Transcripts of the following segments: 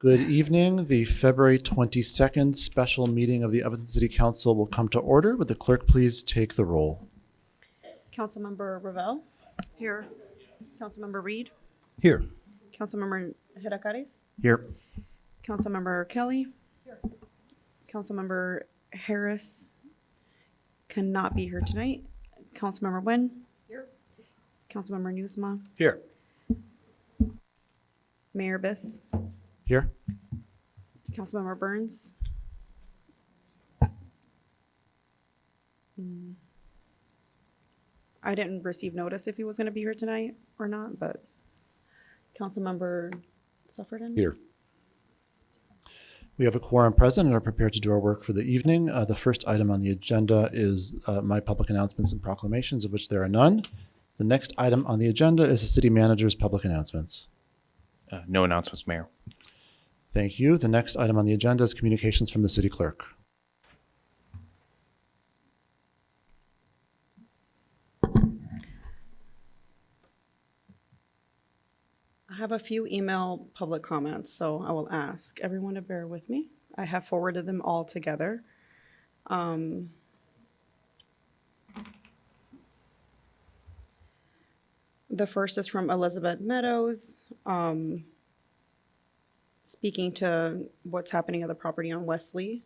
Good evening. The February 22nd special meeting of the Evanston City Council will come to order. Would the clerk please take the roll? Councilmember Revelle. Here. Councilmember Reed. Here. Councilmember Hidakaris. Here. Councilmember Kelly. Here. Councilmember Harris cannot be here tonight. Councilmember Nguyen. Here. Councilmember Newsma. Here. Mayor Biss. Here. Councilmember Burns. I didn't receive notice if he was going to be here tonight or not, but Councilmember Sufferton. Here. We have a quorum present and are prepared to do our work for the evening. The first item on the agenda is my public announcements and proclamations, of which there are none. The next item on the agenda is the city manager's public announcements. No announcements, Mayor. Thank you. The next item on the agenda is communications from the city clerk. I have a few email public comments, so I will ask everyone to bear with me. I have forwarded them all together. The first is from Elizabeth Meadows, speaking to what's happening at the property on Wesley.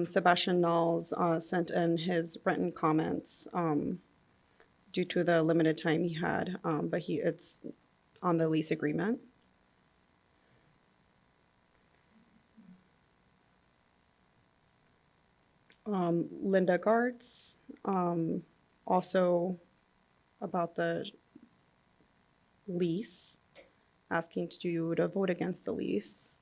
Sebastian Knowles sent in his written comments due to the limited time he had, but it's on the lease agreement. Linda Gartz, also about the lease, asking you to vote against the lease.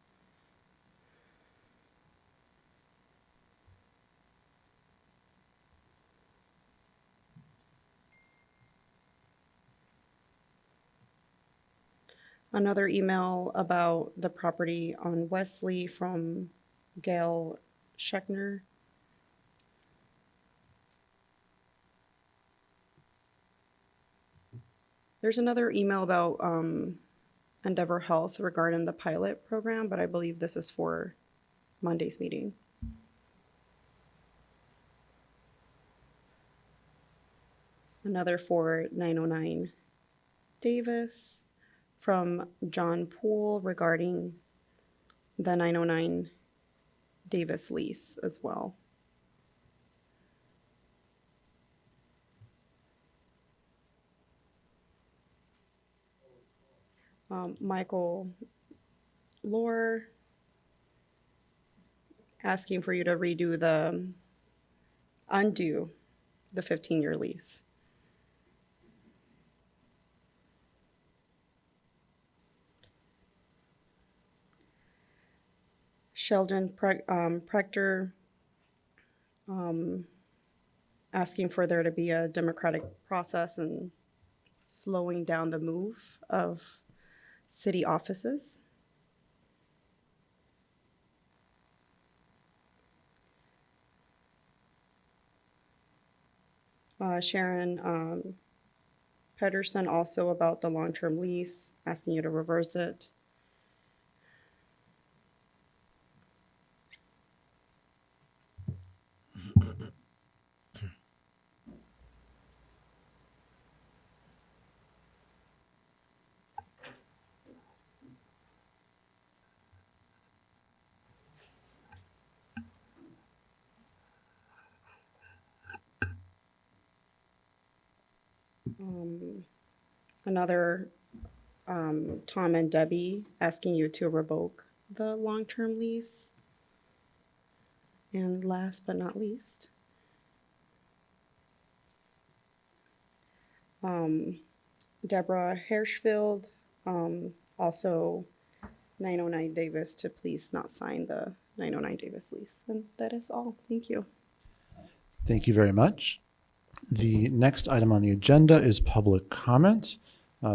Another email about the property on Wesley from Gail Schechner. There's another email about Endeavor Health regarding the pilot program, but I believe this is for Monday's meeting. Another for 909 Davis from John Poole regarding the 909 Davis lease as well. Michael Lohr asking for you to undo the 15-year lease. Sheldon Prector asking for there to be a democratic process and slowing down the move of city offices. Sharon Pedersen also about the long-term lease, asking you to reverse it. Another Tom and Debbie asking you to revoke the long-term lease. And last but not least, Deborah Hirschfield, also 909 Davis, to please not sign the 909 Davis lease. And that is all. Thank you. Thank you very much. The next item on the agenda is public comment.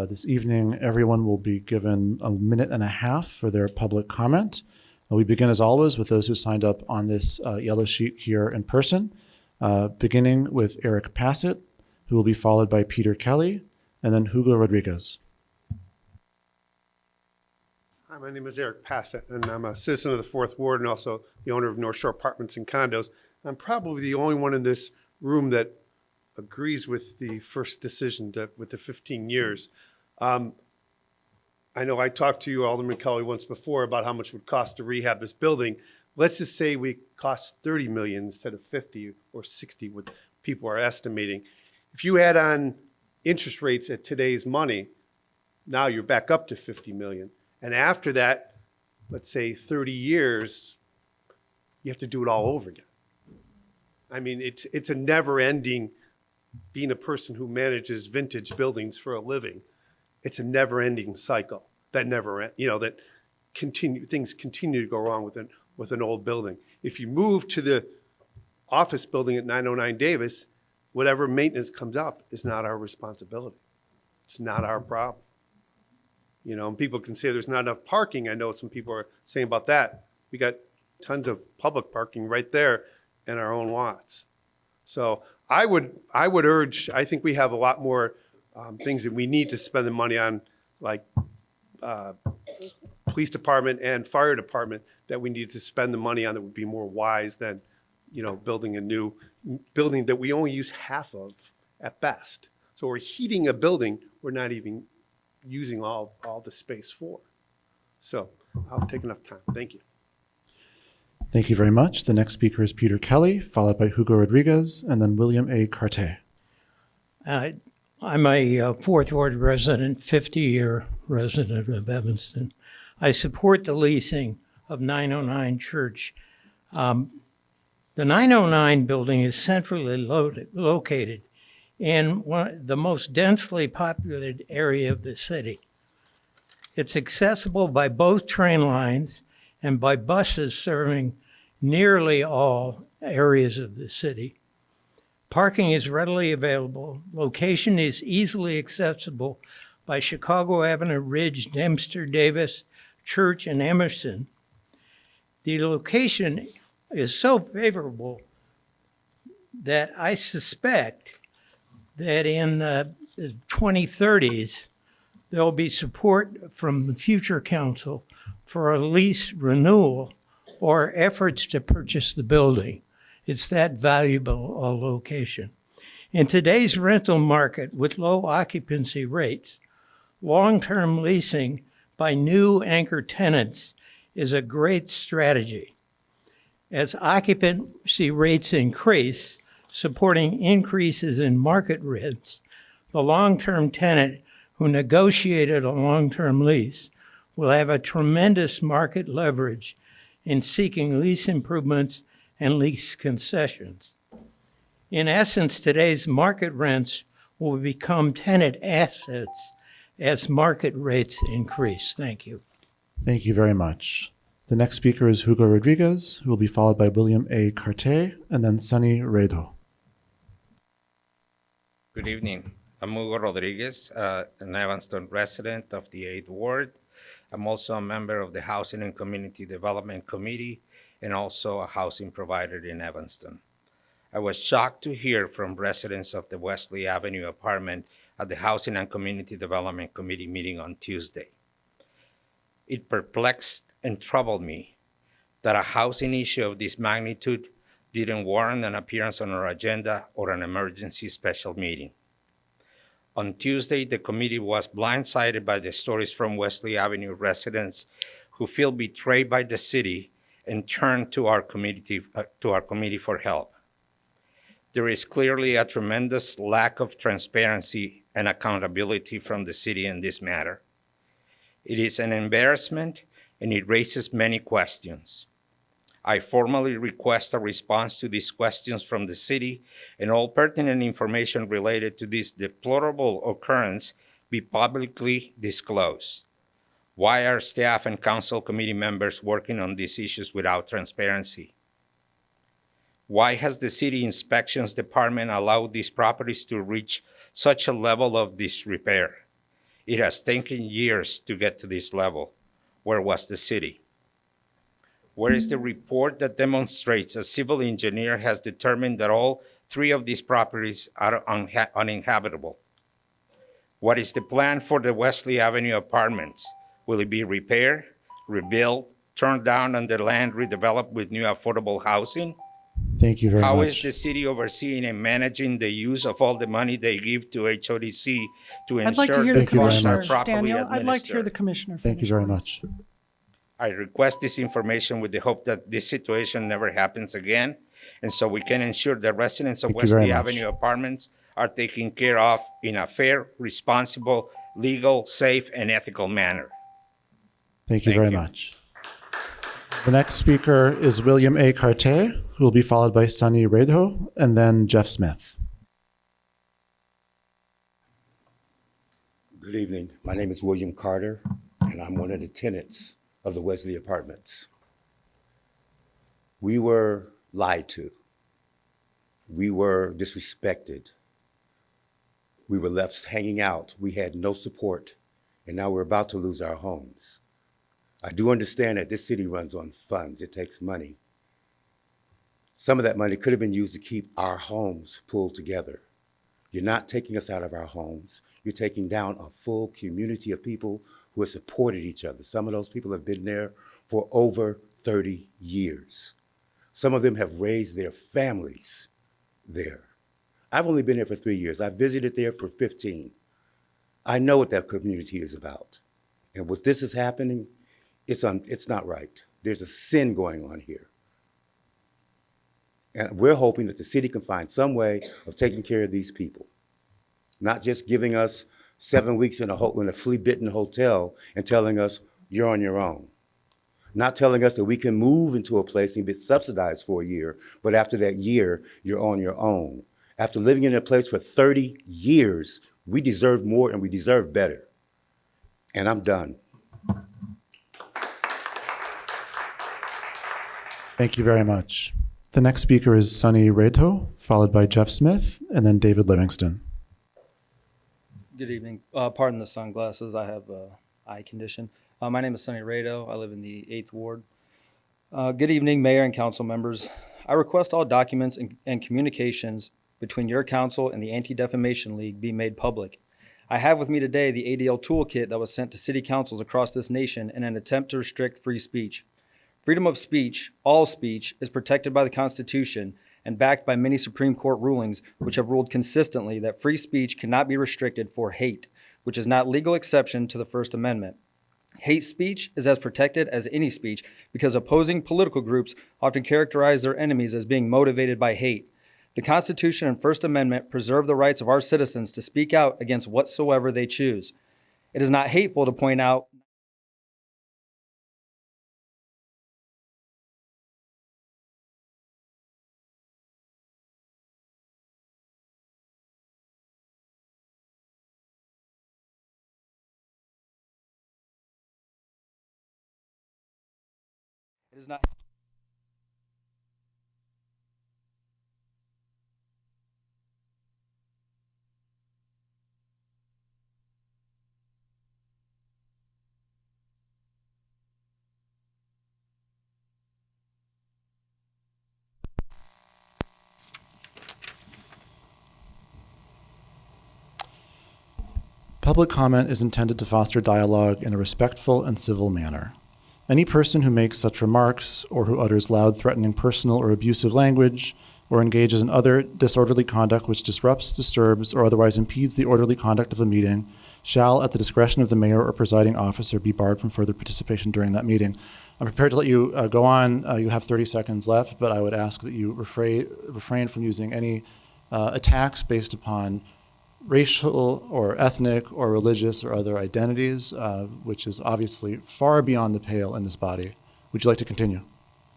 This evening, everyone will be given a minute and a half for their public comment. We begin, as always, with those who signed up on this yellow sheet here in person, beginning with Eric Passett, who will be followed by Peter Kelly, and then Hugo Rodriguez. Hi, my name is Eric Passett, and I'm a citizen of the Fourth Ward and also the owner of North Shore Apartments and Condos. I'm probably the only one in this room that agrees with the first decision with the 15 years. I know I talked to you, Alderman Kelly, once before about how much it would cost to rehab this building. Let's just say we cost 30 million instead of 50 or 60, what people are estimating. If you add on interest rates at today's money, now you're back up to 50 million. And after that, let's say 30 years, you have to do it all over again. I mean, it's a never-ending, being a person who manages vintage buildings for a living, it's a never-ending cycle that never, that things continue to go wrong with an old building. If you move to the office building at 909 Davis, whatever maintenance comes up is not our responsibility. It's not our problem. And people can say there's not enough parking. I know some people are saying about that. We got tons of public parking right there in our own lots. So I would urge, I think we have a lot more things that we need to spend the money on, like police department and fire department, that we need to spend the money on that would be more wise than, building a new building that we only use half of at best. So we're heating a building we're not even using all the space for. So I'll take enough time. Thank you. Thank you very much. The next speaker is Peter Kelly, followed by Hugo Rodriguez, and then William A. Carte. I'm a Fourth Ward resident, 50-year resident of Evanston. I support the leasing of 909 Church. The 909 building is centrally located in the most densely populated area of the city. It's accessible by both train lines and by buses serving nearly all areas of the city. Parking is readily available. Location is easily accessible by Chicago Avenue, Ridge, Dempster, Davis, Church, and Emerson. The location is so favorable that I suspect that in the 2030s, there'll be support from the future council for a lease renewal or efforts to purchase the building. It's that valuable a location. In today's rental market with low occupancy rates, long-term leasing by new anchor tenants is a great strategy. As occupancy rates increase, supporting increases in market rents, the long-term tenant who negotiated a long-term lease will have a tremendous market leverage in seeking lease improvements and lease concessions. In essence, today's market rents will become tenant assets as market rates increase. Thank you. Thank you very much. The next speaker is Hugo Rodriguez, who will be followed by William A. Carte, and then Sunny Redo. Good evening. I'm Hugo Rodriguez, an Evanston resident of the 8th Ward. I'm also a member of the Housing and Community Development Committee and also a housing provider in Evanston. I was shocked to hear from residents of the Wesley Avenue apartment at the Housing and Community Development Committee meeting on Tuesday. It perplexed and troubled me that a housing issue of this magnitude didn't warrant an appearance on our agenda or an emergency special meeting. On Tuesday, the committee was blindsided by the stories from Wesley Avenue residents who feel betrayed by the city and turn to our committee for help. There is clearly a tremendous lack of transparency and accountability from the city in this matter. It is an embarrassment and it raises many questions. I formally request a response to these questions from the city and all pertinent information related to this deplorable occurrence be publicly disclosed. Why are staff and council committee members working on these issues without transparency? Why has the city inspections department allowed these properties to reach such a level of disrepair? It has taken years to get to this level. Where was the city? Where is the report that demonstrates a civil engineer has determined that all 3 of these properties are uninhabitable. What is the plan for the Wesley Avenue apartments? Will it be repaired, rebuilt, turned down, and the land redeveloped with new affordable housing? Thank you very How much. is the city overseeing and managing the use of all the money they give to HODC to I'd like to ensure hear the the Thank you very funds are much. commissioner, properly Daniel. I'd like to hear the administered? commissioner Thank you finish, very please. much. I request this information with the hope that this situation never happens again, and so we can ensure the residents of Thank you very Wesley much. Avenue apartments are taken care of in a fair, responsible, legal, safe, and ethical manner. Thank you Thank very you. much. The next speaker is William A. Carter, who will be followed by Sunny Redho and then Jeff Smith. Good evening. My name is William Carter, and I'm one of the tenants of the Wesley Apartments. We were lied to. We were disrespected. We were left hanging out. We had no support, and now we're about to lose our homes. I do understand that this city runs on funds. It takes money. Some of that money could have been used to keep our homes pulled together. You're not taking us out of our homes. You're taking down a full community of people who have supported each other. Some of those people have been there for over 30 years. Some of them have raised their families there. I've only been here for 3 years. I visited there for 15. I know what that community is about. And what this is happening, it's not right. There's a sin going on here. And we're hoping that the city can find some way of taking care of these people, not just giving us 7 weeks in a flea-bitten hotel and telling us you're on your own. Not telling us that we can move into a place and be subsidized for a year, but after that year, you're on your own. After living in a place for 30 years, we deserve more and we deserve better. And I'm done. Thank you very much. The next speaker is Sunny Redho, followed by Jeff Smith, and then David Livingston. Good evening. Pardon the sunglasses. I have an eye condition. My name is Sunny Rado. I live in the 8th Ward. Good evening, Mayor and council members. I request all documents and communications between your council and the Anti-Defamation League be made public. I have with me today the ADL toolkit that was sent to city councils across this nation in an attempt to restrict free speech. Freedom of speech, all speech, is protected by the Constitution and backed by many Supreme Court rulings which have ruled consistently that free speech cannot be restricted for hate, which is not legal exception to the First Amendment. Hate speech is as protected as any speech because opposing political groups often characterize their enemies as being motivated by hate. The Constitution and First Amendment preserve the rights of our citizens to speak out against whatsoever they choose. It is not hateful to point out It is not. Public comment is intended to foster dialogue in a respectful and civil manner. Any person who makes such remarks or who utters loud, threatening, personal, or abusive language or engages in other disorderly conduct which disrupts, disturbs, or otherwise impedes the orderly conduct of a meeting shall, at the discretion of the mayor or presiding officer, be barred from further participation during that meeting. I'm prepared to let you go on. You have 30 seconds left, but I would ask that you refrain from using any attacks based upon racial or ethnic or religious or other identities, which is obviously far beyond the pale in this body. Would you like to continue?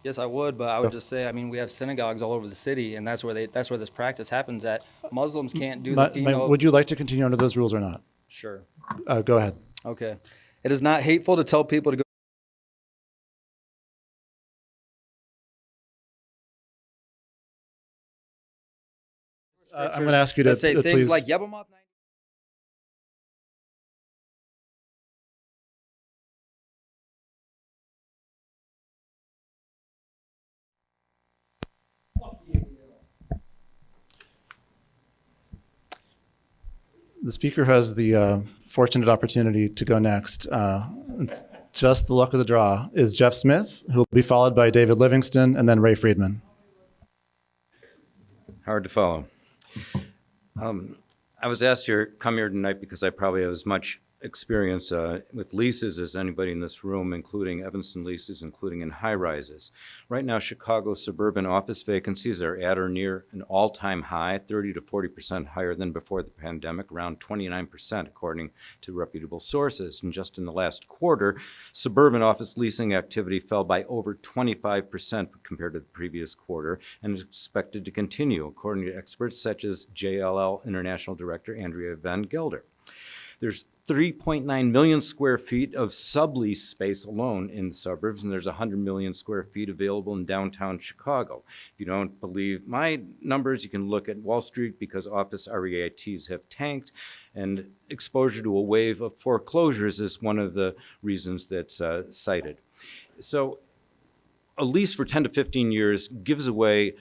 Yes, I would, but I would just say, I mean, we have synagogues all over the city, and that's where this practice happens at. Muslims can't do the female. Would you like to continue under those rules or not? Sure. Go ahead. Okay. It is not hateful to tell people to go. I'm going to ask you to Let's say things please. like Yebamot 90. The speaker has the fortunate opportunity to go next. It's just the luck of the draw is Jeff Smith, who will be followed by David Livingston and then Ray Friedman. Hard to follow. I was asked to come here tonight because I probably have as much experience with leases as anybody in this room, including Evanston leases, including in high rises. Right now, Chicago's suburban office vacancies are at or near an all-time high, 30 to 40% higher than before the pandemic, around 29% according to reputable sources. And just in the last quarter, suburban office leasing activity fell by over 25% compared to the previous quarter and is expected to continue, according to experts such as JLL International Director Andrea Van Gelder. There's 3.9 million square feet of sublease space alone in the suburbs, and there's 100 million square feet available in downtown Chicago. If you don't believe my numbers, you can look at Wall Street because office REITs have tanked, and exposure to a wave of foreclosures is one of the reasons that's cited. So a lease for 10 to 15 years gives away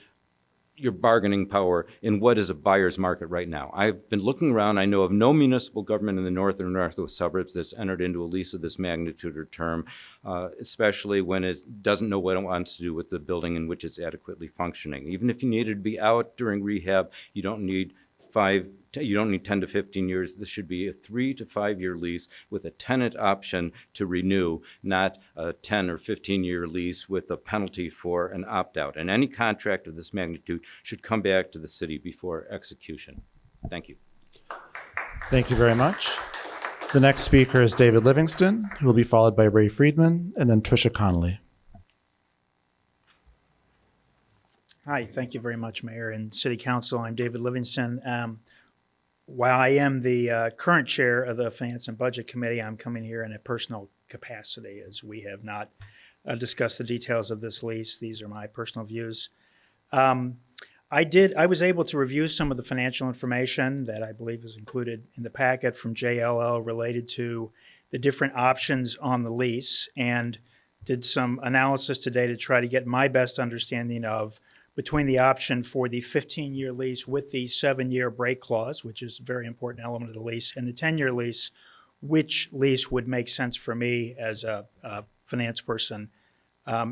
your bargaining power in what is a buyer's market right now. I've been looking around. I know of no municipal government in the north or northwest suburbs that's entered into a lease of this magnitude or term, especially when it doesn't know what it wants to do with the building in which it's adequately functioning. Even if you needed to be out during rehab, you don't need 10 to 15 years. This should be a 3 to 5 year lease with a tenant option to renew, not a 10 or 15 year lease with a penalty for an opt-out. And any contract of this magnitude should come back to the city before execution. Thank you. Thank you very much. The next speaker is David Livingston, who will be followed by Ray Friedman and then Tricia Connolly. Hi, thank you very much, Mayor and City Council. I'm David Livingston. While I am the current chair of the Finance and Budget Committee, I'm coming here in a personal capacity as we have not discussed the details of this lease. These are my personal views. I was able to review some of the financial information that I believe is included in the packet from JLL related to the different options on the lease and did some analysis today to try to get my best understanding of between the option for the 15-year lease with the 7-year break clause, which is a very important element of the lease, and the 10-year lease, which lease would make sense for me as a finance person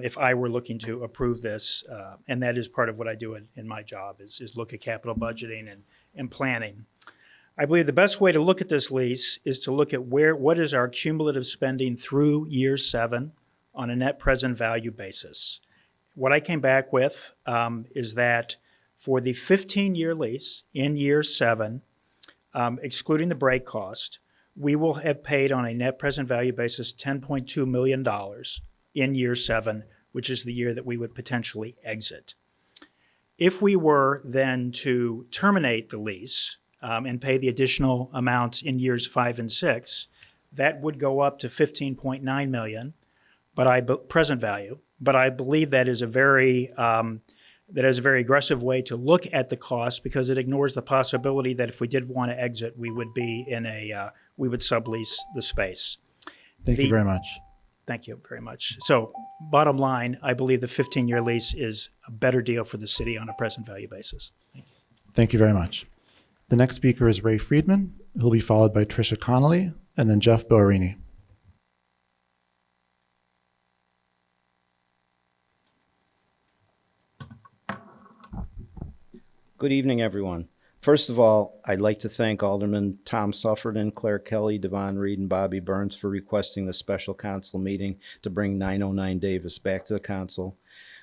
if I were looking to approve this. And that is part of what I do in my job is look at capital budgeting and planning. I believe the best way to look at this lease is to look at what is our cumulative spending through year 7 on a net present value basis. What I came back with is that for the 15-year lease in year 7, excluding the break cost, we will have paid on a net present value basis $10.2 million in year 7, which is the year that we would potentially exit. If we were then to terminate the lease and pay the additional amounts in years 5 and 6, that would go up to $15.9 million, present value. But I believe that is a very aggressive way to look at the cost because it ignores the possibility that if we did want to exit, we would be we would sublease the space. Thank you very much. Thank you very much. So bottom line, I believe the 15-year lease is a better deal for the city on a present value basis. Thank you very much. The next speaker is Ray Friedman, who will be followed by Tricia Connolly and then Jeff Boerini. Good evening, everyone. First of all, I'd like to thank Alderman Tom Sufferton, Claire Kelly, Devon Reed, and Bobby Burns for requesting the special council meeting to bring 909 Davis back to the council.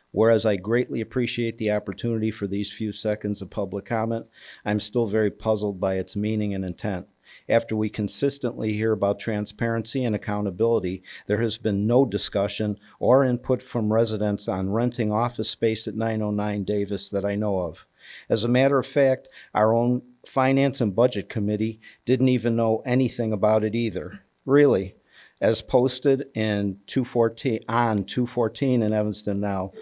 Whereas I greatly appreciate the opportunity for these few seconds of public comment, I'm still very puzzled by its meaning and intent. After we consistently hear about transparency and accountability, there has been no discussion or input from residents on renting office space at 909 Davis that I know of. As a matter of fact, our own Finance and Budget Committee didn't even know anything about it either. Really, as posted in 214 in Evanston now,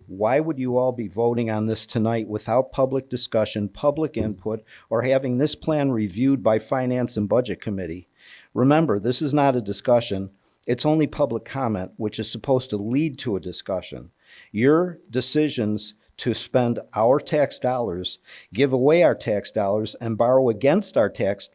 why would you all be voting on this tonight without public discussion, public input, or having this plan reviewed by Finance and Budget Committee? Remember, this is not a discussion. It's only public comment, which is supposed to lead to a discussion. Your decisions to spend our tax dollars, give away our tax dollars, and borrow against our tax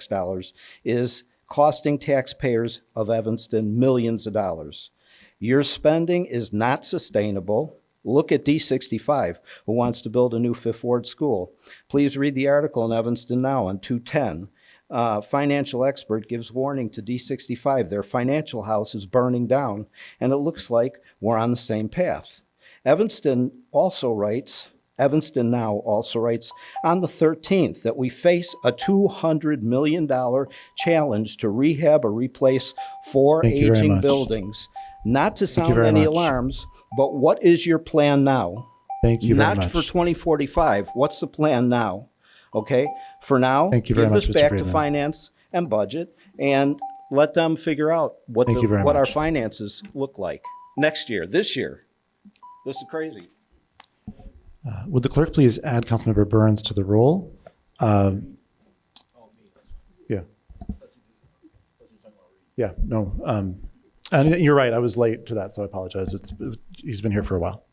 dollars is costing taxpayers of Evanston millions of dollars. Your spending is not sustainable. Look at D65, who wants to build a new Fifth Ward school. Please read the article in Evanston Now on 210. Financial expert gives warning to D65. Their financial house is burning down, and it looks like we're on the same path. Evanston Now also writes on the 13th that we face a $200 million challenge to rehab or replace 4 Thank you very aging much. buildings. Not to you sound very any much. alarms, but what is your plan now? Thank you very Not much. for 2045. What's the plan now? Okay, for now, Thank you very give much, this Mr. back to Friedman. finance and budget and let them figure out what Thank you very what our much. finances look like next year, this year. This is crazy. Would the clerk please add Councilmember Burns to the roll? Yeah. Yeah, no. And you're right, I was late to that, so I apologize. He's been here for a while.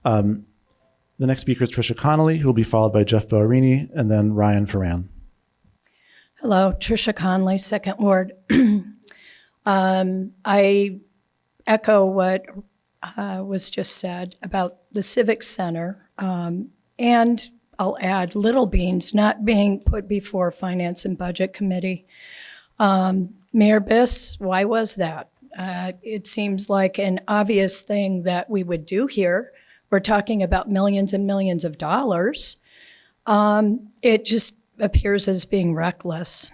The next speaker is Tricia Connolly, who will be followed by Jeff Boarini, and then Ryan Ferran. Hello, Tricia Conley, Second Ward. I echo what was just said about the Civic Center, and I'll add Little Beans not being put before Finance and Budget Committee. Mayor Biss, why was that? It seems like an obvious thing that we would do here. We're talking about millions and millions of dollars. It just appears as being reckless.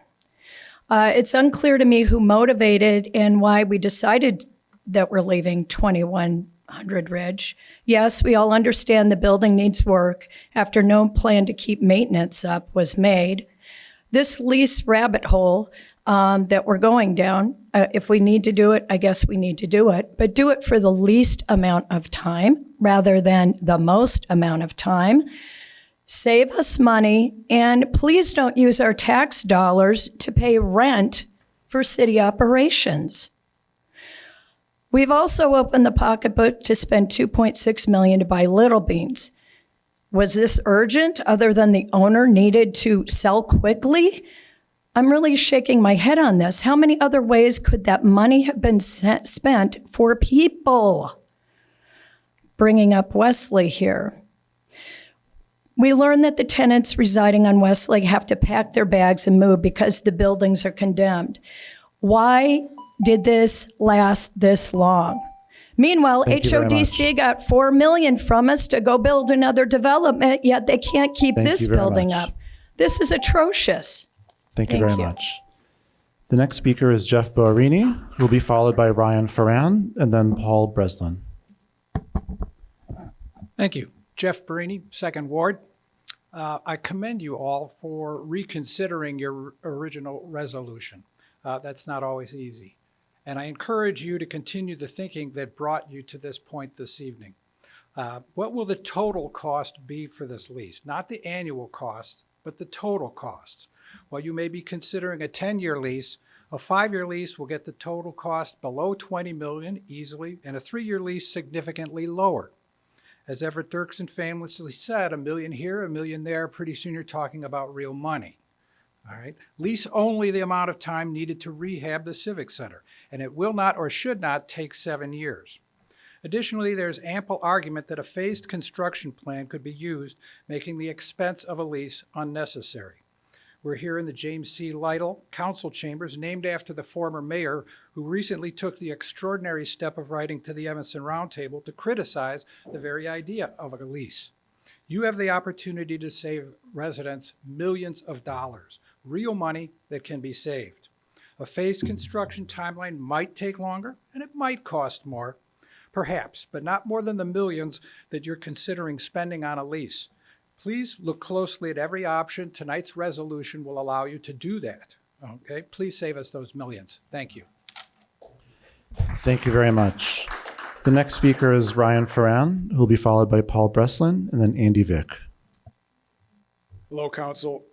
It's unclear to me who motivated and why we decided that we're leaving 2100 Ridge. Yes, we all understand the building needs work after no plan to keep maintenance up was made. This lease rabbit hole that we're going down, if we need to do it, I guess we need to do it, but do it for the least amount of time rather than the most amount of time. Save us money, and please don't use our tax dollars to pay rent for city operations. We've also opened the pocketbook to spend $2.6 million to buy Little Beans. Was this urgent other than the owner needed to sell quickly? I'm really shaking my head on this. How many other ways could that money have been spent for people? Bringing up Wesley here. We learned that the tenants residing on Wesley have to pack their bags and move because the buildings are condemned. Why did this last this long? Meanwhile, Thank you very HODC got $4 million from us to go build another development, yet they can't keep Thank this you very building much. up. This is atrocious. Thank you Thank very you. much. The next speaker is Jeff Boarini, who will be followed by Ryan Ferran, and then Paul Breslin. Thank you. Jeff Barini, Second Ward. I commend you all for reconsidering your original resolution. That's not always easy. And I encourage you to continue the thinking that brought you to this point this evening. What will the total cost be for this lease? Not the annual cost, but the total costs. While you may be considering a 10-year lease, a 5-year lease will get the total cost below $20 million easily, and a 3-year lease significantly lower. As Everett Dirksen famously said, $1 million here, $1 million there, pretty soon you're talking about real money. All right. Lease only the amount of time needed to rehab the Civic Center, and it will not or should not take 7 years. Additionally, there's ample argument that a phased construction plan could be used, making the expense of a lease unnecessary. We're here in the James C. Lytle Council Chambers, named after the former mayor who recently took the extraordinary step of writing to the Evanston Roundtable to criticize the very idea of a lease. You have the opportunity to save residents millions of dollars, real money that can be saved. A phased construction timeline might take longer, and it might cost more, perhaps, but not more than the millions that you're considering spending on a lease. Please look closely at every option. Tonight's resolution will allow you to do that. Okay, please save us those millions. Thank you. Thank you very much. The next speaker is Ryan Ferran, who will be followed by Paul Breslin, and then Andy Vick. Hello, Council.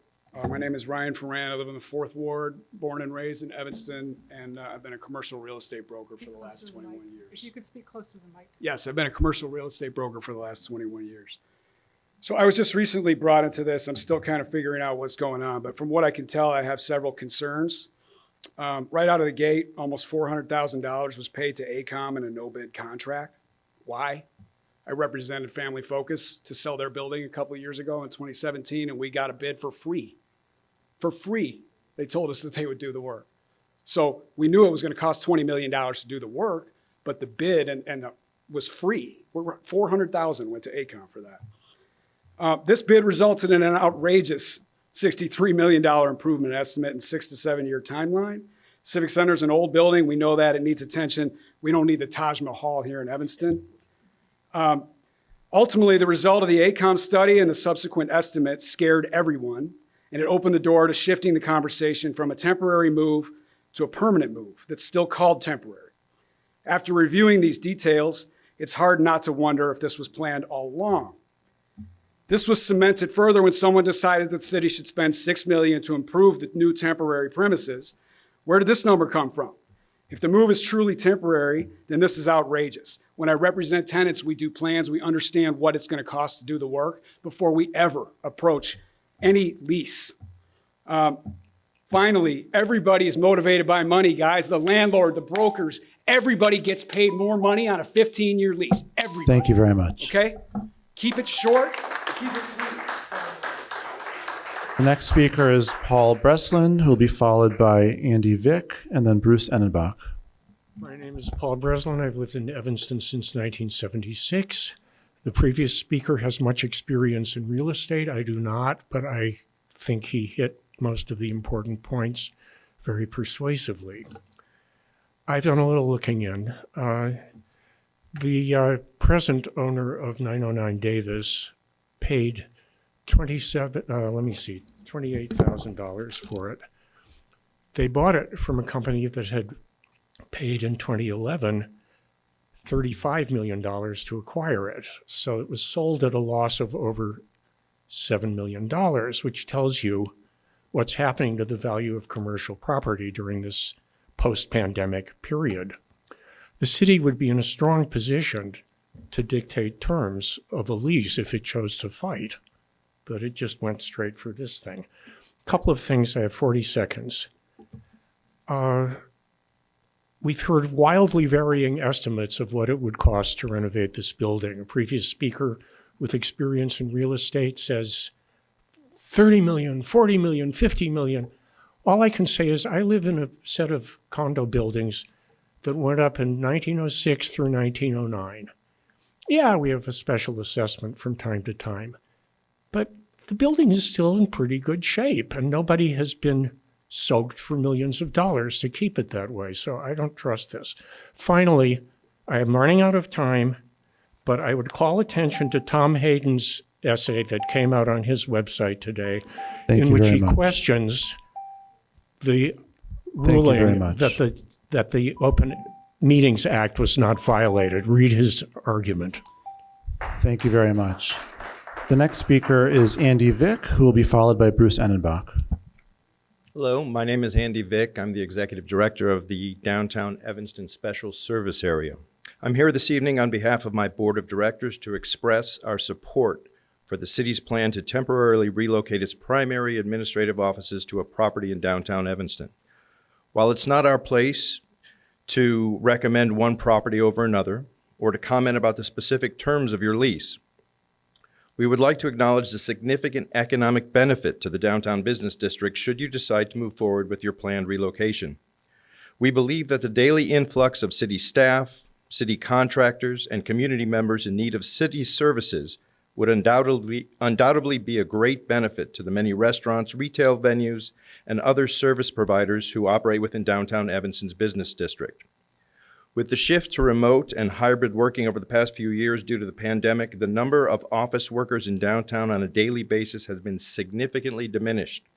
My name is Ryan Ferran. I live in the 4th Ward, born and raised in Evanston, and I've been a commercial real estate broker for the last 21 years. If you could speak closer to the mic. Yes, I've been a commercial real estate broker for the last 21 years. So I was just recently brought into this. I'm still kind of figuring out what's going on, but from what I can tell, I have several concerns. Right out of the gate, almost $400,000 was paid to ACOM in a no-bid contract. Why? I represented Family Focus to sell their building a couple of years ago in 2017, and we got a bid for free. For free, they told us that they would do the work. So we knew it was going to cost $20 million to do the work, but the bid was free. $400,000 went to ACOM for that. This bid resulted in an outrageous $63 million improvement estimate in 6 to 7 year timeline. Civic Center is an old building. We know that it needs attention. We don't need the Taj Mahal here in Evanston. Ultimately, the result of the ACOM study and the subsequent estimates scared everyone, and it opened the door to shifting the conversation from a temporary move to a permanent move that's still called temporary. After reviewing these details, it's hard not to wonder if this was planned all along. This was cemented further when someone decided that the city should spend $6 million to improve the new temporary premises. Where did this number come from? If the move is truly temporary, then this is outrageous. When I represent tenants, we do plans, we understand what it's going to cost to do the work before we ever approach any lease. Finally, everybody is motivated by money, guys. The landlord, the brokers, everybody gets paid more money on a 15-year lease. Everybody. Thank you very much. Okay? Keep it short. Keep it sweet. The next speaker is Paul Breslin, who will be followed by Andy Vick and then Bruce Enenbach. My name is Paul Breslin. I've lived in Evanston since 1976. The previous speaker has much experience in real estate. I do not, but I think he hit most of the important points very persuasively. I've done a little looking in. The present owner of 909 Davis paid $28,000 for it. They bought it from a company that had paid in 2011 $35 million to acquire it. So it was sold at a loss of over $7 million, which tells you what's happening to the value of commercial property during this post-pandemic period. The city would be in a strong position to dictate terms of a lease if it chose to fight, but it just went straight for this thing. A couple of things, I have 40 seconds. We've heard wildly varying estimates of what it would cost to renovate this building. A previous speaker with experience in real estate says 30 million, 40 million, 50 million. All I can say is I live in a set of condo buildings that went up in 1906 through 1909. Yeah, we have a special assessment from time to time, but the building is still in pretty good shape and nobody has been soaked for millions of dollars to keep it that way. So I don't trust this. Finally, I am running out of time, but I would call attention to Tom Hayden's essay that came out on his website today, in which he questions the ruling that the Open Meetings Act was not violated. Read his argument. Thank you very much. The next speaker is Andy Vick, who will be followed by Bruce Enenbach. Hello, my name is Andy Vick. I'm the Executive Director of the Downtown Evanston Special Service Area. I'm here this evening on behalf of my Board of Directors to express our support for the city's plan to temporarily relocate its primary administrative offices to a property in downtown Evanston. While it's not our place to recommend one property over another or to comment about the specific terms of your lease, we would like to acknowledge the significant economic benefit to the downtown business district should you decide to move forward with your planned relocation. We believe that the daily influx of city staff, city contractors, and community members in need of city services would undoubtedly be a great benefit to the many restaurants, retail venues, and other service providers who operate within downtown Evanston's business district. With the shift to remote and hybrid working over the past few years due to the pandemic, the number of office workers in downtown on a daily basis has been significantly diminished.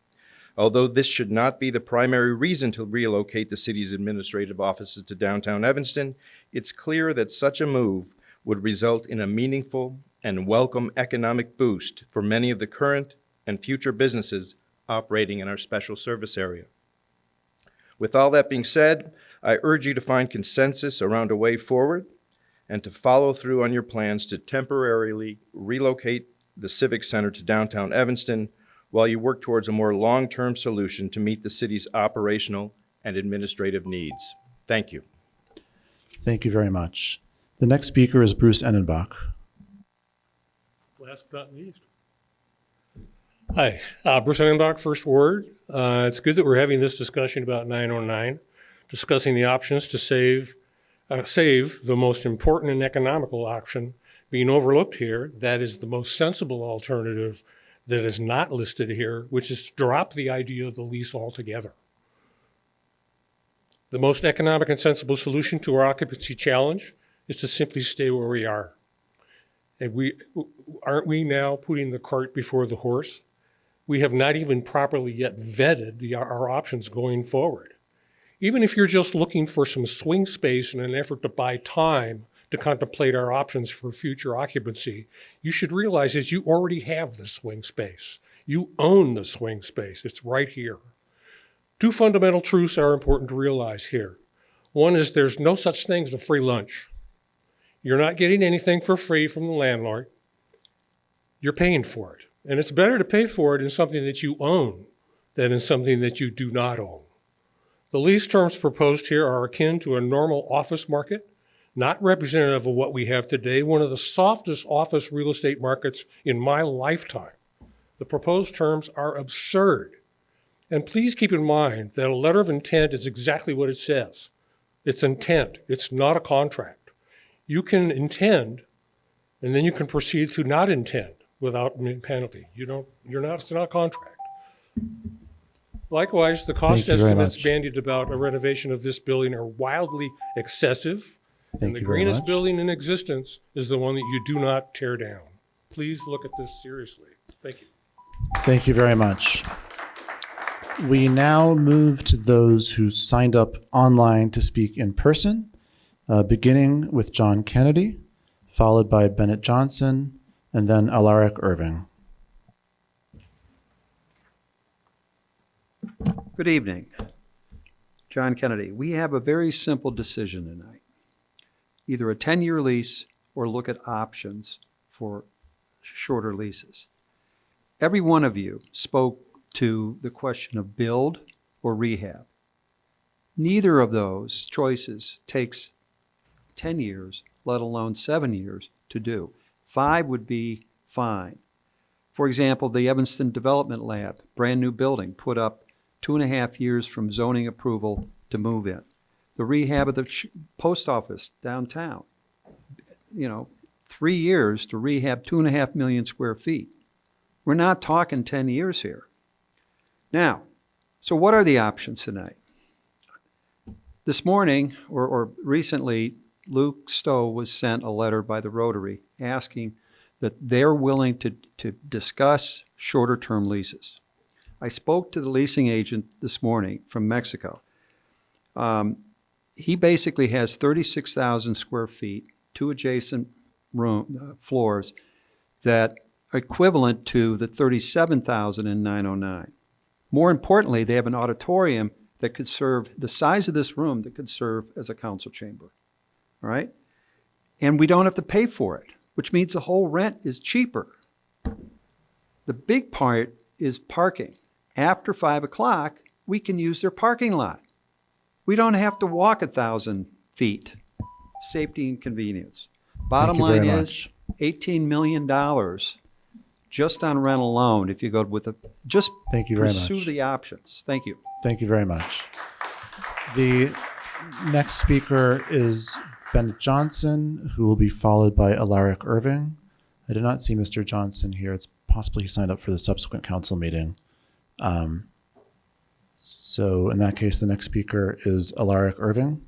Although this should not be the primary reason to relocate the city's administrative offices to downtown Evanston, it's clear that such a move would result in a meaningful and welcome economic boost for many of the current and future businesses operating in our special service area. With all that being said, I urge you to find consensus around a way forward and to follow through on your plans to temporarily relocate the Civic Center to downtown Evanston while you work towards a more long-term solution to meet the city's operational and administrative needs. Thank you. Thank you very much. The next speaker is Bruce Enenbach. Last but not least. Hi, Bruce Enenbach, First Ward. It's good that we're having this discussion about 909, discussing the options to save the most important and economical option being overlooked here. That is the most sensible alternative that is not listed here, which is to drop the idea of the lease altogether. The most economic and sensible solution to our occupancy challenge is to simply stay where we are. And aren't we now putting the cart before the horse? We have not even properly yet vetted our options going forward. Even if you're just looking for some swing space in an effort to buy time to contemplate our options for future occupancy, you should realize that you already have the swing space. You own the swing space. It's right here. Two fundamental truths are important to realize here. One is there's no such thing as a free lunch. You're not getting anything for free from the landlord. You're paying for it. And it's better to pay for it in something that you own than in something that you do not own. The lease terms proposed here are akin to a normal office market, not representative of what we have today, one of the softest office real estate markets in my lifetime. The proposed terms are absurd. And please keep in mind that a letter of intent is exactly what it says. It's intent. It's not a contract. You can intend, and then you can proceed to not intend without penalty. It's not a contract. Likewise, the cost Thank you very estimates much. bandied about a renovation of this building are wildly excessive. Thank And the you very greenest much. building in existence is the one that you do not tear down. Please look at this seriously. Thank you. Thank you very much. We now move to those who signed up online to speak in person, beginning with John Kennedy, followed by Bennett Johnson, and then Alaric Irving. Good evening. John Kennedy. We have a very simple decision tonight. Either a 10-year lease or look at options for shorter leases. Every one of you spoke to the question of build or rehab. Neither of those choices takes 10 years, let alone 7 years to do. 5 would be fine. For example, the Evanston Development Lab, brand new building, put up 2.5 years from zoning approval to move in. The rehab of the post office downtown, 3 years to rehab 2.5 million square feet. We're not talking 10 years here. Now, so what are the options tonight? This morning, or recently, Luke Stowe was sent a letter by the Rotary asking that they're willing to discuss shorter-term leases. I spoke to the leasing agent this morning from Mexico. He basically has 36,000 square feet, 2 adjacent floors that are equivalent to the 37,000 in 909. More importantly, they have an auditorium that could serve, the size of this room that could serve as a council chamber, all right? And we don't have to pay for it, which means the whole rent is cheaper. The big part is parking. After 5 o'clock, we can use their parking lot. We don't have to walk 1,000 feet. Safety and convenience. Bottom Thank you line very is $18 million just on rent alone if you go with just Thank you very pursue much. the options. Thank you. Thank you very much. The next speaker is Bennett Johnson, who will be followed by Alaric Irving. I did not see Mr. Johnson here. It's possible he signed up for the subsequent council meeting. So in that case, the next speaker is Alaric Irving.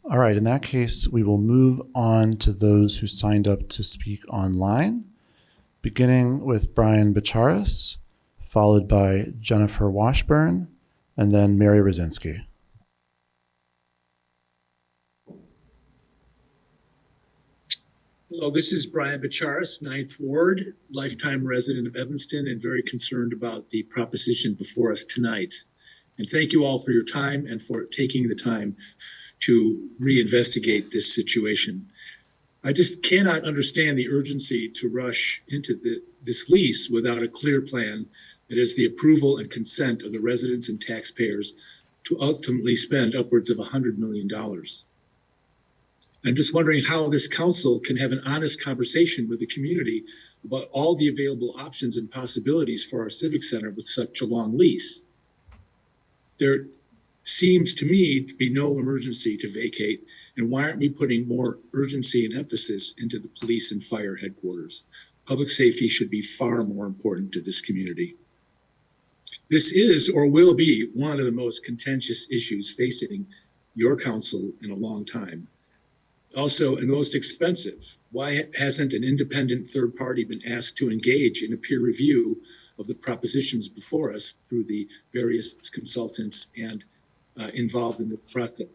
All right, in that case, we will move on to those who signed up to speak online, beginning with Brian Bacharis, followed by Jennifer Washburn, and then Mary Rosinski. Hello, this is Brian Bacharis, 9th Ward, lifetime resident of Evanston, and very concerned about the proposition before us tonight. And thank you all for your time and for taking the time to reinvestigate this situation. I just cannot understand the urgency to rush into this lease without a clear plan that is the approval and consent of the residents and taxpayers to ultimately spend upwards of $100 million. I'm just wondering how this council can have an honest conversation with the community about all the available options and possibilities for our civic center with such a long lease. There seems to me to be no emergency to vacate, and why aren't we putting more urgency and emphasis into the police and fire headquarters? Public safety should be far more important to this community. This is or will be one of the most contentious issues facing your council in a long time. Also, and most expensive, why hasn't an independent third party been asked to engage in a peer review of the propositions before us through the various consultants and involved in the process?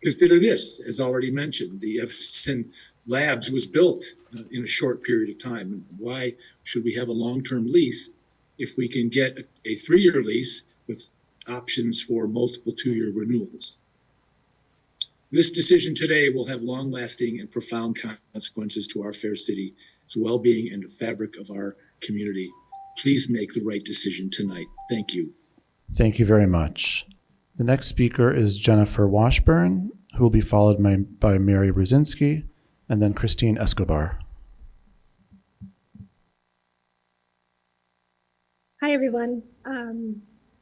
Consider this, as already mentioned, the Evanston Labs was built in a short period of time. Why should we have a long-term lease if we can get a 3-year lease with options for multiple 2-year renewals? This decision today will have long-lasting and profound consequences to our fair city, its well-being, and the fabric of our community. Please make the right decision tonight. Thank you. Thank you very much. The next speaker is Jennifer Washburn, who will be followed by Mary Brzezinski, and then Christine Escobar. Hi, everyone.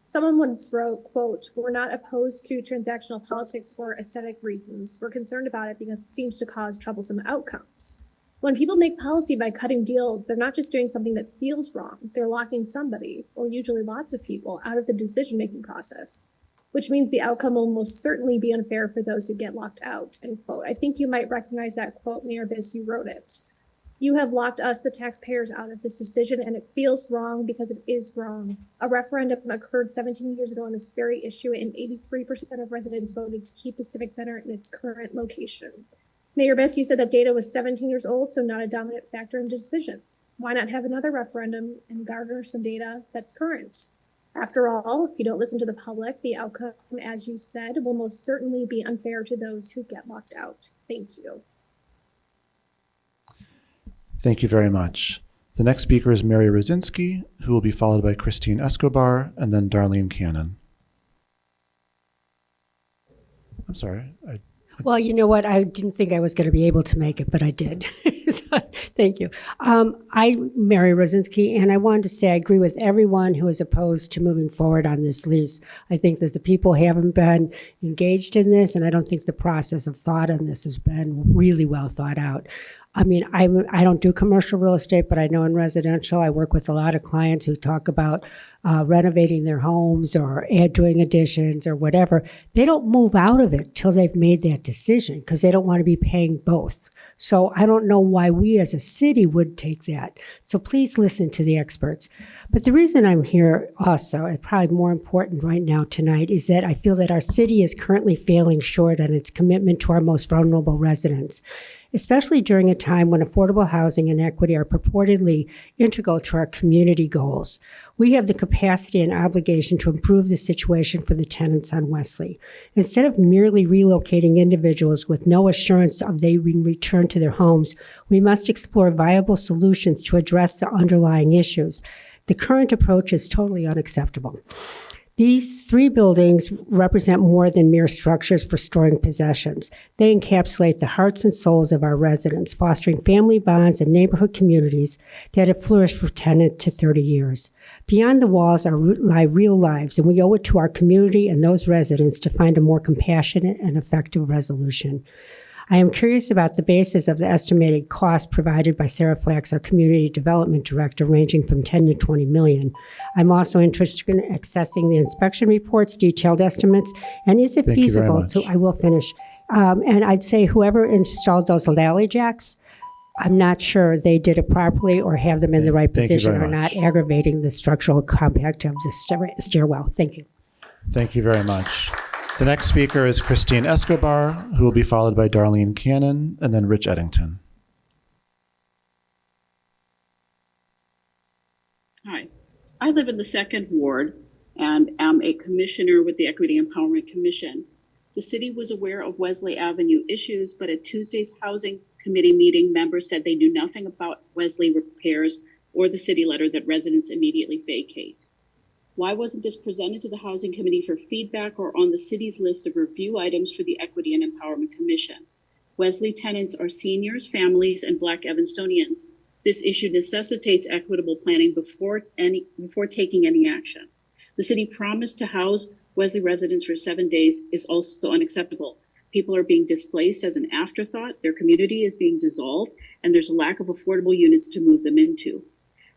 Someone once wrote, quote, "We're not opposed to transactional politics for aesthetic reasons. We're concerned about it because it seems to cause troublesome outcomes." When people make policy by cutting deals, they're not just doing something that feels wrong. They're locking somebody, or usually lots of people, out of the decision-making process, which means the outcome will most certainly be unfair for those who get locked out, end quote. I think you might recognize that quote, Mayor Biss, you wrote it. You have locked us, the taxpayers, out of this decision, and it feels wrong because it is wrong. A referendum occurred 17 years ago on this very issue, and 83% of residents voted to keep the Civic Center in its current location. Mayor Biss, you said that data was 17 years old, so not a dominant factor in the decision. Why not have another referendum and garner some data that's current? After all, if you don't listen to the public, the outcome, as you said, will most certainly be unfair to those who get locked out. Thank you. Thank you very much. The next speaker is Mary Brzezinski, who will be followed by Christine Escobar and then Darlene Cannon. I'm sorry. Well, you know what? I didn't think I was going to be able to make it, but I did. So, thank you. I'm Mary Brzezinski, and I wanted to say I agree with everyone who is opposed to moving forward on this lease. I think that the people haven't been engaged in this, and I don't think the process of thought on this has been really well thought out. I mean, I don't do commercial real estate, but I know in residential, I work with a lot of clients who talk about renovating their homes or doing additions or whatever. They don't move out of it till they've made that decision because they don't want to be paying both. So I don't know why we as a city would take that. So please listen to the experts. But the reason I'm here also, and probably more important right now tonight, is that I feel that our city is currently failing short on its commitment to our most vulnerable residents, especially during a time when affordable housing and equity are purportedly integral to our community goals. We have the capacity and obligation to improve the situation for the tenants on Wesley. Instead of merely relocating individuals with no assurance of they will return to their homes, we must explore viable solutions to address the underlying issues. The current approach is totally unacceptable. These 3 buildings represent more than mere structures for storing possessions. They encapsulate the hearts and souls of our residents, fostering family bonds and neighborhood communities that have flourished for 10 to 30 years. Beyond the walls lie real lives, and we owe it to our community and those residents to find a more compassionate and effective resolution. I am curious about the basis of the estimated cost provided by Sarah Flax, our Community Development Director, ranging from 10 to 20 million. I'm also interested in accessing the inspection reports, detailed estimates, and is it feasible to, I will finish, and I'd say whoever installed those lally jacks, I'm not sure they did it properly or have them in the right position or not aggravating the structural compact of the stairwell. Thank you. Thank you very much. The next speaker is Christine Escobar, who will be followed by Darlene Cannon and then Rich Eddington. Hi, I live in the 2nd Ward and am a commissioner with the Equity Empowerment Commission. The city was aware of Wesley Avenue issues, but at Tuesday's Housing Committee meeting, members said they knew nothing about Wesley repairs or the city letter that residents immediately vacate. Why wasn't this presented to the Housing Committee for feedback or on the city's list of review items for the Equity and Empowerment Commission? Wesley tenants are seniors, families, and Black Evanstonians. This issue necessitates equitable planning before taking any action. The city promised to house Wesley residents for 7 days is also unacceptable. People are being displaced as an afterthought, their community is being dissolved, and there's a lack of affordable units to move them into.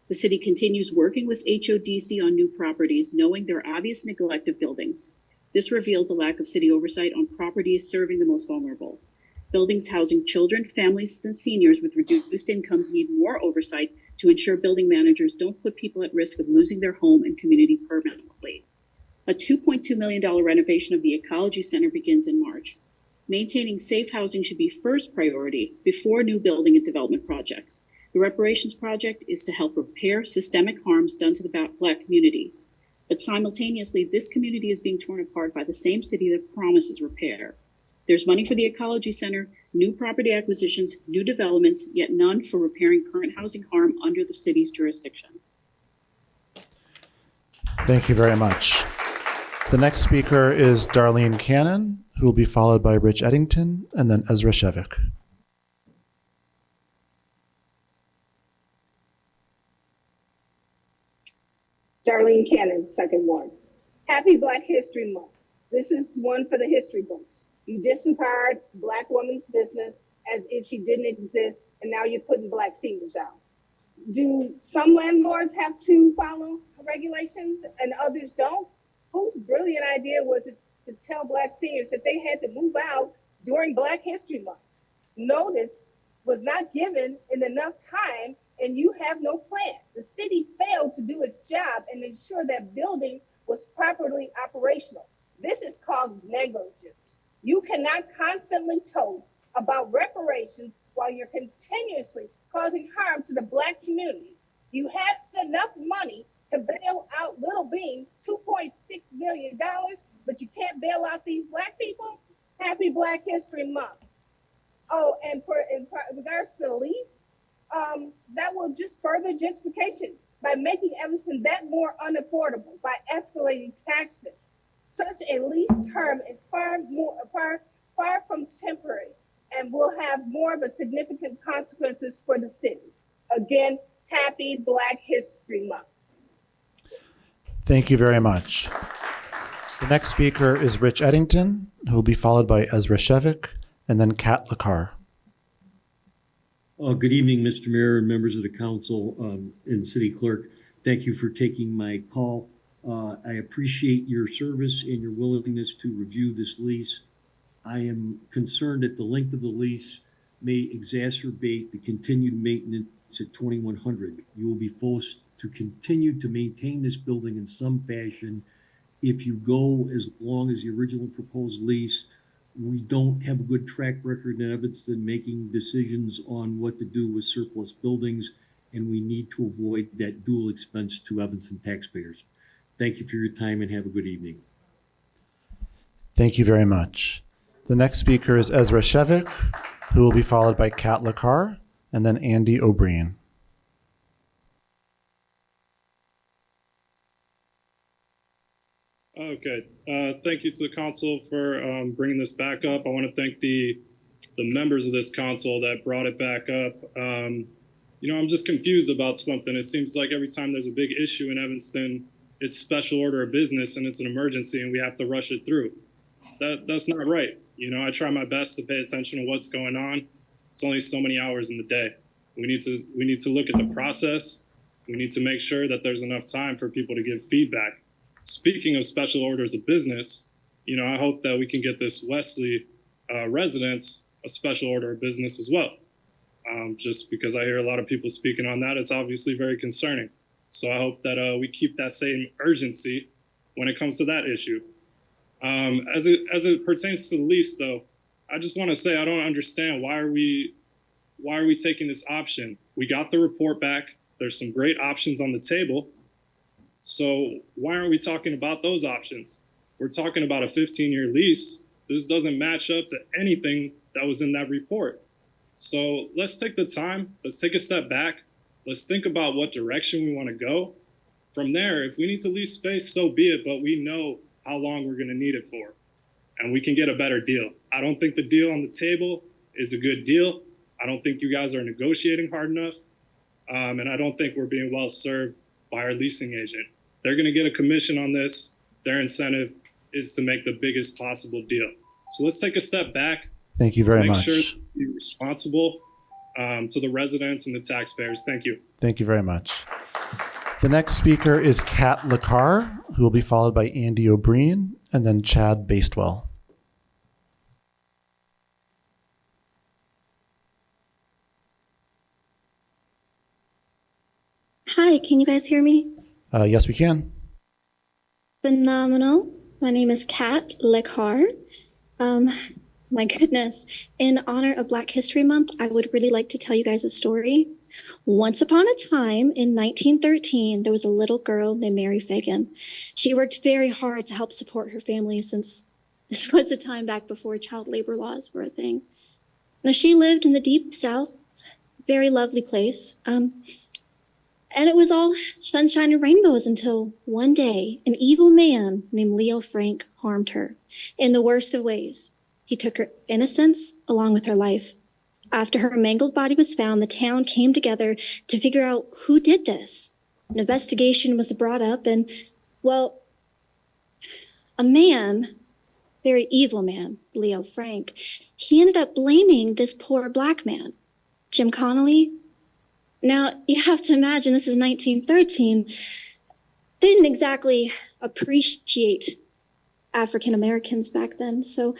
The city continues working with HODC on new properties, knowing their obvious neglect of buildings. This reveals a lack of city oversight on properties serving the most vulnerable. Buildings housing children, families, and seniors with reduced incomes need more oversight to ensure building managers don't put people at risk of losing their home and community permanently. A $2.2 million renovation of the Ecology Center begins in March. Maintaining safe housing should be first priority before new building and development projects. The reparations project is to help repair systemic harms done to the Black community. But simultaneously, this community is being torn apart by the same city that promises repair. There's money for the Ecology Center, new property acquisitions, new developments, yet none for repairing current housing harm under the city's jurisdiction. Thank you very much. The next speaker is Darlene Cannon, who will be followed by Rich Eddington and then Ezra Shevik. Darlene Cannon, Second Ward. Happy Black History Month. This is one for the history books. You disregard Black women's business as if she didn't exist, and now you're putting Black seniors out. Do some landlords have to follow regulations and others don't? Whose brilliant idea was it to tell Black seniors that they had to move out during Black History Month? Notice was not given in enough time, and you have no plan. The city failed to do its job and ensure that building was properly operational. This is called negligence. You cannot constantly toast about reparations while you're continuously causing harm to the Black community. You had enough money to bail out Little Bean, $2.6 million, but you can't bail out these Black people? Happy Black History Month. Oh, and in regards to the lease, that will just further gentrification by making Evanston that more unaffordable by escalating taxes. Such a lease term is far from temporary and will have more of a significant consequences for the city. Again, happy Black History Month. Thank you very much. The next speaker is Rich Eddington, who will be followed by Ezra Shevik and then Kat Lakar. Good evening, Mr. Mayor and members of the council and City Clerk. Thank you for taking my call. I appreciate your service and your willingness to review this lease. I am concerned that the length of the lease may exacerbate the continued maintenance at 2100. You will be forced to continue to maintain this building in some fashion. If you go as long as the original proposed lease, we don't have a good track record in Evanston making decisions on what to do with surplus buildings, and we need to avoid that dual expense to Evanston taxpayers. Thank you for your time and have a good evening. Thank you very much. The next speaker is Ezra Shevik, who will be followed by Kat Lakar and then Andy O'Brien. Okay, thank you to the council for bringing this back up. I want to thank the members of this council that brought it back up. I'm just confused about something. It seems like every time there's a big issue in Evanston, it's special order of business and it's an emergency and we have to rush it through. That's not right. I try my best to pay attention to what's going on. It's only so many hours in the day. We need to look at the process. We need to make sure that there's enough time for people to give feedback. Speaking of special orders of business, I hope that we can get this Wesley residents a special order of business as well. Just because I hear a lot of people speaking on that, it's obviously very concerning. So I hope that we keep that same urgency when it comes to that issue. As it pertains to the lease, though, I just want to say I don't understand why are we taking this option? We got the report back. There's some great options on the table. So why aren't we talking about those options? We're talking about a 15-year lease This doesn't match up to anything that was in that report. So let's take the time, let's take a step back, let's think about what direction we want to go. From there, if we need to lease space, so be it, but we know how long we're going to need it for, and we can get a better deal. I don't think the deal on the table is a good deal. I don't think you guys are negotiating hard enough, and I don't think we're being well served by our leasing agent. They're going to get a commission on this. Their incentive is to make the biggest possible deal. So let's take a step back. Thank you very Make much. sure to be responsible to the residents and the taxpayers. Thank you. Thank you very much. The next speaker is Kat Lacar, who will be followed by Andy O'Brien and then Chad Bastewell. Hi, can you guys hear me? Yes, we can. Phenomenal. My name is Kat Lacar. My goodness. In honor of Black History Month, I would really like to tell you guys a story. Once upon a time in 1913, there was a little girl named Mary Fagan. She worked very hard to help support her family since this was a time back before child labor laws were a thing. Now, she lived in the deep South, very lovely place. And it was all sunshine and rainbows until one day, an evil man named Leo Frank harmed her in the worst of ways. He took her innocence along with her life. After her mangled body was found, the town came together to figure out who did this. An investigation was brought up and, well, a man, very evil man, Leo Frank, he ended up blaming this poor Black man, Jim Connolly. Now, you have to imagine this is 1913. They didn't exactly appreciate African Americans back then. So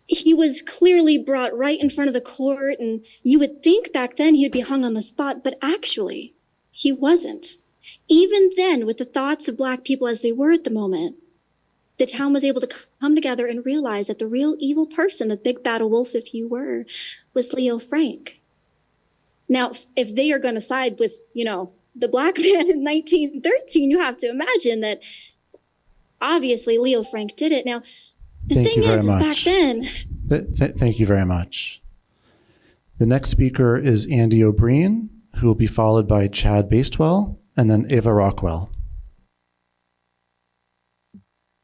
he was clearly brought right in front of the court, and you would think back then he would be hung on the spot, but actually he wasn't. Even then, with the thoughts of Black people as they were at the moment, the town was able to come together and realize that the real evil person, the big bad wolf if you were, was Leo Frank. Now, if they are going to side with, the Black man in 1913, you have to imagine that obviously Leo Frank did it. Now, the Thank thing you very is much. back then. Thank you very much. The next speaker is Andy O'Brien, who will be followed by Chad Bastewell and then Ava Rockwell.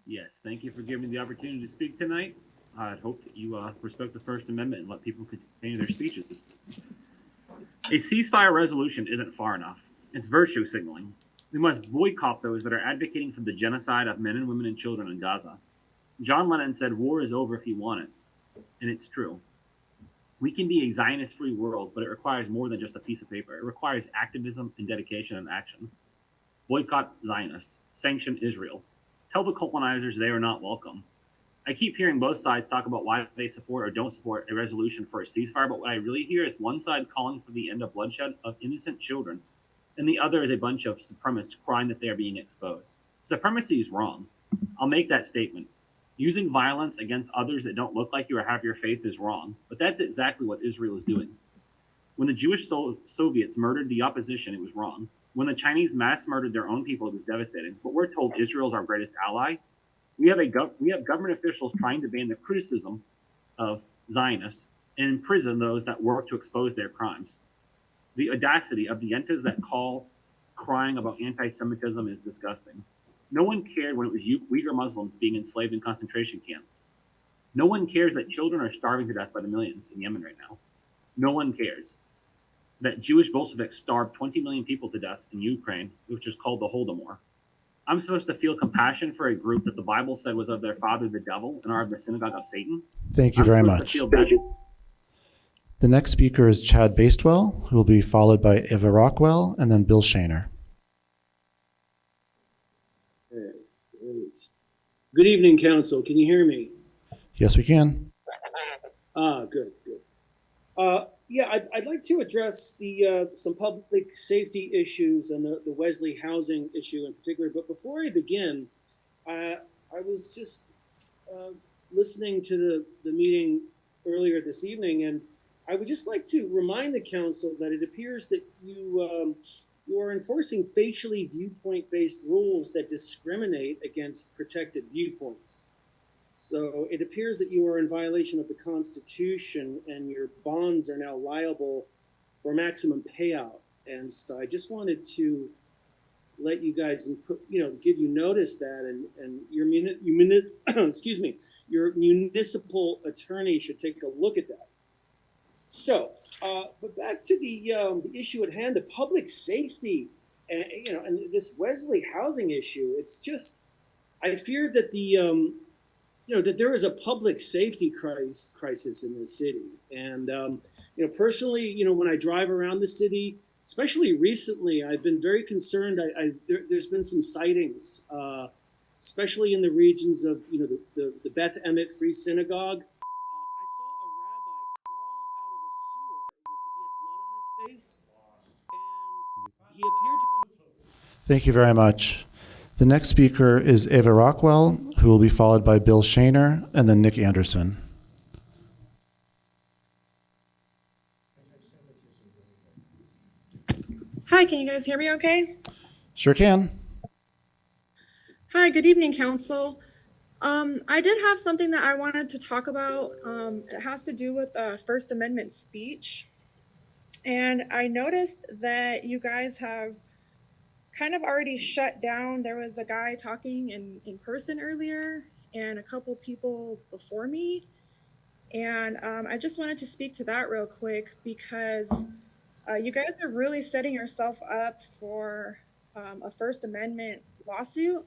Yes, thank you for giving me the opportunity to speak tonight. I hope that you respect the First Amendment and let people continue their speeches. A ceasefire resolution isn't far enough. It's virtue signaling. We must boycott those that are advocating for the genocide of men and women and children in Gaza. John Lennon said, "War is over if you want it." And it's true. We can be a Zionist-free world, but it requires more than just a piece of paper. It requires activism and dedication and action. Boycott Zionists. Sanction Israel. Tell the colonizers they are not welcome. I keep hearing both sides talk about why they support or don't support a resolution for a ceasefire, but what I really hear is one side calling for the end of bloodshed of innocent children, and the other is a bunch of supremacists crying that they are being exposed. Supremacy is wrong. I'll make that statement. Using violence against others that don't look like you or have your faith is wrong, but that's exactly what Israel is doing. When the Jewish Soviets murdered the opposition, it was wrong. When the Chinese mass murdered their own people, it was devastating. But we're told Israel's our greatest ally. We have government officials trying to ban the criticism of Zionists and imprison those that work to expose their crimes. The audacity of the yentas that call crying about anti-Semitism is disgusting. No one cared when it was Uyghur Muslims being enslaved in concentration camps. No one cares that children are starving to death by the millions in Yemen right now. No one cares that Jewish Bolsheviks starved 20 million people to death in Ukraine, which is called the Holodomor. I'm supposed to feel compassion for a group that the Bible said was of their father, the devil, and are of the synagogue of Satan? Thank you very much. The next speaker is Chad Bastewell, who will be followed by Eva Rockwell and then Bill Shaner. Good evening, Council. Can you hear me? Yes, we can. Good. I'd like to address the some public safety issues and the Wesley housing issue in particular. But before I begin, I was just listening to the meeting earlier this evening, and I would just like to remind the Council that it appears that you are enforcing facially viewpoint-based rules that discriminate against protected viewpoints. So it appears that you are in violation of the Constitution and your bonds are now liable for maximum payout. And so I just wanted to let you guys give you notice that, and your excuse me, your municipal attorney should take a look at that. So, but back to the issue at hand, the public safety, and this Wesley housing issue. It's just, I fear that that there is a public safety crisis in this city, and personally, when I drive around the city, especially recently, I've been very concerned. There's been some sightings, especially in the regions of the Beth Emmet Free Synagogue. I saw a rabbi crawl out of a sewer. He had blood on his face, and he appeared to. Thank you very much. The next speaker is Ava Rockwell, who will be followed by Bill Shaner and then Nick Anderson. Hi, can you guys hear me okay? Sure can. Hi, good evening, Council. I did have something that I wanted to talk about. It has to do with First Amendment speech. And I noticed that you guys have kind of already shut down. There was a guy talking in person earlier and a couple people before me. And I just wanted to speak to that real quick because you guys are really setting yourself up for a First Amendment lawsuit.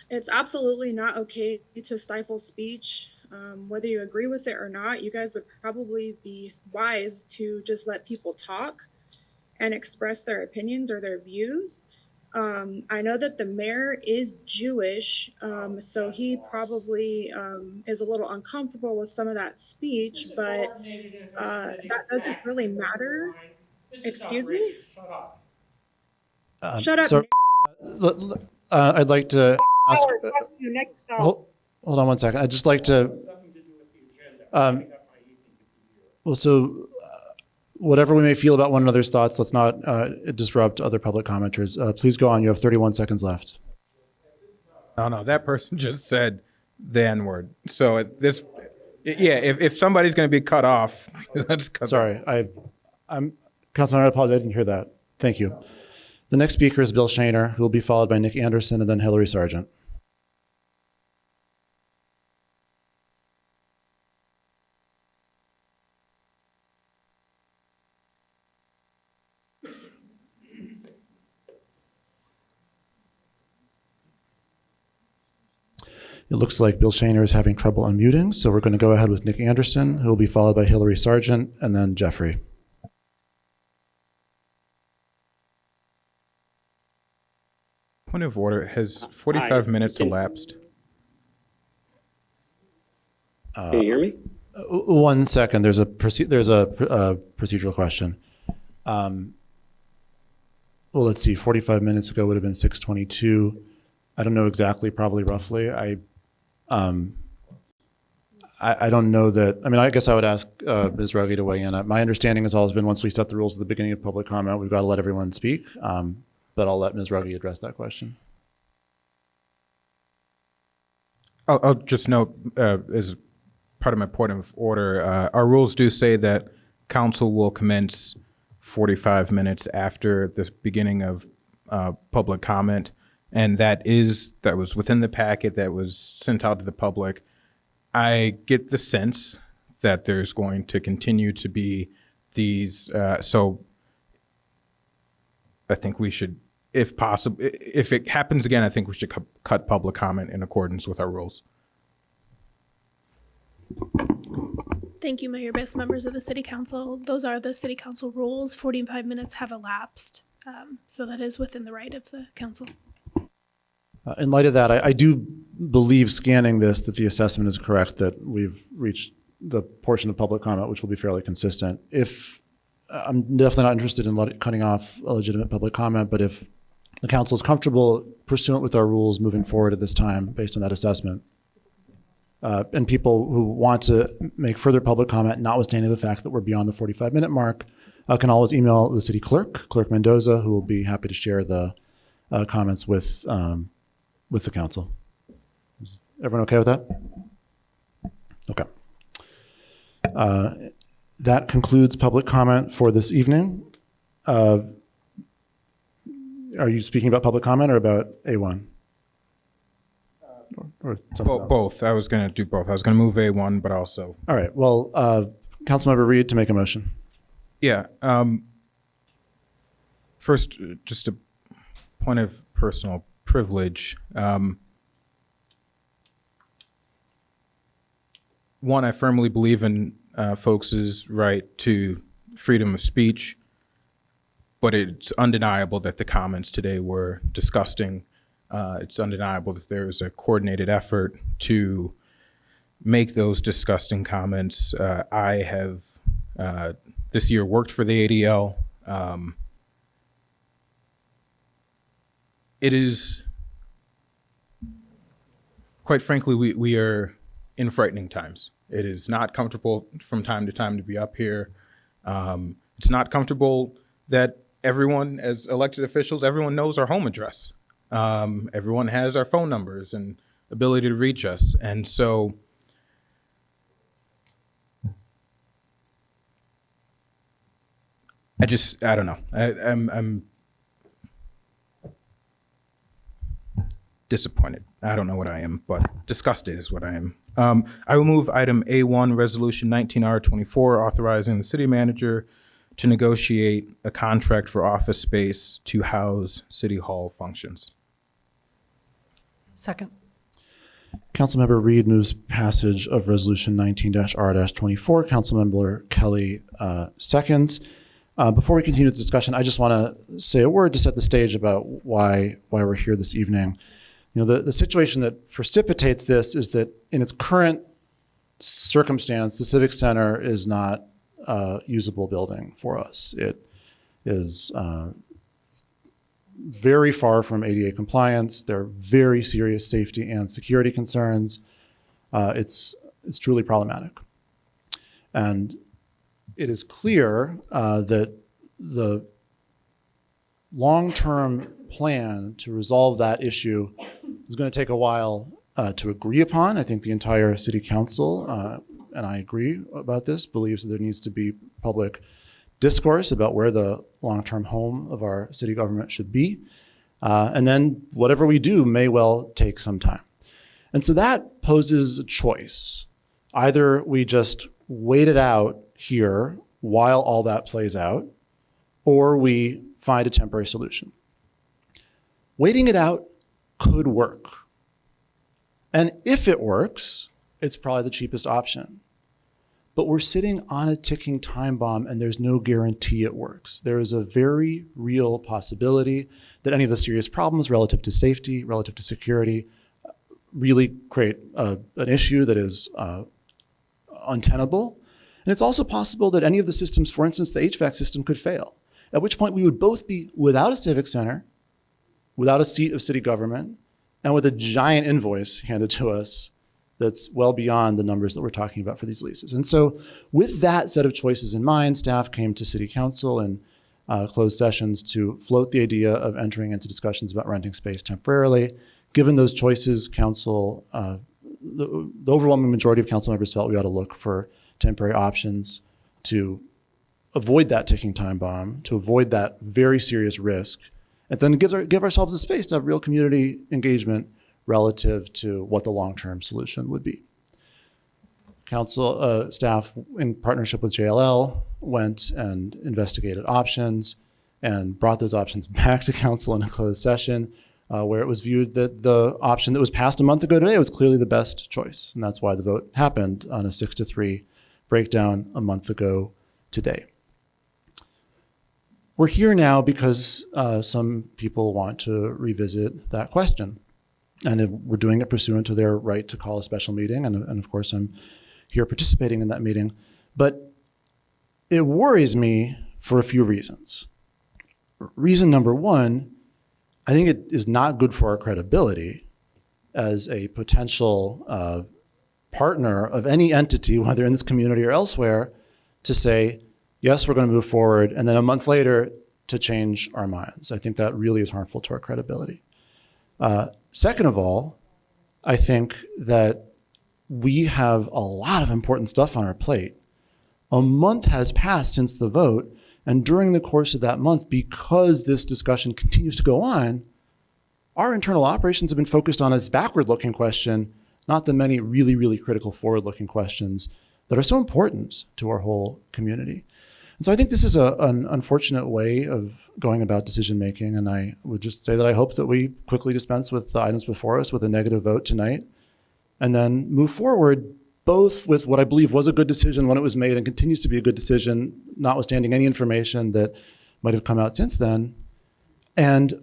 It's absolutely not okay to stifle speech. Whether you agree with it or not, you guys would probably be wise to just let people talk and express their opinions or their views. I know that the mayor is Jewish, so he probably is a little uncomfortable with some of that speech, but that doesn't really matter. Excuse me? Shut up. So, I'd like to ask. Hold on one second. I'd just like to. So whatever we may feel about one another's thoughts, let's not disrupt other public commenters. Please go on. You have 31 seconds left. No, that person just said the N-word. So if somebody's going to be cut off, let's cut. Sorry, I'm Councilmember. I apologize. I didn't hear that. Thank you. The next speaker is Bill Shaner, who will be followed by Nick Anderson and then Hillary Sargent. It looks like Bill Shaner is having trouble unmuting, so we're going to go ahead with Nick Anderson, who will be followed by Hillary Sargent and then Jeffrey. Point of order. Has 45 minutes elapsed? Can you hear me? 1 second. There's a procedural question. Well, let's see. 45 minutes ago would have been 6:22. I don't know exactly, probably roughly. I don't know that. I mean, I guess I would ask Ms. Ruggie to weigh in. My understanding has always been once we set the rules at the beginning of public comment, we've got to let everyone speak. But I'll let Ms. Ruggie address that question. I'll just note as part of my point of order, our rules do say that council will commence 45 minutes after the beginning of public comment. And that was within the packet that was sent out to the public. I get the sense that there's going to continue to be these, so I think we should, if possible, if it happens again, I think we should cut public comment in accordance with our rules. Thank you, Mayor, best members of the City Council. Those are the City Council rules. 45 minutes have elapsed, so that is within the right of the council. In light of that, I do believe scanning this that the assessment is correct, that we've reached the portion of public comment which will be fairly consistent. If I'm definitely not interested in cutting off a legitimate public comment, but if the council is comfortable pursuant with our rules moving forward at this time based on that assessment, and people who want to make further public comment, notwithstanding the fact that we're beyond the 45-minute mark, can always email the city clerk, Clerk Mendoza, who will be happy to share the comments with the council. Everyone okay with that? Okay. That concludes public comment for this evening. Are you speaking about public comment or about A1? Or something else? Both. I was going to do both. I was going to move A1, but also. All right. Well, Councilmember Reed to make a motion. Yeah. First, just a point of personal privilege. One, I firmly believe in folks' right to freedom of speech, but it's undeniable that the comments today were disgusting. It's undeniable that there was a coordinated effort to make those disgusting comments. I have this year worked for the ADL. It is, quite frankly, we are in frightening times. It is not comfortable from time to time to be up here. It's not comfortable that everyone, as elected officials, everyone knows our home address. Everyone has our phone numbers and ability to reach us. And so I don't know. I'm disappointed. I don't know what I am, but disgusted is what I am. I will move item A1, Resolution 19R24, authorizing the city manager to negotiate a contract for office space to house city hall functions. Second. Councilmember Reed moves passage of Resolution 19-R-24. Councilmember Kelly seconds. Before we continue the discussion, I just want to say a word to set the stage about why we're here this evening. You know, the situation that precipitates this is that in its current circumstance, the Civic Center is not a usable building for us. It is very far from ADA compliance. There are very serious safety and security concerns. It's truly problematic. And it is clear that the long-term plan to resolve that issue is going to take a while to agree upon. I think the entire city council, and I agree about this, believes that there needs to be public discourse about where the long-term home of our city government should be. And then whatever we do may well take some time. And so that poses a choice. Either we just wait it out here while all that plays out, or we find a temporary solution. Waiting it out could work. And if it works, it's probably the cheapest option. But we're sitting on a ticking time bomb and there's no guarantee it works. There is a very real possibility that any of the serious problems relative to safety, relative to security, really create an issue that is untenable. And it's also possible that any of the systems, for instance, the HVAC system, could fail, at which point we would both be without a civic center, without a seat of city government, and with a giant invoice handed to us that's well beyond the numbers that we're talking about for these leases. And so with that set of choices in mind, staff came to city council in closed sessions to float the idea of entering into discussions about renting space temporarily. Given those choices, council, the overwhelming majority of council members felt we ought to look for temporary options to avoid that ticking time bomb, to avoid that very serious risk, and then give ourselves the space to have real community engagement relative to what the long-term solution would be. Council staff, in partnership with JLL, went and investigated options and brought those options back to council in a closed session where it was viewed that the option that was passed a month ago today was clearly the best choice. And that's why the vote happened on a 6-3 breakdown a month ago today. We're here now because some people want to revisit that question. And we're doing it pursuant to their right to call a special meeting. And of course, I'm here participating in that meeting. But it worries me for a few reasons. Reason number one, I think it is not good for our credibility as a potential partner of any entity, whether in this community or elsewhere, to say, yes, we're going to move forward, and then a month later to change our minds. I think that really is harmful to our credibility. Second of all, I think that we have a lot of important stuff on our plate. A month has passed since the vote, and during the course of that month, because this discussion continues to go on, our internal operations have been focused on this backward-looking question, not the many really, really critical forward-looking questions that are so important to our whole community. And so I think this is an unfortunate way of going about decision-making, and I would just say that I hope that we quickly dispense with the items before us with a negative vote tonight, and then move forward both with what I believe was a good decision when it was made and continues to be a good decision, notwithstanding any information that might have come out since then, and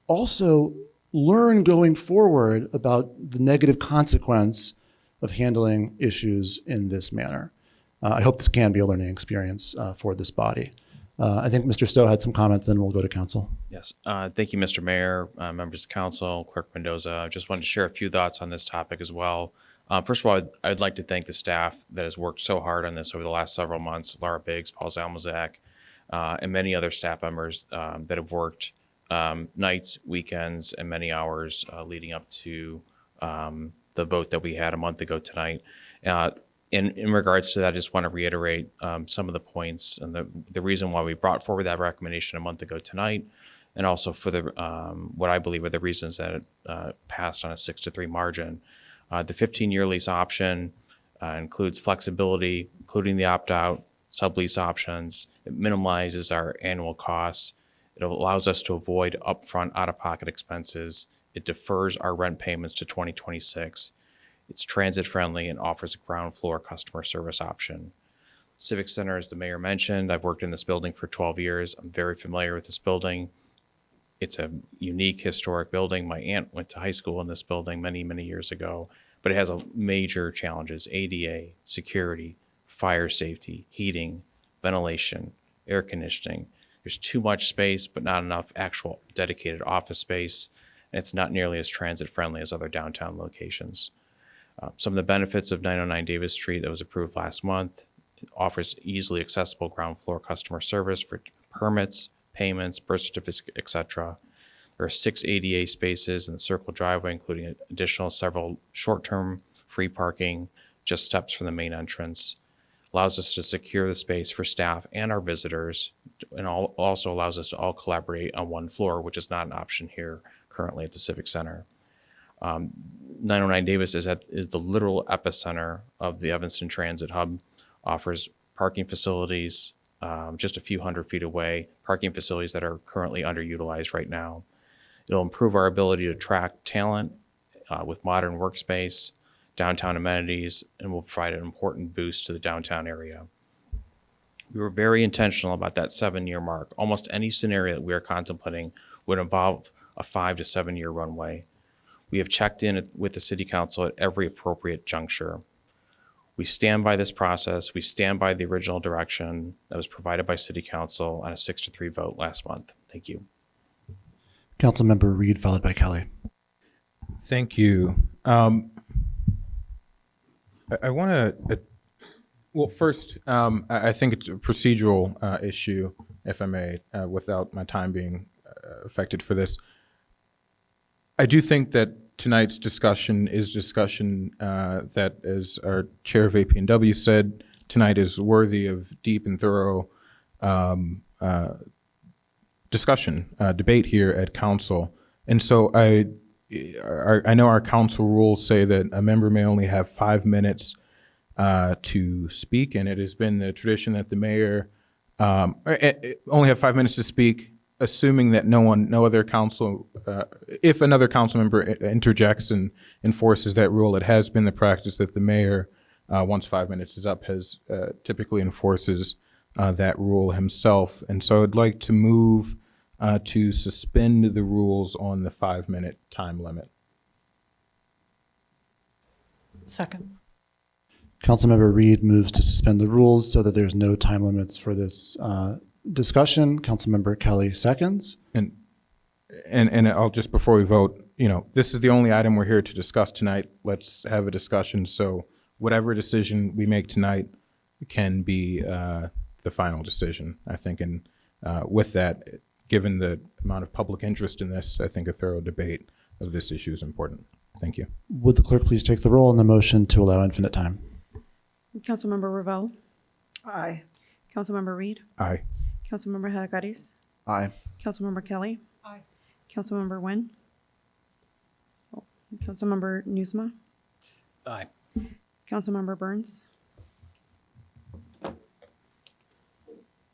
also learn going forward about the negative consequence of handling issues in this manner. I hope this can be a learning experience for this body. I think Mr. Stowe had some comments, then we'll go to council. Yes, thank you, Mr. Mayor, members of council, Clerk Mendoza. I just wanted to share a few thoughts on this topic as well. First of all, I'd like to thank the staff that has worked so hard on this over the last several months, Laura Biggs, Paul Zalmazak, and many other staff members that have worked nights, weekends, and many hours leading up to the vote that we had a month ago tonight. In regards to that, I just want to reiterate some of the points and the reason why we brought forward that recommendation a month ago tonight, and also for the what I believe are the reasons that it passed on a 6-3 margin. The 15-year lease option includes flexibility, including the opt-out, sublease options. It minimizes our annual costs. It allows us to avoid upfront out-of-pocket expenses. It defers our rent payments to 2026. It's transit-friendly and offers a ground floor customer service option. Civic Center, as the mayor mentioned, I've worked in this building for 12 years. I'm very familiar with this building. It's a unique historic building. My aunt went to high school in this building many, many years ago, but it has major challenges: ADA, security, fire safety, heating, ventilation, air conditioning. There's too much space, but not enough actual dedicated office space, and it's not nearly as transit-friendly as other downtown locations. Some of the benefits of 909 Davis Street that was approved last month: it offers easily accessible ground floor customer service for permits, payments, birth certificates, etc. There are 6 ADA spaces in the circle driveway, including additional several short-term free parking, just steps from the main entrance. Allows us to secure the space for staff and our visitors, and also allows us to all collaborate on one floor, which is not an option here currently at the Civic Center. 909 Davis is the literal epicenter of the Evanston Transit Hub, offers parking facilities just a few hundred feet away, parking facilities that are currently underutilized right now. It'll improve our ability to attract talent with modern workspace, downtown amenities, and will provide an important boost to the downtown area. We were very intentional about that 7-year mark. Almost any scenario that we are contemplating would involve a 5 to 7 year runway. We have checked in with the City Council at every appropriate juncture. We stand by this process. We stand by the original direction that was provided by City Council on a 6-3 vote last month. Thank you. Councilmember Reed, followed by Kelly. Thank you. I want to, well, first, I think it's a procedural issue, if I may, without my time being affected for this. I do think that tonight's discussion is discussion that, as our chair of AP&W said, tonight is worthy of deep and thorough discussion, debate here at council. And so I know our council rules say that a member may only have 5 minutes to speak, and it has been the tradition that the mayor only have 5 minutes to speak, assuming that no other council, if another council member interjects and enforces that rule. It has been the practice that the mayor, once 5 minutes is up, has typically enforces that rule himself. And so I'd like to move to suspend the rules on the 5 minute time limit. Second. Councilmember Reed moves to suspend the rules so that there's no time limits for this discussion. Councilmember Kelly seconds. And I'll just, before we vote, this is the only item we're here to discuss tonight. Let's have a discussion. So whatever decision we make tonight can be the final decision, I think. And with that, given the amount of public interest in this, I think a thorough debate of this issue is important. Thank you. Would the clerk please take the roll on the motion to allow infinite time? Councilmember Revelle, Aye. Councilmember Reed, Aye. Councilmember Hadakaris, Aye. Councilmember Kelly. Aye. Councilmember Nguyen. Councilmember Nusma. Aye. Councilmember Burns.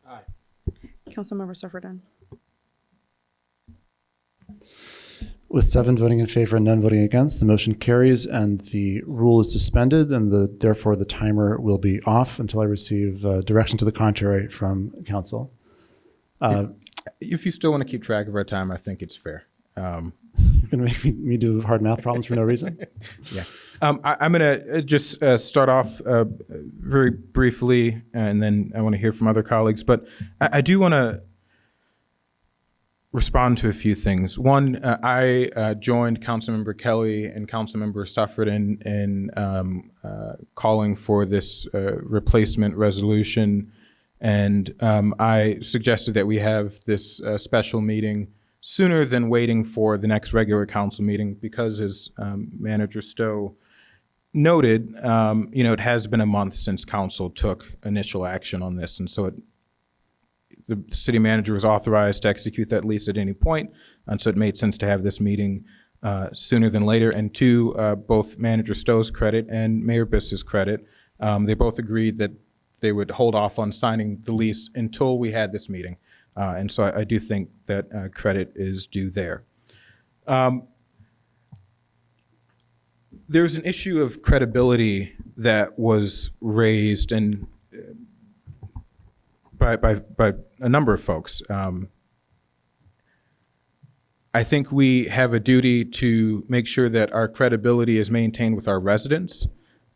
Aye. Councilmember Sufferton. With 7 voting in favor and none voting against, the motion carries and the rule is suspended, and therefore the timer will be off until I receive direction to the contrary from council. If you still want to keep track of our time, I think it's fair. You're going to make me do hard math problems for no reason? Yeah. I'm going to just start off very briefly, and then I want to hear from other colleagues. But I do want to respond to a few things. One, I joined Councilmember Kelly and Councilmember Sufferton in calling for this replacement resolution. And I suggested that we have this special meeting sooner than waiting for the next regular council meeting because, as Manager Stowe noted, it has been a month since council took initial action on this. And so the city manager was authorized to execute that lease at any point. And so it made sense to have this meeting sooner than later. And to both Manager Stowe's credit and Mayor Biss's credit, they both agreed that they would hold off on signing the lease until we had this meeting. And so I do think that credit is due there. There's an issue of credibility that was raised and by a number of folks. I think we have a duty to make sure that our credibility is maintained with our residents.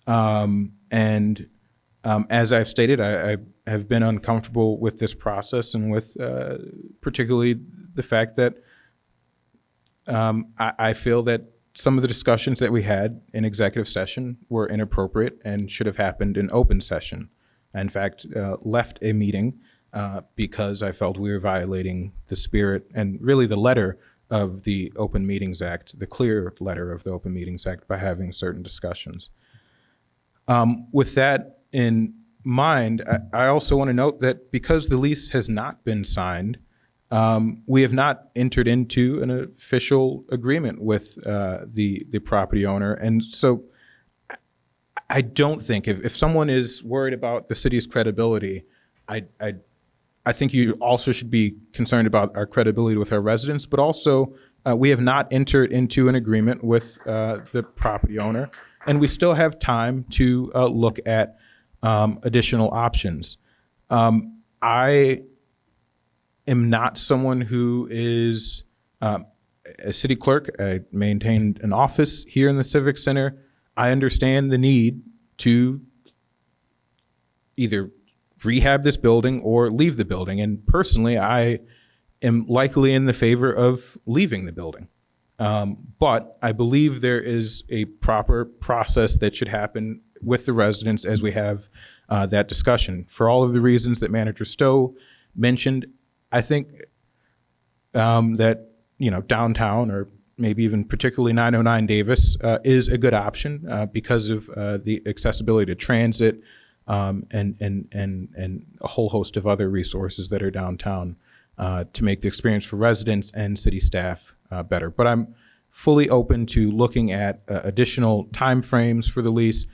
As I've stated, I have been uncomfortable with this process and with particularly the fact that I feel that some of the discussions that we had in executive session were inappropriate and should have happened in open session. I, in fact, left a meeting because I felt we were violating the spirit and really the letter of the Open Meetings Act, the clear letter of the Open Meetings Act, by having certain discussions. With that in mind, I also want to note that because the lease has not been signed, we have not entered into an official agreement with the property owner. And so I don't think if someone is worried about the city's credibility, I think you also should be concerned about our credibility with our residents, but also we have not entered into an agreement with the property owner, and we still have time to look at additional options. I am not someone who is a city clerk. I maintained an office here in the Civic Center. I understand the need to either rehab this building or leave the building. And personally, I am likely in the favor of leaving the building. But I believe there is a proper process that should happen with the residents as we have that discussion. For all of the reasons that Manager Stowe mentioned, I think that, downtown or maybe even particularly 909 Davis is a good option because of the accessibility to transit and a whole host of other resources that are downtown to make the experience for residents and city staff better. But I'm fully open to looking at additional timeframes for the lease.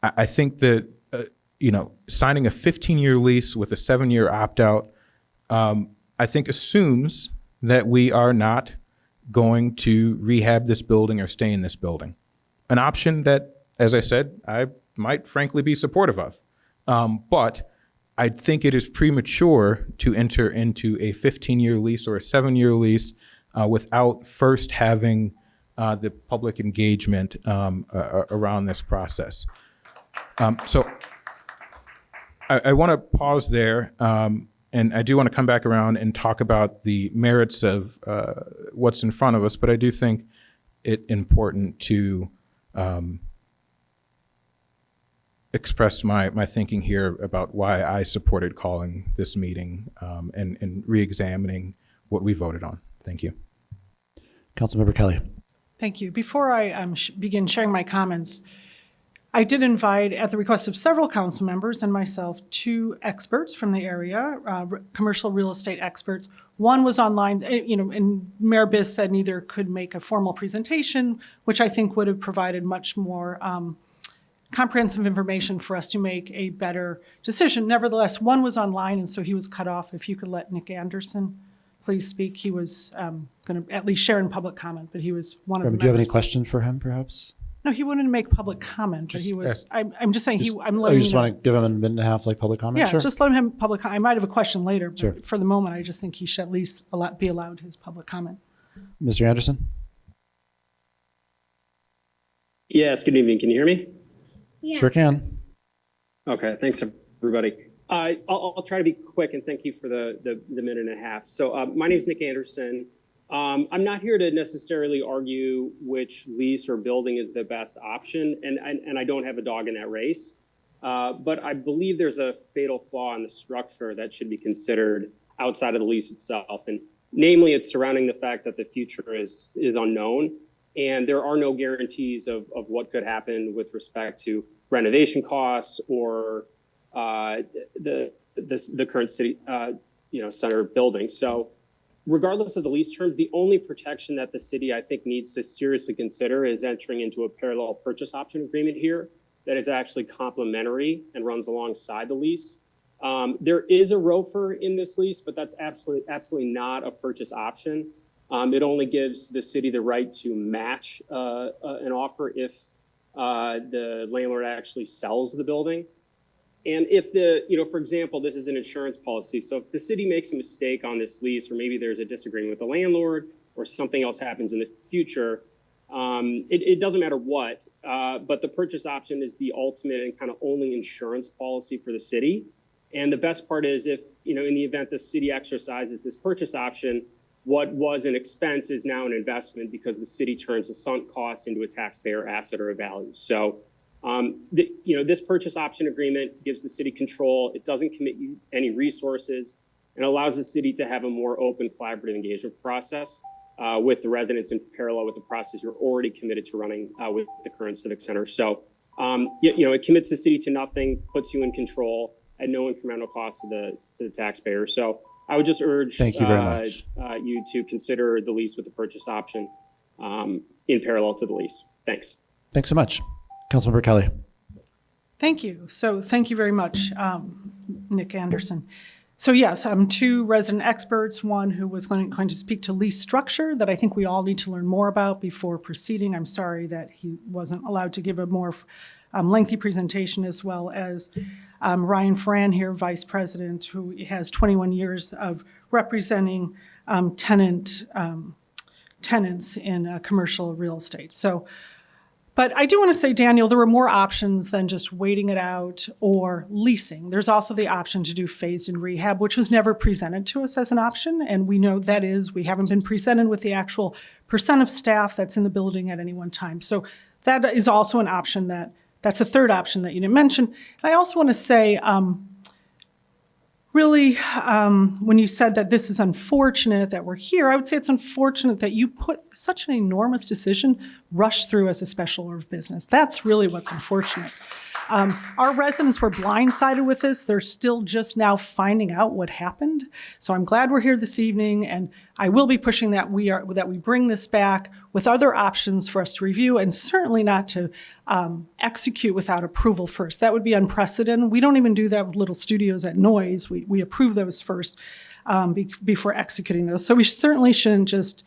I think that, signing a 15-year lease with a 7-year opt-out, I think assumes that we are not going to rehab this building or stay in this building. An option that, as I said, I might frankly be supportive of. But I think it is premature to enter into a 15-year lease or a 7-year lease without first having the public engagement around this process. So I want to pause there. And I do want to come back around and talk about the merits of what's in front of us, but I do think it important to express my thinking here about why I supported calling this meeting and re-examining what we voted on. Thank you. Councilmember Kelly. Thank you. Before I begin sharing my comments, I did invite, at the request of several council members and myself, 2 experts from the area, commercial real estate experts. One was online, and Mayor Biss said neither could make a formal presentation, which I think would have provided much more comprehensive information for us to make a better decision. Nevertheless, one was online, and so he was cut off. If you could let Nick Anderson please speak. He was going to at least share in public comment, but he was one of the members. Do you have any questions for him, perhaps? No, he wouldn't make public comment, but he was, I'm just saying, I'm letting you you just know. want to give him a minute and a half, like public comment? Yeah, Sure. just let him have public, I might have a question later, but Sure. for the moment, I just think he should at least be allowed his public comment. Mr. Anderson? Yes, good evening. Can you hear me? Yeah. Sure can. Okay, thanks everybody. I'll try to be quick and thank you for the minute and a half. So my name is Nick Anderson. I'm not here to necessarily argue which lease or building is the best option, and I don't have a dog in that race. But I believe there's a fatal flaw in the structure that should be considered outside of the lease itself. And namely, it's surrounding the fact that the future is unknown, and there are no guarantees of what could happen with respect to renovation costs or the current city center building. So regardless of the lease terms, the only protection that the city, I think, needs to seriously consider is entering into a parallel purchase option agreement here that is actually complementary and runs alongside the lease. There is a ROFR in this lease, but that's absolutely not a purchase option. It only gives the city the right to match an offer if the landlord actually sells the building. And if for example, this is an insurance policy. So if the city makes a mistake on this lease, or maybe there's a disagreement with the landlord or something else happens in the future, it doesn't matter what, but the purchase option is the ultimate and kind of only insurance policy for the city. And the best part is if, in the event the city exercises this purchase option, what was an expense is now an investment because the city turns the sunk cost into a taxpayer asset or a value. So this purchase option agreement gives the city control. It doesn't commit you any resources and allows the city to have a more open, collaborative engagement process with the residents in parallel with the process you're already committed to running with the current civic center. So, it commits the city to nothing, puts you in control at no incremental cost to the taxpayer. So I would just urge Thank you very much. You to consider the lease with the purchase option in parallel to the lease. Thanks. Thanks so much. Councilmember Kelly. Thank you. So thank you very much, Nick Anderson. So yes, 2 resident experts, one who was going to speak to lease structure that I think we all need to learn more about before proceeding. I'm sorry that he wasn't allowed to give a more lengthy presentation, as well as Ryan Ferran here, Vice President, who has 21 years of representing tenants in commercial real estate. So, but I do want to say, Daniel, there were more options than just waiting it out or leasing. There's also the option to do phased-in rehab, which was never presented to us as an option. And we know that we haven't been presented with the actual percent of staff that's in the building at any one time. So that is also an option that's a third option that you didn't mention. And I also want to say, when you said that this is unfortunate that we're here, I would say it's unfortunate that you put such an enormous decision rushed through as a special order of business. That's really what's unfortunate. Our residents were blindsided with this. They're still just now finding out what happened. So I'm glad we're here this evening, and I will be pushing that we bring this back with other options for us to review, and certainly not to execute without approval first. That would be unprecedented. We don't even do that with little studios at Noise. We approve those first before executing those. So we certainly shouldn't just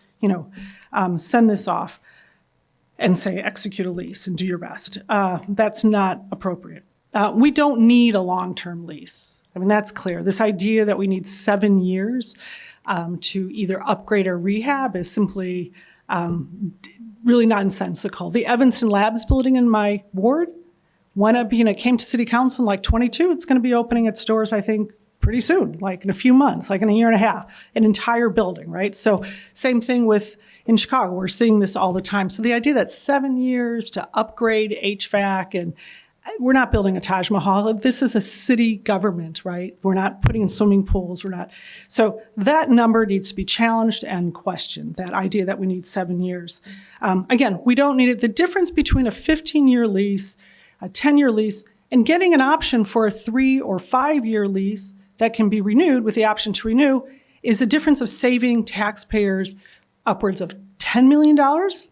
send this off and say, execute a lease and do your best. That's not appropriate. We don't need a long-term lease. I mean, that's clear. This idea that we need 7 years to either upgrade or rehab is simply really nonsensical. The Evanston Labs building in my ward came to City Council in like 22. It's going to be opening its doors, I think, pretty soon, like in a few months, like in a year and a half, an entire building, right? So same thing in Chicago, we're seeing this all the time. So the idea that 7 years to upgrade HVAC we're not building a Taj Mahal. This is a city government, right? We're not putting in swimming pools. We're not. So that number needs to be challenged and questioned, that idea that we need 7 years. Again, we don't need it. The difference between a 15-year lease, a 10-year lease, and getting an option for a 3 or 5 year lease that can be renewed with the option to renew is the difference of saving taxpayers upwards of $10 million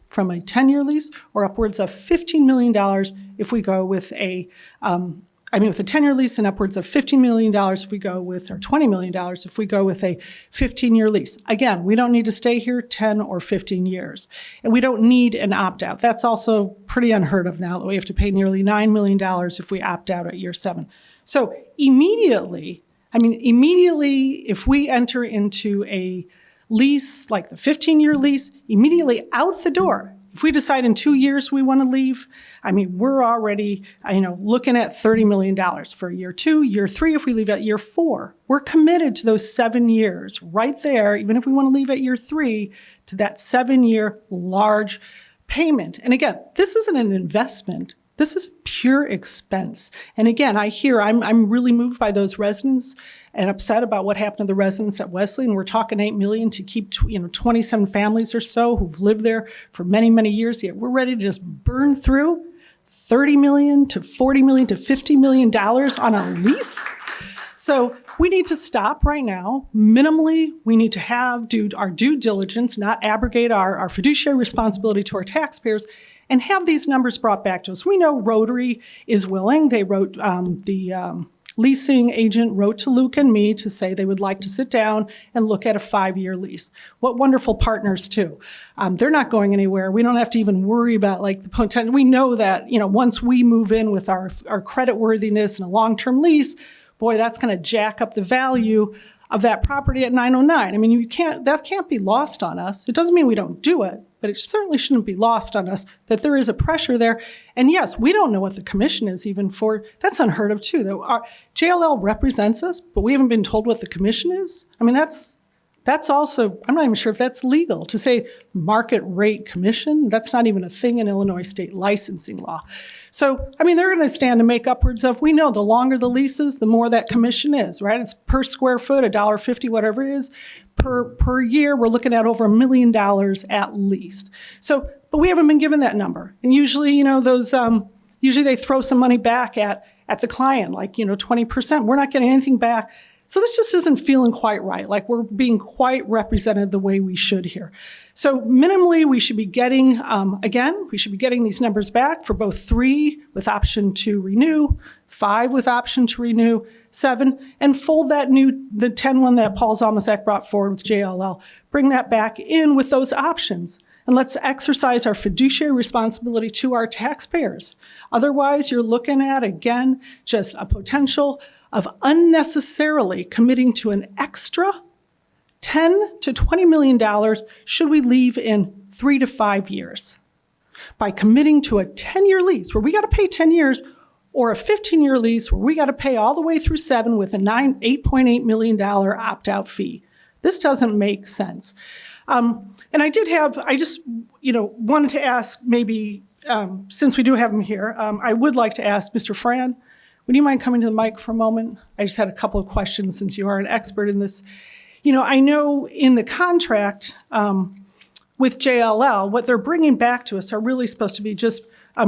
from a 10-year lease, or upwards of $15 million if we go with with a 10-year lease, and upwards of $15 million if we go with, or $20 million if we go with a 15-year lease. Again, we don't need to stay here 10 or 15 years. And we don't need an opt-out. That's also pretty unheard of now, that we have to pay nearly $9 million if we opt out at year 7. So immediately, if we enter into a lease, like the 15-year lease, immediately out the door. If we decide in 2 years we want to leave, we're already, looking at $30 million for year 2, year 3, if we leave at year 4. We're committed to those 7 years right there, even if we want to leave at year 3, to that 7-year large payment. And again, this isn't an investment. This is pure expense. And again, I'm really moved by those residents and upset about what happened to the residents at Wesley. And we're talking $8 million to keep 27 families or so who've lived there for many, many years. Yet we're ready to just burn through $30 million to $40 million to $50 million on a lease. So we need to stop right now. Minimally, we need to do our due diligence, not abrogate our fiduciary responsibility to our taxpayers, and have these numbers brought back to us. We know Rotary is willing. They wrote, the leasing agent wrote to Luke and me to say they would like to sit down and look at a 5-year lease. What wonderful partners too. They're not going anywhere. We don't have to even worry about the potential. We know that, once we move in with our credit worthiness and a long-term lease, boy, that's going to jack up the value of that property at 909. That can't be lost on us. It doesn't mean we don't do it, but it certainly shouldn't be lost on us that there is a pressure there. And yes, we don't know what the commission is even for. That's unheard of too. Our JLL represents us, but we haven't been told what the commission is. That's also, I'm not even sure if that's legal to say market rate commission. That's not even a thing in Illinois state licensing law. So, they're going to stand to make upwards of, we know the longer the leases, the more that commission is, right? It's per square foot, $1.50, whatever it is. Per year, we're looking at over $1 million at least. So, but we haven't been given that number. And usually, usually they throw some money back at the client, 20%. We're not getting anything back. So this just isn't feeling quite right, like we're being quite represented the way we should here. So minimally, we should be getting, these numbers back for both 3 with option to renew, 5 with option to renew, 7, and fold the 10 one that Paul Zalmasak brought forward with JLL, bring that back in with those options. And let's exercise our fiduciary responsibility to our taxpayers. Otherwise, you're looking at, again, just a potential of unnecessarily committing to an extra $10 to $20 million should we leave in 3 to 5 years. By committing to a 10-year lease where we got to pay 10 years, or a 15-year lease where we got to pay all the way through 7 with a $8.8 million opt-out fee. This doesn't make sense. And I just wanted to ask maybe, since we do have him here, I would like to ask Mr. Fran, would you mind coming to the mic for a moment? I just had a couple of questions since you are an expert in this. I know in the contract with JLL, what they're bringing back to us are really supposed to be just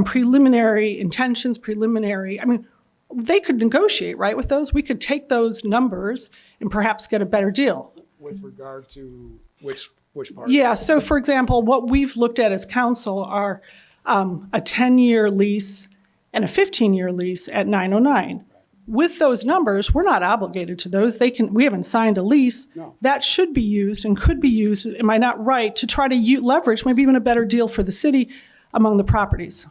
preliminary intentions, they could negotiate, right, with those. We could take those numbers and perhaps get a better deal. With regard to which part? Yeah, so for example, what we've looked at as council are a 10-year lease and a 15-year lease at 909. With those numbers, we're not obligated to those. We haven't signed a lease. No. That should be used and could be used, am I not right, to try to leverage maybe even a better deal for the city among the properties?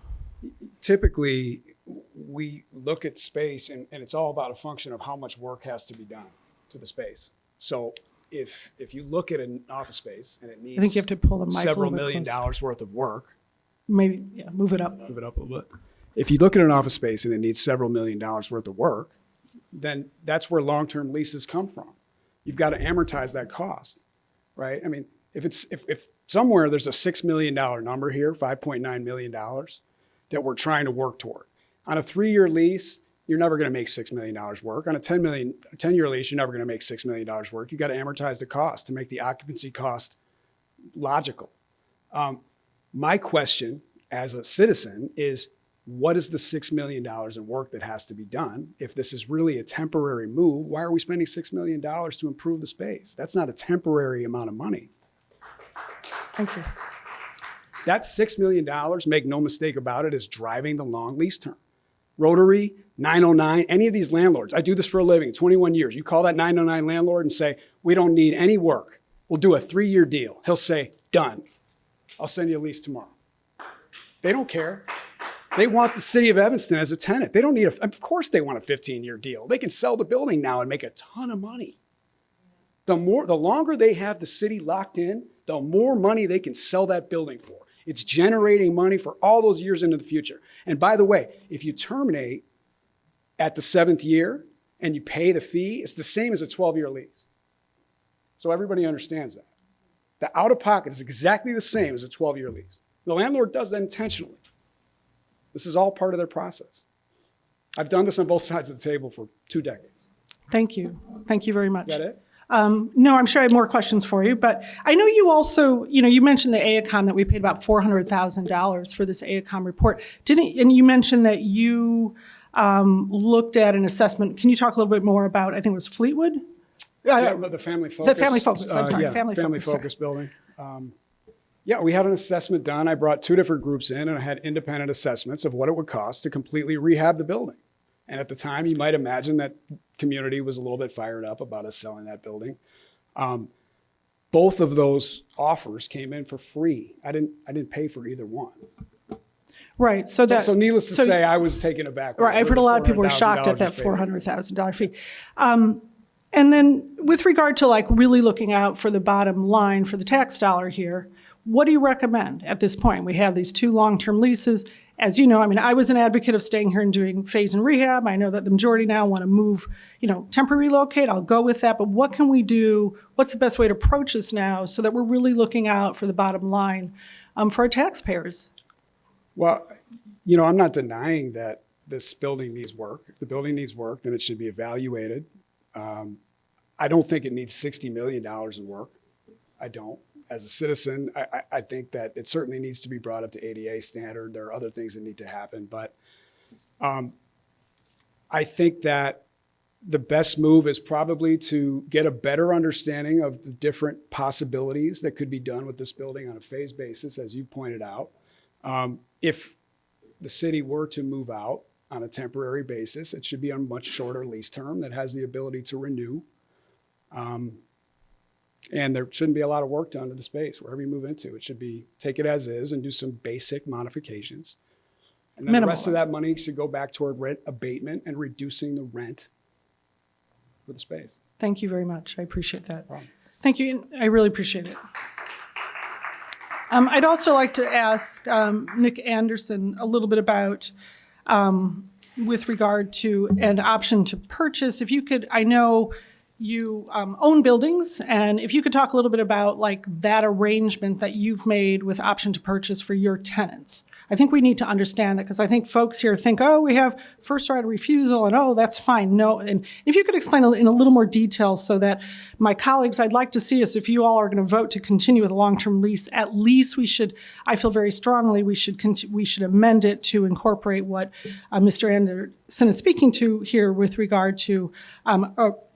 Typically, we look at space and it's all about a function of how much work has to be done to the space. So if you look at an office space and it needs I think you have to pull the mic several a little bit million closer. dollars worth of work. Maybe, yeah, move it up. Move it up a little bit. If you look at an office space and it needs several million dollars worth of work, then that's where long-term leases come from. You've got to amortize that cost, right? If somewhere there's a $6 million number here, $5.9 million that we're trying to work toward. On a 3-year lease, you're never going to make $6 million work. On a 10-year lease, you're never going to make $6 million work. You got to amortize the cost to make the occupancy cost logical. My question as a citizen is, what is the $6 million in work that has to be done? If this is really a temporary move, why are we spending $6 million to improve the space? That's not a temporary amount of money. Thank you. That $6 million, make no mistake about it, is driving the long lease term. Rotary, 909, any of these landlords, I do this for a living, 21 years. You call that 909 landlord and say, we don't need any work. We'll do a 3-year deal. He'll say, done. I'll send you a lease tomorrow. They don't care. They want the city of Evanston as a tenant. They don't need of course they want a 15-year deal. They can sell the building now and make a ton of money. The longer they have the city locked in, the more money they can sell that building for. It's generating money for all those years into the future. And by the way, if you terminate at the 7th year and you pay the fee, it's the same as a 12-year lease. So everybody understands that. The out-of-pocket is exactly the same as a 12-year lease. The landlord does that intentionally. This is all part of their process. I've done this on both sides of the table for 2 decades. Thank you. Thank you very much. Is that it? No, I'm sure I have more questions for you, but I know you also, you mentioned the AECOM, that we paid about $400,000 for this AECOM report. And you mentioned that you looked at an assessment. Can you talk a little bit more about, I think it was Fleetwood? Yeah, the Family Focus. The Family Focus, I'm sorry. Yeah, Family Focus building. Yeah, we had an assessment done. I brought 2 different groups in, and I had independent assessments of what it would cost to completely rehab the building. And at the time, you might imagine that community was a little bit fired up about us selling that building. Both of those offers came in for free. I didn't pay for either one. Right. So needless to say, I was taken aback. Right. I've heard a lot of people were shocked at that $400,000 fee. And then with regard to really looking out for the bottom line for the tax dollar here, what do you recommend at this point? We have these 2 long-term leases. As you know, I was an advocate of staying here and doing phase and rehab. I know that the majority now want to move, temporary relocate. I'll go with that. But what can we do? What's the best way to approach this now so that we're really looking out for the bottom line for our taxpayers? Well, I'm not denying that this building needs work. If the building needs work, then it should be evaluated. I don't think it needs $60 million in work. I don't. As a citizen, I think that it certainly needs to be brought up to ADA standard. There are other things that need to happen. But I think that the best move is probably to get a better understanding of the different possibilities that could be done with this building on a phase basis, as you pointed out. If the city were to move out on a temporary basis, it should be on a much shorter lease term that has the ability to renew. And there shouldn't be a lot of work done to the space wherever you move into. It should be take it as is and do some basic modifications. And then the rest of that money should go back toward rent abatement and reducing the rent for the space. Thank you very much. I appreciate that. Thank you. I really appreciate it. I'd also like to ask Nick Anderson a little bit about, with regard to an option to purchase. If you could, I know you own buildings, and if you could talk a little bit about that arrangement that you've made with option to purchase for your tenants. I think we need to understand that, because I think folks here think, we have first right of refusal, and that's fine. No, and if you could explain in a little more detail so that my colleagues, I'd like to see us, if you all are going to vote to continue with a long-term lease, at least we should, I feel very strongly, we should amend it to incorporate what Mr. Anderson is speaking to here with regard to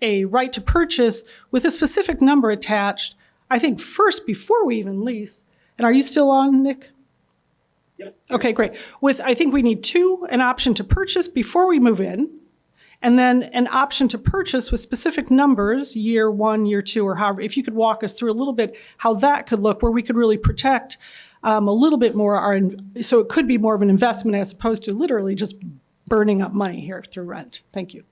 a right to purchase with a specific number attached, I think first before we even lease. And are you still on, Nick? Yep. Okay, great. I think we need 2, an option to purchase before we move in, and then an option to purchase with specific numbers, year 1, year 2, or however. If you could walk us through a little bit how that could look, where we could really protect a little bit more, so it could be more of an investment as opposed to literally just burning up money here through rent. Thank you.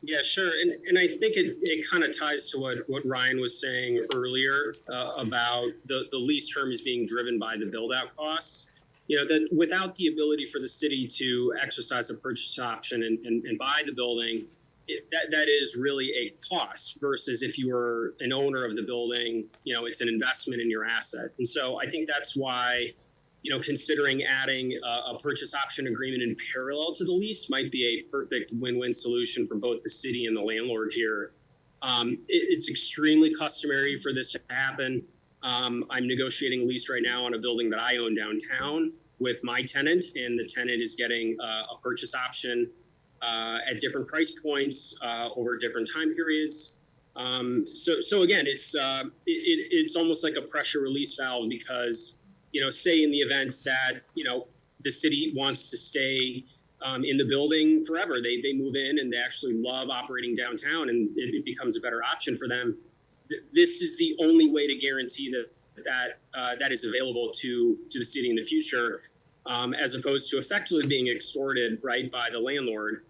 Yeah, sure. And I think it kind of ties to what Ryan was saying earlier about the lease term is being driven by the build out costs. That without the ability for the city to exercise a purchase option and buy the building, that is really a cost versus if you were an owner of the building, it's an investment in your asset. And so I think that's why, considering adding a purchase option agreement in parallel to the lease might be a perfect win-win solution for both the city and the landlord here. It's extremely customary for this to happen. I'm negotiating a lease right now on a building that I own downtown with my tenant, and the tenant is getting a purchase option at different price points over different time periods. So again, it's almost like a pressure release valve because, say in the event that, the city wants to stay in the building forever, they move in and they actually love operating downtown and it becomes a better option for them. This is the only way to guarantee that is available to the city in the future, as opposed to effectively being extorted, right, by the landlord.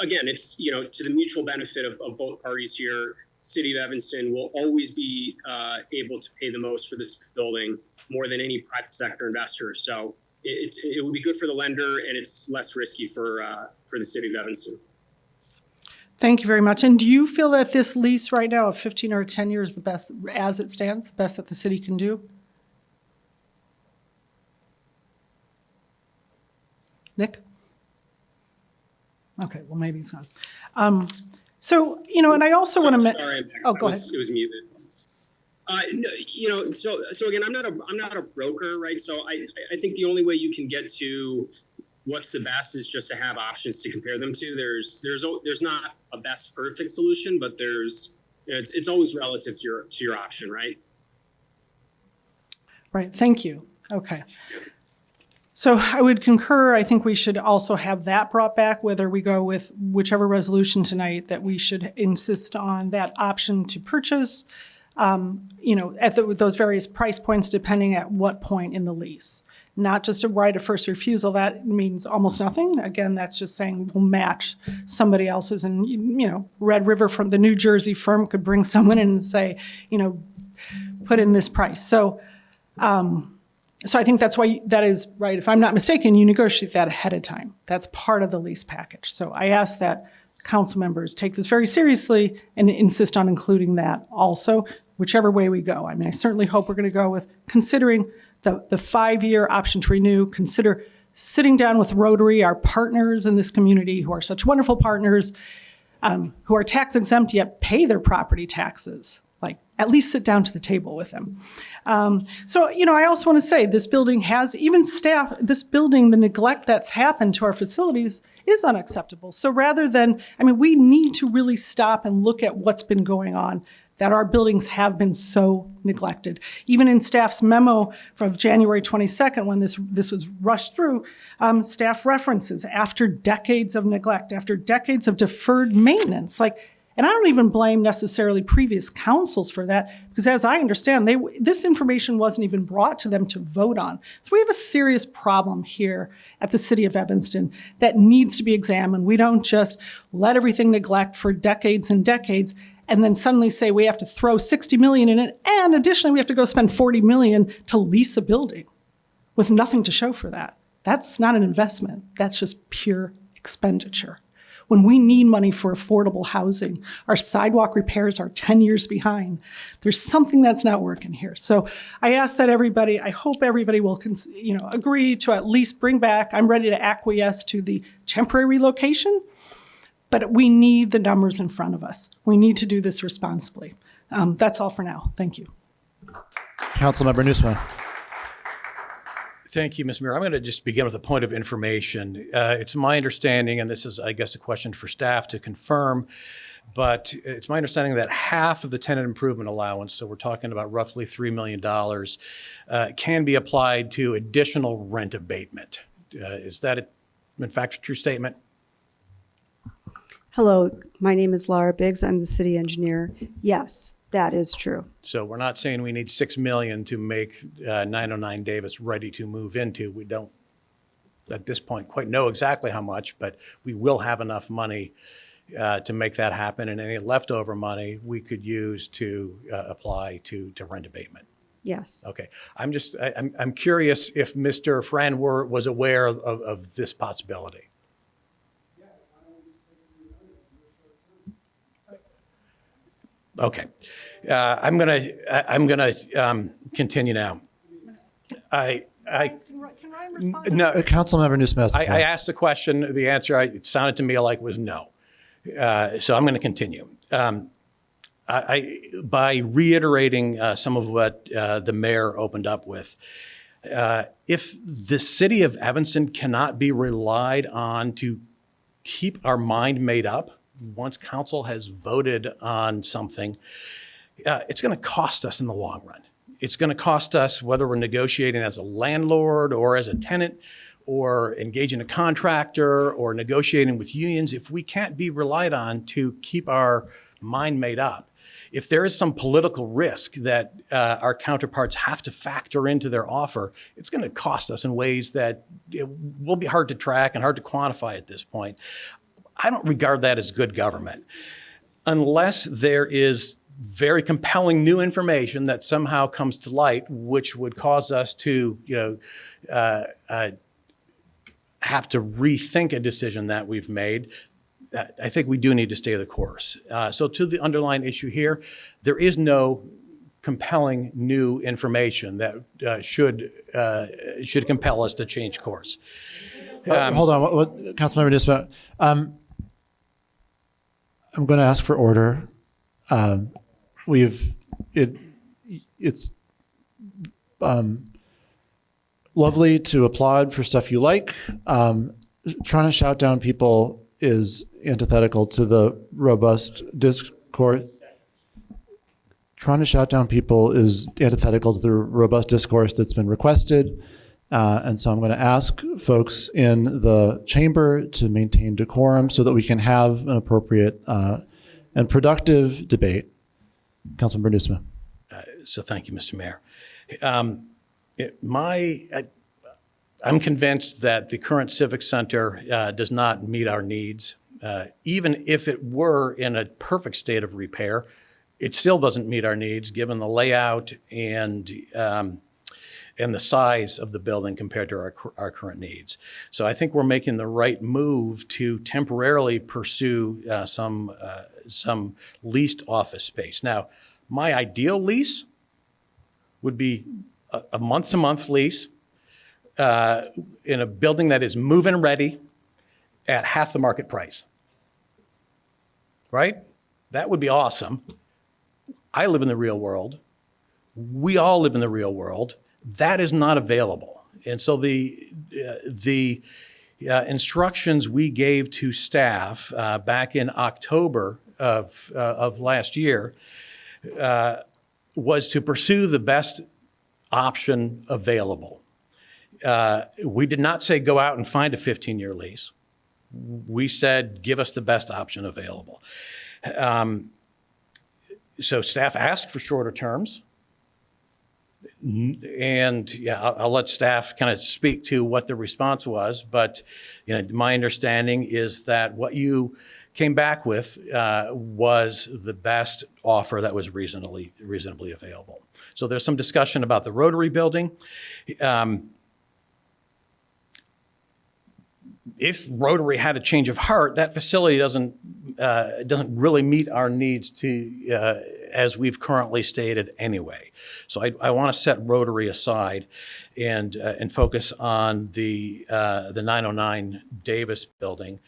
Again, it's, to the mutual benefit of both parties here. City of Evanston will always be able to pay the most for this building, more than any private sector investor. So it would be good for the lender, and it's less risky for the city of Evanston. Thank you very much. And do you feel that this lease right now of 15 or 10 years is the best, as it stands, the best that the city can do? Nick? Okay, well, maybe he's gone. So, and I also want to... Sorry, oh, go ahead. It was muted. No, so again, I'm not a broker, right? So I think the only way you can get to what's the best is just to have options to compare them to. There's not a best perfect solution, but it's always relative to your option, right? Right, thank you. Okay. So I would concur. I think we should also have that brought back, whether we go with whichever resolution tonight, that we should insist on that option to purchase, at those various price points, depending at what point in the lease. Not just a right of first refusal. That means almost nothing. Again, that's just saying we'll match somebody else's. And, Red River from the New Jersey firm could bring someone in and say, put in this price. So I think that's why that is right. If I'm not mistaken, you negotiate that ahead of time. That's part of the lease package. So I ask that council members take this very seriously and insist on including that also, whichever way we go. I mean, I certainly hope we're going to go with considering the 5-year option to renew, consider sitting down with Rotary, our partners in this community who are such wonderful partners, who are tax exempt yet pay their property taxes. Like, at least sit down to the table with them. So, I also want to say this building has, even staff, this building, the neglect that's happened to our facilities is unacceptable. So rather than, we need to really stop and look at what's been going on, that our buildings have been so neglected. Even in staff's memo from January 22nd, when this was rushed through, staff references after decades of neglect, after decades of deferred maintenance, and I don't even blame necessarily previous councils for that, because as I understand, this information wasn't even brought to them to vote on. So we have a serious problem here at the city of Evanston that needs to be examined. We don't just let everything neglect for decades and decades and then suddenly say we have to throw $60 million in it, and additionally we have to go spend $40 million to lease a building with nothing to show for that. That's not an investment. That's just pure expenditure. When we need money for affordable housing, our sidewalk repairs are 10 years behind. There's something that's not working here. So I ask that everybody, I hope everybody will agree to at least bring back, I'm ready to acquiesce to the temporary relocation, but we need the numbers in front of us. We need to do this responsibly. That's all for now. Thank you. Councilmember Newsma. Thank you, Ms. Mayor. I'm going to just begin with a point of information. It's my understanding, and this is, I guess, a question for staff to confirm, but it's my understanding that half of the tenant improvement allowance, so we're talking about roughly $3 million, can be applied to additional rent abatement. Is that, in fact, a true statement? Hello, my name is Laura Biggs. I'm the city engineer. Yes, that is true. So we're not saying we need $6 million to make 909 Davis ready to move into. We don't, at this point, quite know exactly how much, but we will have enough money to make that happen. And any leftover money we could use to apply to rent abatement. Yes. Okay. I'm curious if Mr. Fran was aware of this possibility. Okay, I'm gonna continue now. Can Ryan respond? No, Councilmember Newsom has the floor. I asked the question. The answer it sounded to me like was no. So I'm going to continue. By reiterating some of what the mayor opened up with, if the city of Evanston cannot be relied on to keep our mind made up once council has voted on something, it's going to cost us in the long run. It's going to cost us whether we're negotiating as a landlord or as a tenant or engaging a contractor or negotiating with unions. If we can't be relied on to keep our mind made up, if there is some political risk that our counterparts have to factor into their offer, it's going to cost us in ways that it will be hard to track and hard to quantify at this point. I don't regard that as good government unless there is very compelling new information that somehow comes to light, which would cause us to, have to rethink a decision that we've made. I think we do need to stay the course. So to the underlying issue here, there is no compelling new information that should compel us to change course. Hold on, what Councilmember Newsom, I'm going to ask for order. It's lovely to applaud for stuff you like. Trying to shout down people is antithetical to the robust discourse. Trying to shout down people is antithetical to the robust discourse that's been requested. And so I'm going to ask folks in the chamber to maintain decorum so that we can have an appropriate and productive debate. Councilmember Newsom. So thank you, Mr. Mayor. I'm convinced that the current Civic Center does not meet our needs. Even if it were in a perfect state of repair, it still doesn't meet our needs given the layout and the size of the building compared to our current needs. So I think we're making the right move to temporarily pursue some leased office space. Now, my ideal lease would be a month-to-month lease in a building that is move-in ready at half the market price. Right? That would be awesome. I live in the real world. We all live in the real world. That is not available. And so the instructions we gave to staff back in October of last year was to pursue the best option available. We did not say go out and find a 15-year lease. We said give us the best option available. So staff asked for shorter terms. And yeah, I'll let staff kind of speak to what the response was. But my understanding is that what you came back with was the best offer that was reasonably available. So there's some discussion about the Rotary building. If Rotary had a change of heart, that facility doesn't really meet our needs as we've currently stated anyway. So I want to set Rotary aside and focus on the 909 Davis building.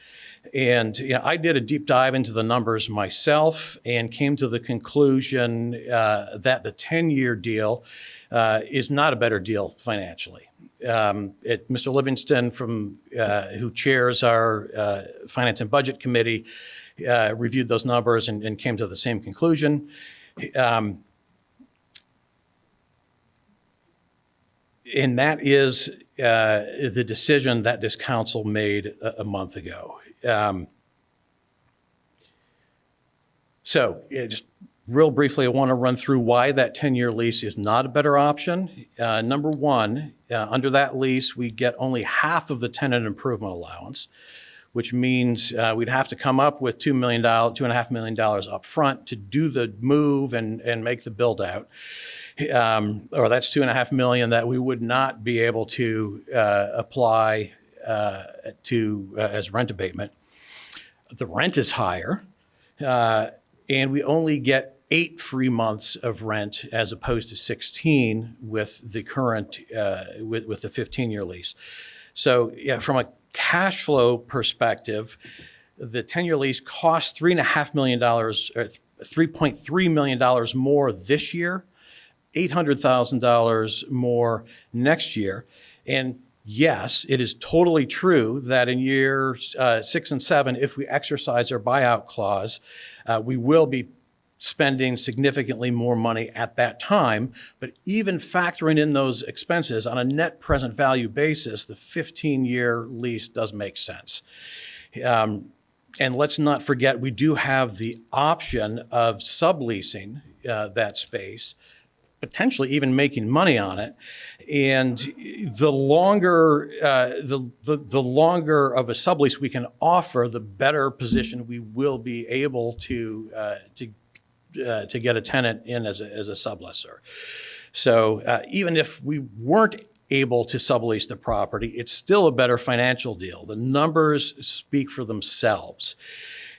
And I did a deep dive into the numbers myself and came to the conclusion that the 10-year deal is not a better deal financially. Mr. Livingston, who chairs our Finance and Budget Committee, reviewed those numbers and came to the same conclusion. And that is the decision that this council made a month ago. So just real briefly, I want to run through why that 10-year lease is not a better option. Number one, under that lease, we get only half of the tenant improvement allowance, which means we'd have to come up with $2.5 million up front to do the move and make the build out. Or that's $2.5 million that we would not be able to apply as rent abatement. The rent is higher, and we only get 8 free months of rent as opposed to 16 with the current, with the 15-year lease. So yeah, from a cash flow perspective, the 10-year lease costs $3.5 million, or $3.3 million more this year, $800,000 more next year. And yes, it is totally true that in years 6 and 7, if we exercise our buyout clause, we will be spending significantly more money at that time. But even factoring in those expenses on a net present value basis, the 15-year lease does make sense. And let's not forget, we do have the option of subleasing that space, potentially even making money on it. And the longer the longer of a sublease we can offer, the better position we will be able to get a tenant in as a sublessor. So even if we weren't able to sublease the property, it's still a better financial deal. The numbers speak for themselves.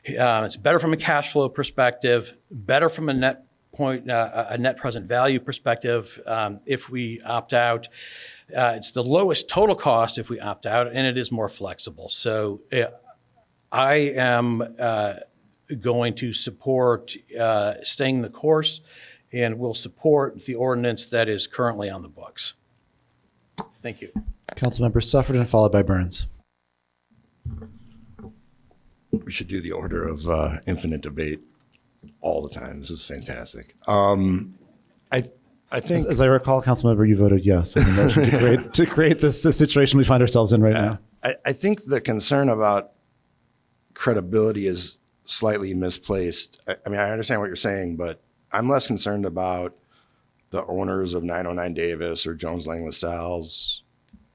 It's better from a cash flow perspective, better from a net present value perspective if we opt out. It's the lowest total cost if we opt out, and it is more flexible. So I am going to support staying the course, and will support the ordinance that is currently on the books. Thank you. Councilmember Suffredin, followed by Burns. We should do the order of infinite debate all the time. This is fantastic. I think, as I recall, Councilmember, you voted yes on the motion to create this situation we find ourselves in right now. I think the concern about credibility is slightly misplaced. I mean, I understand what you're saying, but I'm less concerned about the owners of 909 Davis or Jones Lang LaSalle's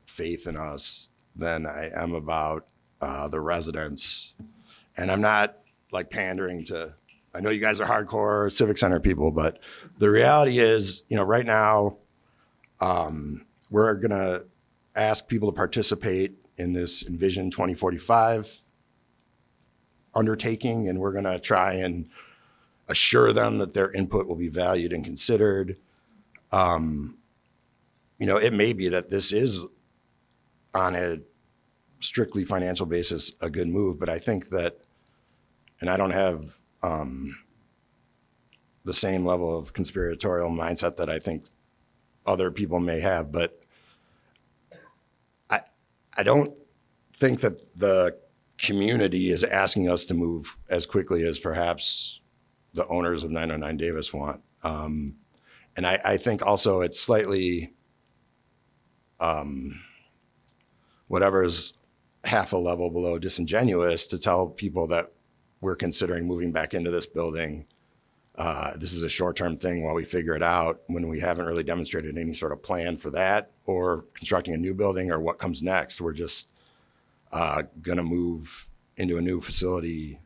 faith in us than I am about the residents. And I'm not like pandering to, I know you guys are hardcore Civic Center people, but the reality is, you know, right now, we're gonna ask people to participate in this Envision 2045 undertaking, and we're gonna try and assure them that their input will be valued and considered. You know, it may be that this is on a strictly financial basis a good move, but I think that, and I don't have the same level of conspiratorial mindset that I think other people may have, but I don't think that the community is asking us to move as quickly as perhaps the owners of 909 Davis want. And I think also it's slightly, whatever is half a level below disingenuous to tell people that we're considering moving back into this building. This is a short-term thing while we figure it out, when we haven't really demonstrated any sort of plan for that or constructing a new building or what comes next. We're just gonna move into a new facility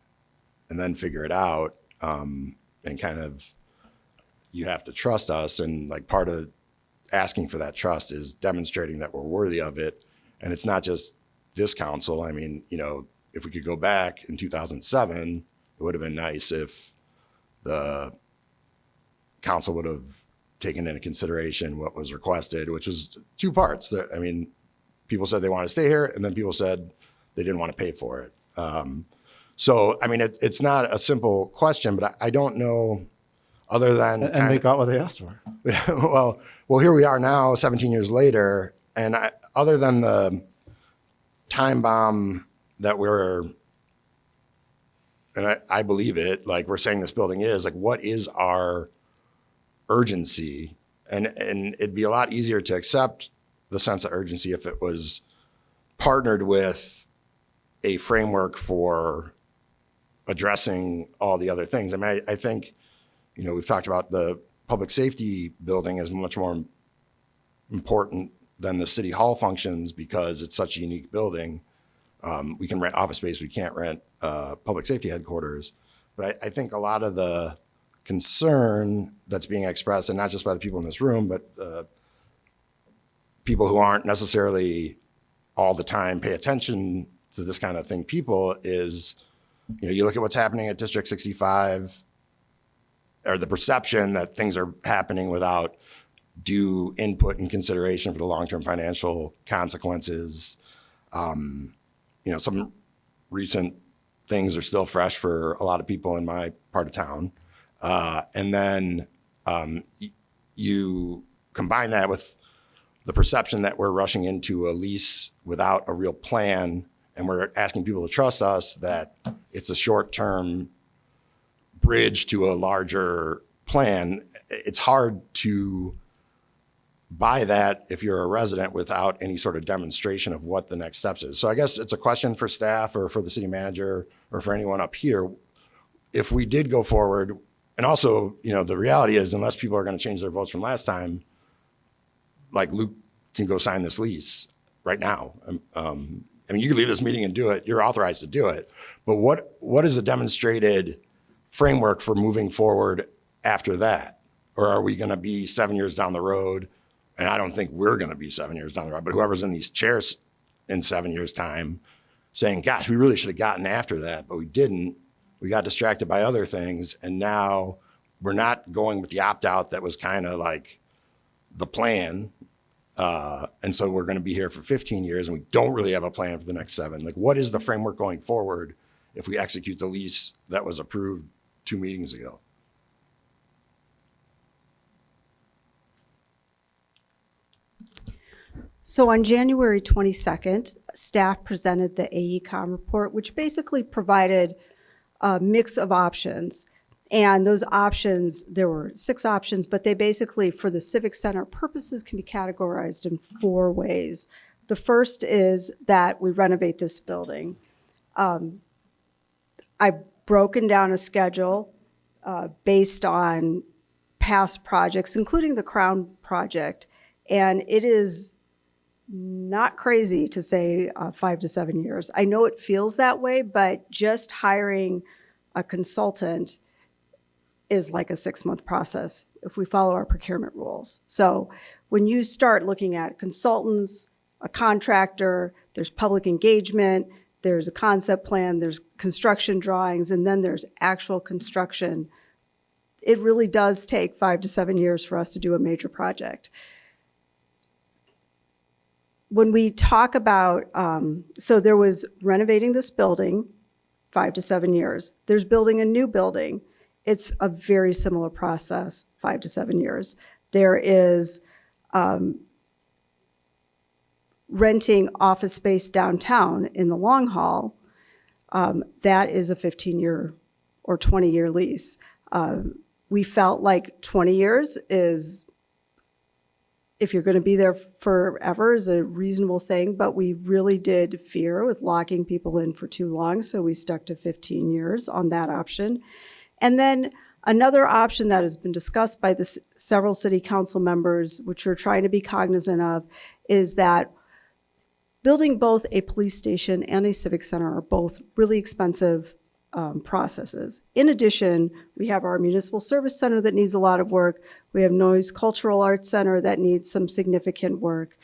and then figure it out, and kind of, you have to trust us. And like part of asking for that trust is demonstrating that we're worthy of it. And it's not just this council. I mean, you know, if we could go back in 2007, it would have been nice if the council would have taken into consideration what was requested, which was two parts. I mean, people said they wanted to stay here, and then people said they didn't want to pay for it. So, I mean, it's not a simple question, but I don't know, other than... And they got what they asked for. well, here we are now, 17 years later, and other than the time bomb that we're, and I believe it, like we're saying this building is, like, what is our urgency? And it'd be a lot easier to accept the sense of urgency if it was partnered with a framework for addressing all the other things. I mean, I think, you know, we've talked about the public safety building as much more important than the city hall functions because it's such a unique building. We can rent office space, we can't rent public safety headquarters. But I think a lot of the concern that's being expressed, and not just by the people in this room, but people who aren't necessarily all the time pay attention to this kind of thing, people, is, you know, you look at what's happening at District 65, or the perception that things are happening without due input and consideration for the long-term financial consequences. Some recent things are still fresh for a lot of people in my part of town. And then you combine that with the perception that we're rushing into a lease without a real plan, and we're asking people to trust us that it's a short-term bridge to a larger plan. It's hard to buy that if you're a resident without any sort of demonstration of what the next steps is. So I guess it's a question for staff or for the city manager or for anyone up here. If we did go forward, and also, the reality is, unless people are going to change their votes from last time, like Luke can go sign this lease right now. You can leave this meeting and do it. You're authorized to do it. But what is a demonstrated framework for moving forward after that? Or are we going to be 7 years down the road? And I don't think we're going to be 7 years down the road, but whoever's in these chairs in 7 years' time saying, gosh, we really should have gotten after that, but we didn't. We got distracted by other things. And now we're not going with the opt-out that was kind of like the plan. And so we're going to be here for 15 years and we don't really have a plan for the next 7. Like, what is the framework going forward if we execute the lease that was approved 2 meetings ago? So on January 22nd, staff presented the AECOM report, which basically provided a mix of options. And those options, there were 6 options, but they basically, for the Civic Center purposes, can be categorized in 4 ways. The first is that we renovate this building. I've broken down a schedule based on past projects, including the Crown project, and it is not crazy to say 5 to 7 years. I know it feels that way, but just hiring a consultant is like a 6-month process if we follow our procurement rules. So when you start looking at consultants, a contractor, there's public engagement, there's a concept plan, there's construction drawings, and then there's actual construction. It really does take 5 to 7 years for us to do a major project. When we talk about, so there was renovating this building, 5 to 7 years. There's building a new building. It's a very similar process, 5 to 7 years. There is renting office space downtown in the long haul. That is a 15-year or 20-year lease. We felt like 20 years is, if you're going to be there forever, is a reasonable thing, but we really did fear with locking people in for too long, so we stuck to 15 years on that option. And then another option that has been discussed by several city council members, which we're trying to be cognizant of, is that building both a police station and a civic center are both really expensive processes. In addition, we have our municipal service center that needs a lot of work. We have Noise Cultural Arts Center that needs some significant work.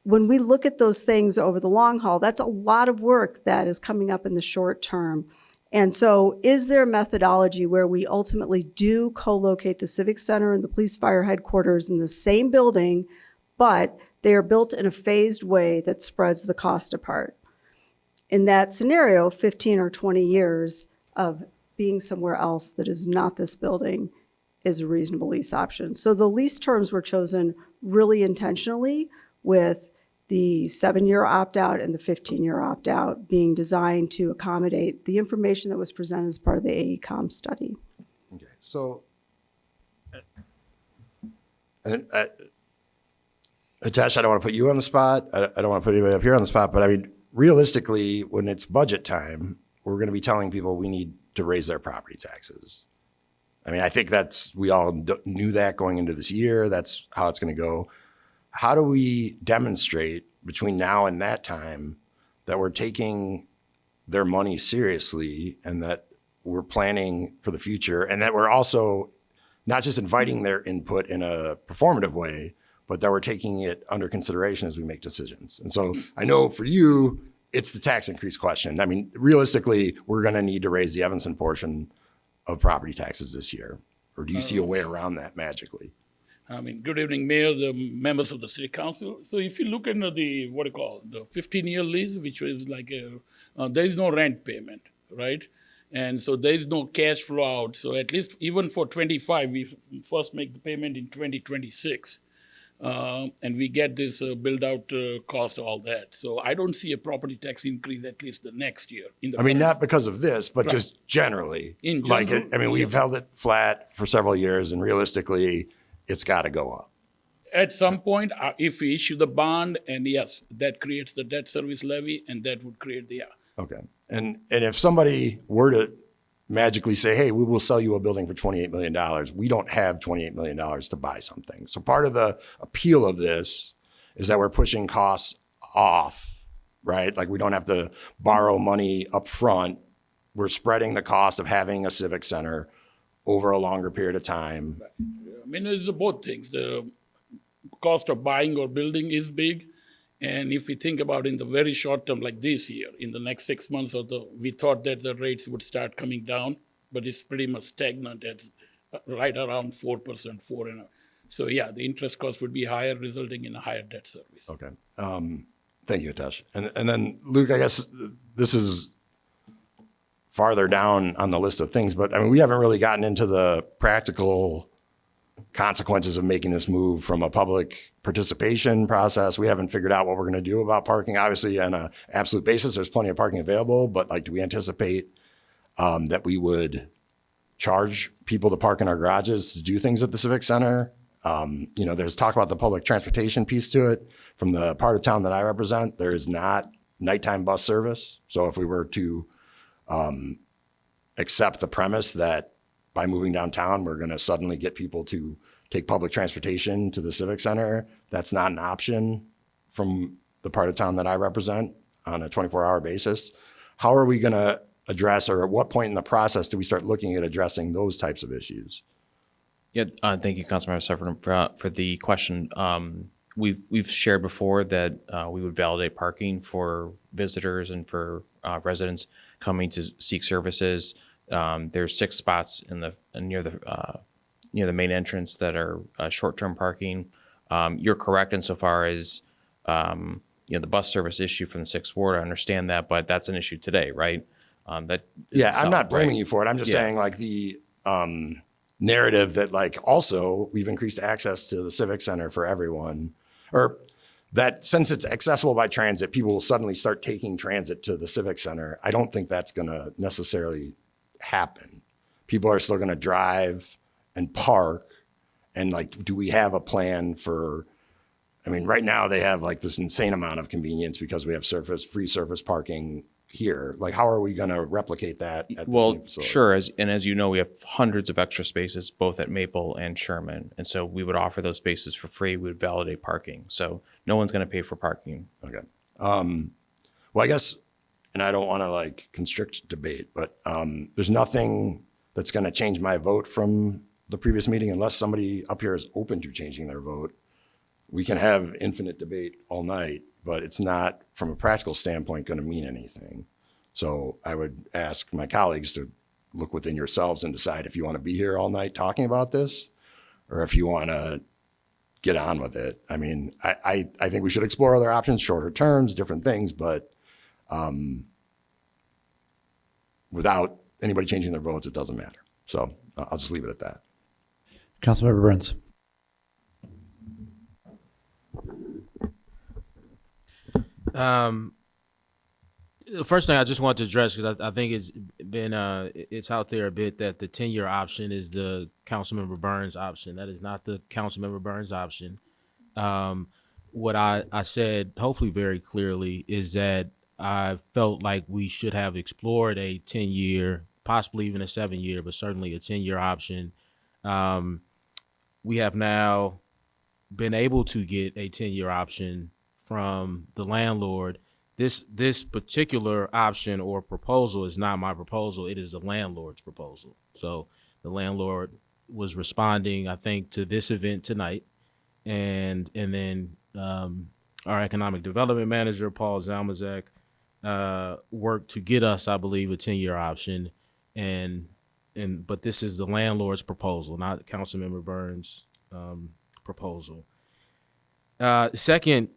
When we look at those things over the long haul, that's a lot of work that is coming up in the short term. And so is there a methodology where we ultimately do co-locate the Civic Center and the police fire headquarters in the same building, but they are built in a phased way that spreads the cost apart? In that scenario, 15 or 20 years of being somewhere else that is not this building is a reasonable lease option. So the lease terms were chosen really intentionally, with the 7-year opt-out and the 15-year opt-out being designed to accommodate the information that was presented as part of the AECOM study. Okay, so Hitesh, I don't want to put you on the spot. I don't want to put anybody up here on the spot, but I mean, realistically, when it's budget time, we're going to be telling people we need to raise their property taxes. I mean, I think we all knew that going into this year. That's how it's going to go. How do we demonstrate between now and that time that we're taking their money seriously and that we're planning for the future, and that we're also not just inviting their input in a performative way, but that we're taking it under consideration as we make decisions? And so I know for you, it's the tax increase question. I mean, realistically, we're going to need to raise the Evanston portion of property taxes this year. Or do you see a way around that magically? I mean, good evening, Mayor, the members of the City Council. So if you look into the, what do you call, the 15-year lease, which was like, there is no rent payment, right? And so there is no cash flow out. So at least even for 25, we first make the payment in 2026. And we get this build-out cost, all that. So I don't see a property tax increase at least the next year. I mean, not because of this, but just generally. In Like, general, I mean, we've held it flat for several years, and realistically, it's got to go up. At some point, if we issue the bond, and yes, that creates the debt service levy, and that would create the, Okay. And if somebody were to magically say, hey, we will sell you a building for $28 million, we don't have $28 million to buy something. So part of the appeal of this is that we're pushing costs off, right? Like we don't have to borrow money up front. We're spreading the cost of having a civic center over a longer period of time. I mean, it's both things. The cost of buying or building is big. And if we think about in the very short term, like this year, in the next 6 months, we thought that the rates would start coming down, but it's pretty much stagnant at right around 4%, 4.5%. So yeah, the interest cost would be higher, resulting in a higher debt service. Okay. Thank you, Hitesh. And then Luke, I guess this is farther down on the list of things, but I mean, we haven't really gotten into the practical consequences of making this move from a public participation process. We haven't figured out what we're going to do about parking. Obviously, on an absolute basis, there's plenty of parking available, but like, do we anticipate that we would charge people to park in our garages to do things at the Civic Center? You know, there's talk about the public transportation piece to it. From the part of town that I represent, there is not nighttime bus service. So if we were to accept the premise that by moving downtown, we're going to suddenly get people to take public transportation to the Civic Center, that's not an option from the part of town that I represent on a 24-hour basis. How are we going to address, or at what point in the process do we start looking at addressing those types of issues? Yeah, thank you, Councilmember Sufferton, for the question. We've shared before that we would validate parking for visitors and for residents coming to seek services. There's 6 spots near the main entrance that are short-term parking. You're correct insofar as the bus service issue from the 6th Ward. I understand that, but that's an issue today, right? I'm not blaming you for it. I'm just saying, like, the narrative that, like, also we've increased access to the Civic Center for everyone, or that since it's accessible by transit, people will suddenly start taking transit to the Civic Center. I don't think that's going to necessarily happen. People are still going to drive and park. And like, do we have a plan for, I mean, right now they have like this insane amount of convenience because we have free surface parking here. Like, how are we going to replicate that at this new facility? Sure. As you know, we have hundreds of extra spaces, both at Maple and Sherman. And so we would offer those spaces for free. We would validate parking. So no one's going to pay for parking. Okay. Well, I guess, and I don't want to like constrict debate, but there's nothing that's going to change my vote from the previous meeting unless somebody up here is open to changing their vote. We can have infinite debate all night, but it's not, from a practical standpoint, going to mean anything. So I would ask my colleagues to look within yourselves and decide if you want to be here all night talking about this, or if you want to get on with it. I mean, I think we should explore other options, shorter terms, different things, but without anybody changing their votes, it doesn't matter. So I'll just leave it at that. Councilmember Burns. The first thing I just want to address, because I think it's been it's out there a bit, that the 10-year option is the Councilmember Burns option. That is not the Councilmember Burns option. What I said, hopefully very clearly, is that I felt like we should have explored a 10-year, possibly even a 7-year, but certainly a 10-year option. We have now been able to get a 10-year option from the landlord. This particular option or proposal is not my proposal. It is the landlord's proposal. So the landlord was responding, I think, to this event tonight. And then our economic development manager, Paul Zalmazek, worked to get us, I believe, a 10-year option. And but this is the landlord's proposal, not Councilmember Burns' proposal. Second,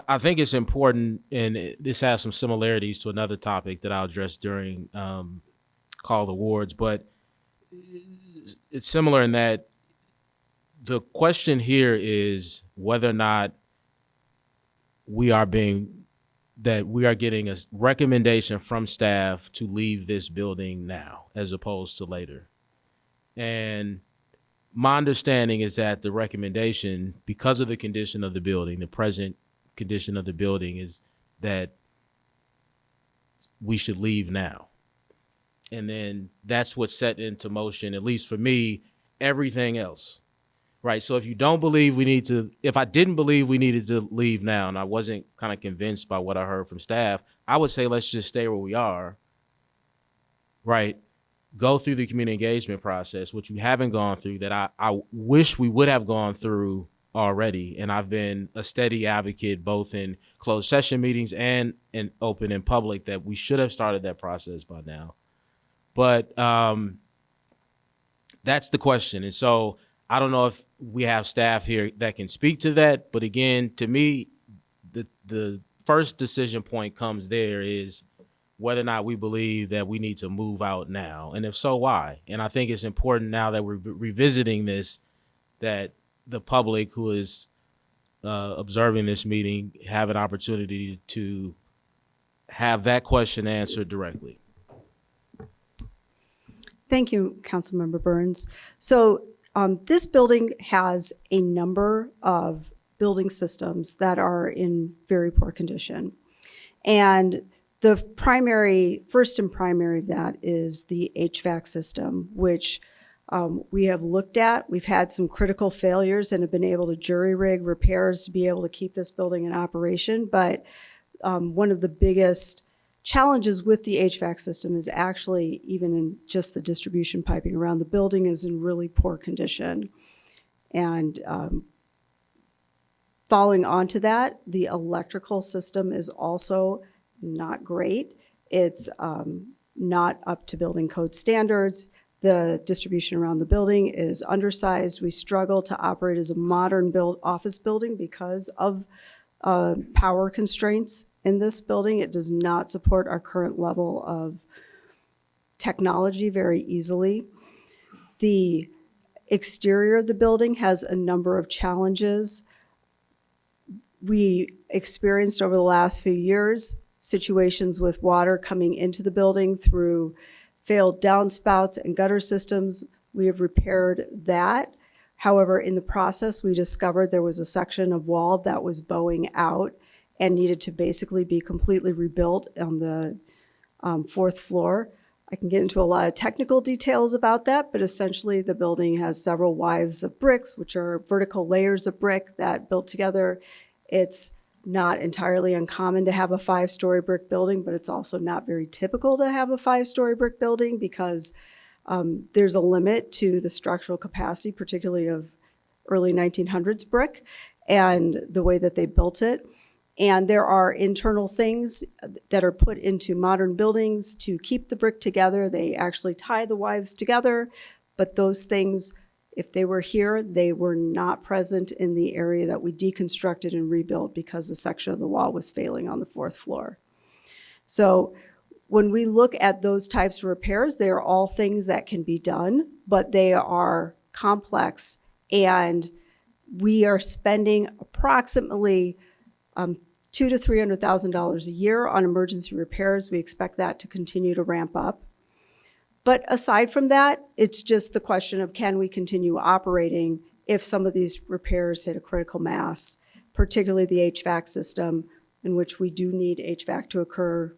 I think it's important, and this has some similarities to another topic that I'll address during Call Awards, but it's similar in that the question here is whether or not we are getting a recommendation from staff to leave this building now as opposed to later. And my understanding is that the recommendation, because of the condition of the building, the present condition of the building, is that we should leave now. And then that's what set into motion, at least for me, everything else. Right. So if I didn't believe we needed to leave now, and I wasn't kind of convinced by what I heard from staff, I would say let's just stay where we are. Right. Go through the community engagement process, which we haven't gone through, that I wish we would have gone through already. And I've been a steady advocate, both in closed session meetings and in open and public, that we should have started that process by now. But that's the question. And so I don't know if we have staff here that can speak to that. But again, to me, the first decision point comes there is whether or not we believe that we need to move out now. And if so, why? And I think it's important now that we're revisiting this, that the public who is observing this meeting have an opportunity to have that question answered directly. Thank you, Councilmember Burns. So this building has a number of building systems that are in very poor condition. And the first and primary of that is the HVAC system, which we have looked at. We've had some critical failures and have been able to jury rig repairs to be able to keep this building in operation. But one of the biggest challenges with the HVAC system is actually even in just the distribution piping around the building is in really poor condition. And following on to that, the electrical system is also not great. It's not up to building code standards. The distribution around the building is undersized. We struggle to operate as a modern office building because of power constraints in this building. It does not support our current level of technology very easily. The exterior of the building has a number of challenges. We experienced over the last few years situations with water coming into the building through failed downspouts and gutter systems. We have repaired that. However, in the process, we discovered there was a section of wall that was bowing out and needed to basically be completely rebuilt on the fourth floor. I can get into a lot of technical details about that, but essentially the building has several withes of bricks, which are vertical layers of brick that built together. It's not entirely uncommon to have a 5-story brick building, but it's also not very typical to have a 5-story brick building because there's a limit to the structural capacity, particularly of early 1900s brick and the way that they built it. And there are internal things that are put into modern buildings to keep the brick together. They actually tie the withes together, but those things, if they were here, they were not present in the area that we deconstructed and rebuilt because the section of the wall was failing on the fourth floor. So when we look at those types of repairs, they are all things that can be done, but they are complex, and we are spending approximately $200,000 to $300,000 a year on emergency repairs. We expect that to continue to ramp up. But aside from that, it's just the question of can we continue operating if some of these repairs hit a critical mass, particularly the HVAC system, in which we do need HVAC to occur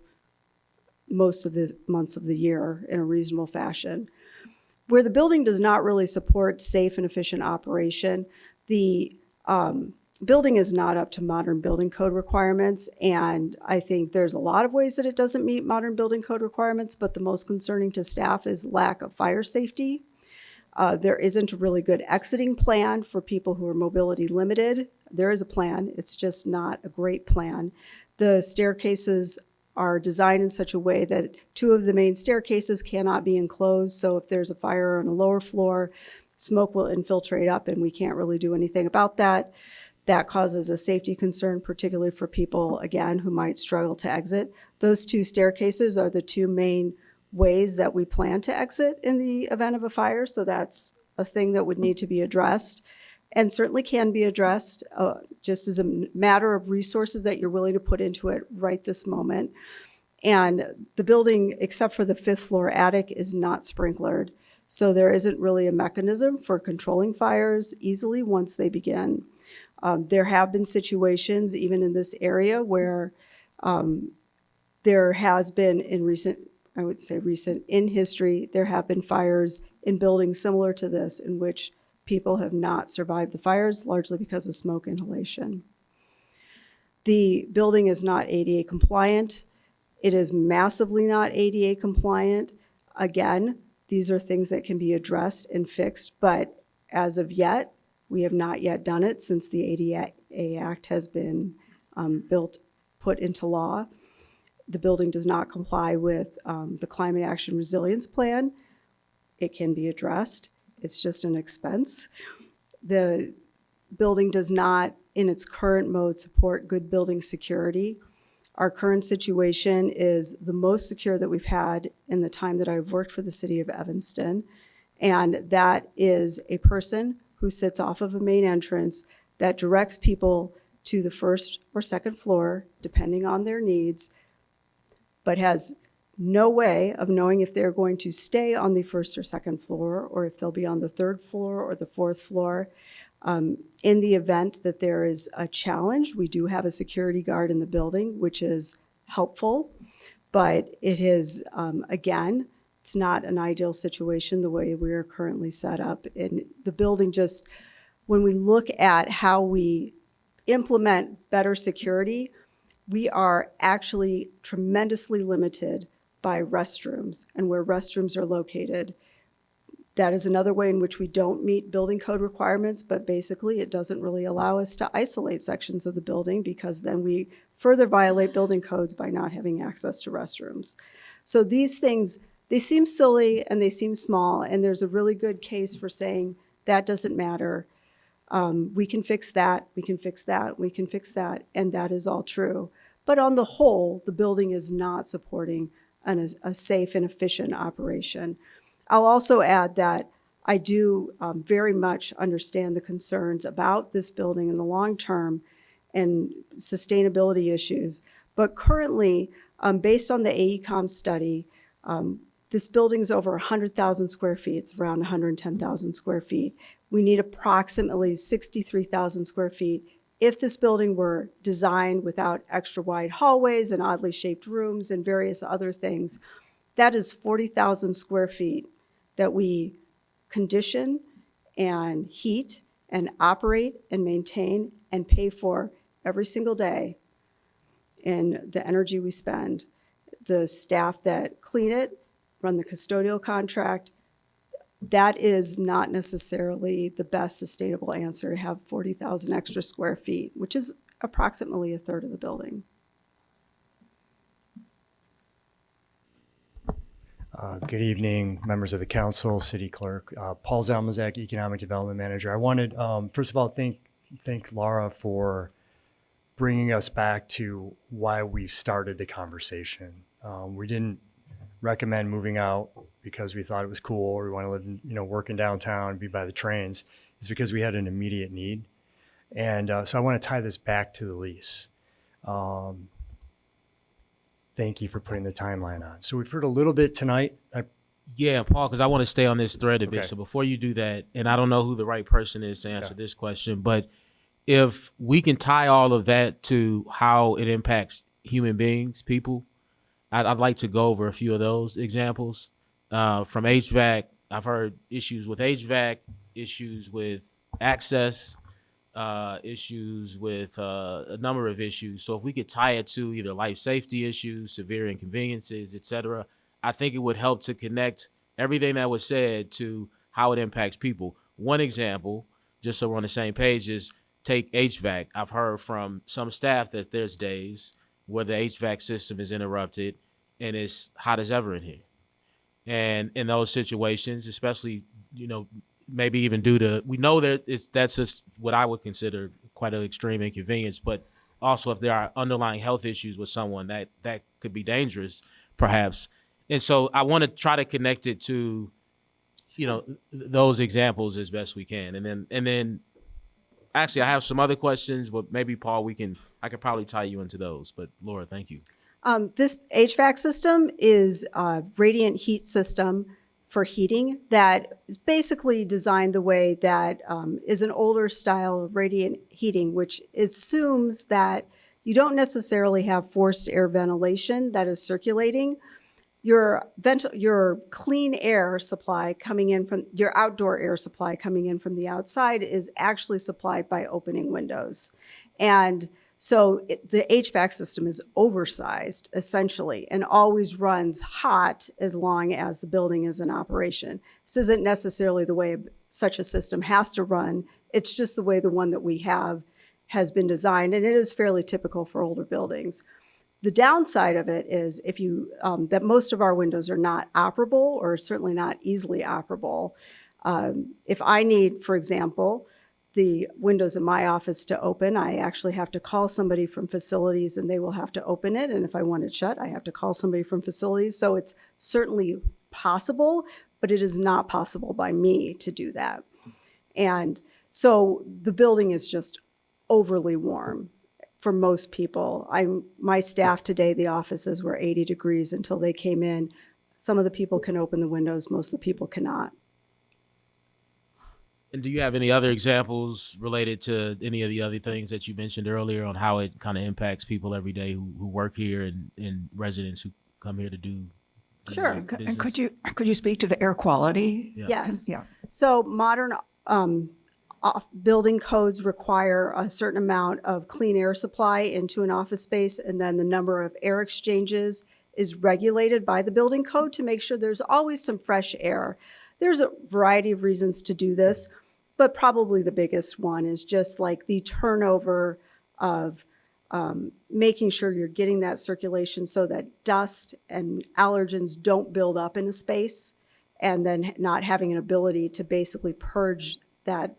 most of the months of the year in a reasonable fashion. Where the building does not really support safe and efficient operation, the building is not up to modern building code requirements, and I think there's a lot of ways that it doesn't meet modern building code requirements, but the most concerning to staff is lack of fire safety. There isn't a really good exiting plan for people who are mobility limited. There is a plan, it's just not a great plan. The staircases are designed in such a way that 2 of the main staircases cannot be enclosed. So if there's a fire on a lower floor, smoke will infiltrate up and we can't really do anything about that. That causes a safety concern, particularly for people, again, who might struggle to exit. Those 2 staircases are the 2 main ways that we plan to exit in the event of a fire. So that's a thing that would need to be addressed and certainly can be addressed just as a matter of resources that you're willing to put into it right this moment. And the building, except for the 5th floor attic, is not sprinklered. So there isn't really a mechanism for controlling fires easily once they begin. There have been situations, even in this area, where there has been in history, there have been fires in buildings similar to this in which people have not survived the fires, largely because of smoke inhalation. The building is not ADA compliant. It is massively not ADA compliant. Again, these are things that can be addressed and fixed, but as of yet, we have not yet done it since the ADA Act has been put into law. The building does not comply with the Climate Action Resilience Plan. It can be addressed. It's just an expense. The building does not, in its current mode, support good building security. Our current situation is the most secure that we've had in the time that I've worked for the city of Evanston. And that is a person who sits off of a main entrance that directs people to the 1st or 2nd floor, depending on their needs, but has no way of knowing if they're going to stay on the 1st or 2nd floor or if they'll be on the 3rd floor or the 4th floor. In the event that there is a challenge, we do have a security guard in the building, which is helpful, but it is, again, it's not an ideal situation the way we are currently set up. And the building just, when we look at how we implement better security, we are actually tremendously limited by restrooms and where restrooms are located. That is another way in which we don't meet building code requirements, but basically it doesn't really allow us to isolate sections of the building because then we further violate building codes by not having access to restrooms. So these things, they seem silly and they seem small, and there's a really good case for saying that doesn't matter. We can fix that, we can fix that, we can fix that, and that is all true. But on the whole, the building is not supporting a safe and efficient operation. I'll also add that I do very much understand the concerns about this building in the long term and sustainability issues. But currently, based on the AECOM study, this building's over 100,000 square feet. It's around 110,000 square feet. We need approximately 63,000 square feet if this building were designed without extra wide hallways and oddly shaped rooms and various other things. That is 40,000 square feet that we condition and heat and operate and maintain and pay for every single day in the energy we spend. The staff that clean it, run the custodial contract, that is not necessarily the best sustainable answer to have 40,000 extra square feet, which is approximately a third of the building. Good evening, members of the council, city clerk. Paul Zalmazak, Economic Development Manager. I wanted, first of all, thank Laura for bringing us back to why we started the conversation. We didn't recommend moving out because we thought it was cool or we want to live in, working downtown, be by the trains. It's because we had an immediate need. And so I want to tie this back to the lease. Thank you for putting the timeline on. So we've heard a little bit tonight. Yeah, Paul, because I want to stay on this thread a bit. Okay. So before you do that, and I don't know who the right person is to answer this question, but if we can tie all of that to how it impacts human beings, people, I'd like to go over a few of those examples. From HVAC, I've heard issues with HVAC, issues with access, issues with a number of issues. So if we could tie it to either life safety issues, severe inconveniences, et cetera, I think it would help to connect everything that was said to how it impacts people. One example, just so we're on the same page, is take HVAC. I've heard from some staff that there's days where the HVAC system is interrupted and it's hot as ever in here. And in those situations, especially, maybe even due to, we know that that's just what I would consider quite an extreme inconvenience, but also if there are underlying health issues with someone that could be dangerous, perhaps. And so I want to try to connect it to, those examples as best we can. And then actually I have some other questions, but maybe Paul, I could probably tie you into those, but Laura, thank you. This HVAC system is a radiant heat system for heating that is basically designed the way that is an older style of radiant heating, which assumes that you don't necessarily have forced air ventilation that is circulating. Your clean air supply coming in from your outdoor air supply coming in from the outside is actually supplied by opening windows. And so the HVAC system is oversized, essentially, and always runs hot as long as the building is in operation. This isn't necessarily the way such a system has to run. It's just the way the one that we have has been designed, and it is fairly typical for older buildings. The downside of it is that most of our windows are not operable, or certainly not easily operable. If I need, for example, the windows in my office to open, I actually have to call somebody from facilities and they will have to open it. And if I want it shut, I have to call somebody from facilities. So it's certainly possible, but it is not possible by me to do that. And so the building is just overly warm for most people. My staff today, the offices were 80 degrees until they came in. Some of the people can open the windows, most of the people cannot. And do you have any other examples related to any of the other things that you mentioned earlier on how it kind of impacts people every day who work here and residents who come here to do Sure. And could you speak to the air quality? Yeah. Yes. Yeah. So modern building codes require a certain amount of clean air supply into an office space, and then the number of air exchanges is regulated by the building code to make sure there's always some fresh air. There's a variety of reasons to do this, but probably the biggest one is just like the turnover of making sure you're getting that circulation so that dust and allergens don't build up in a space, and then not having an ability to basically purge that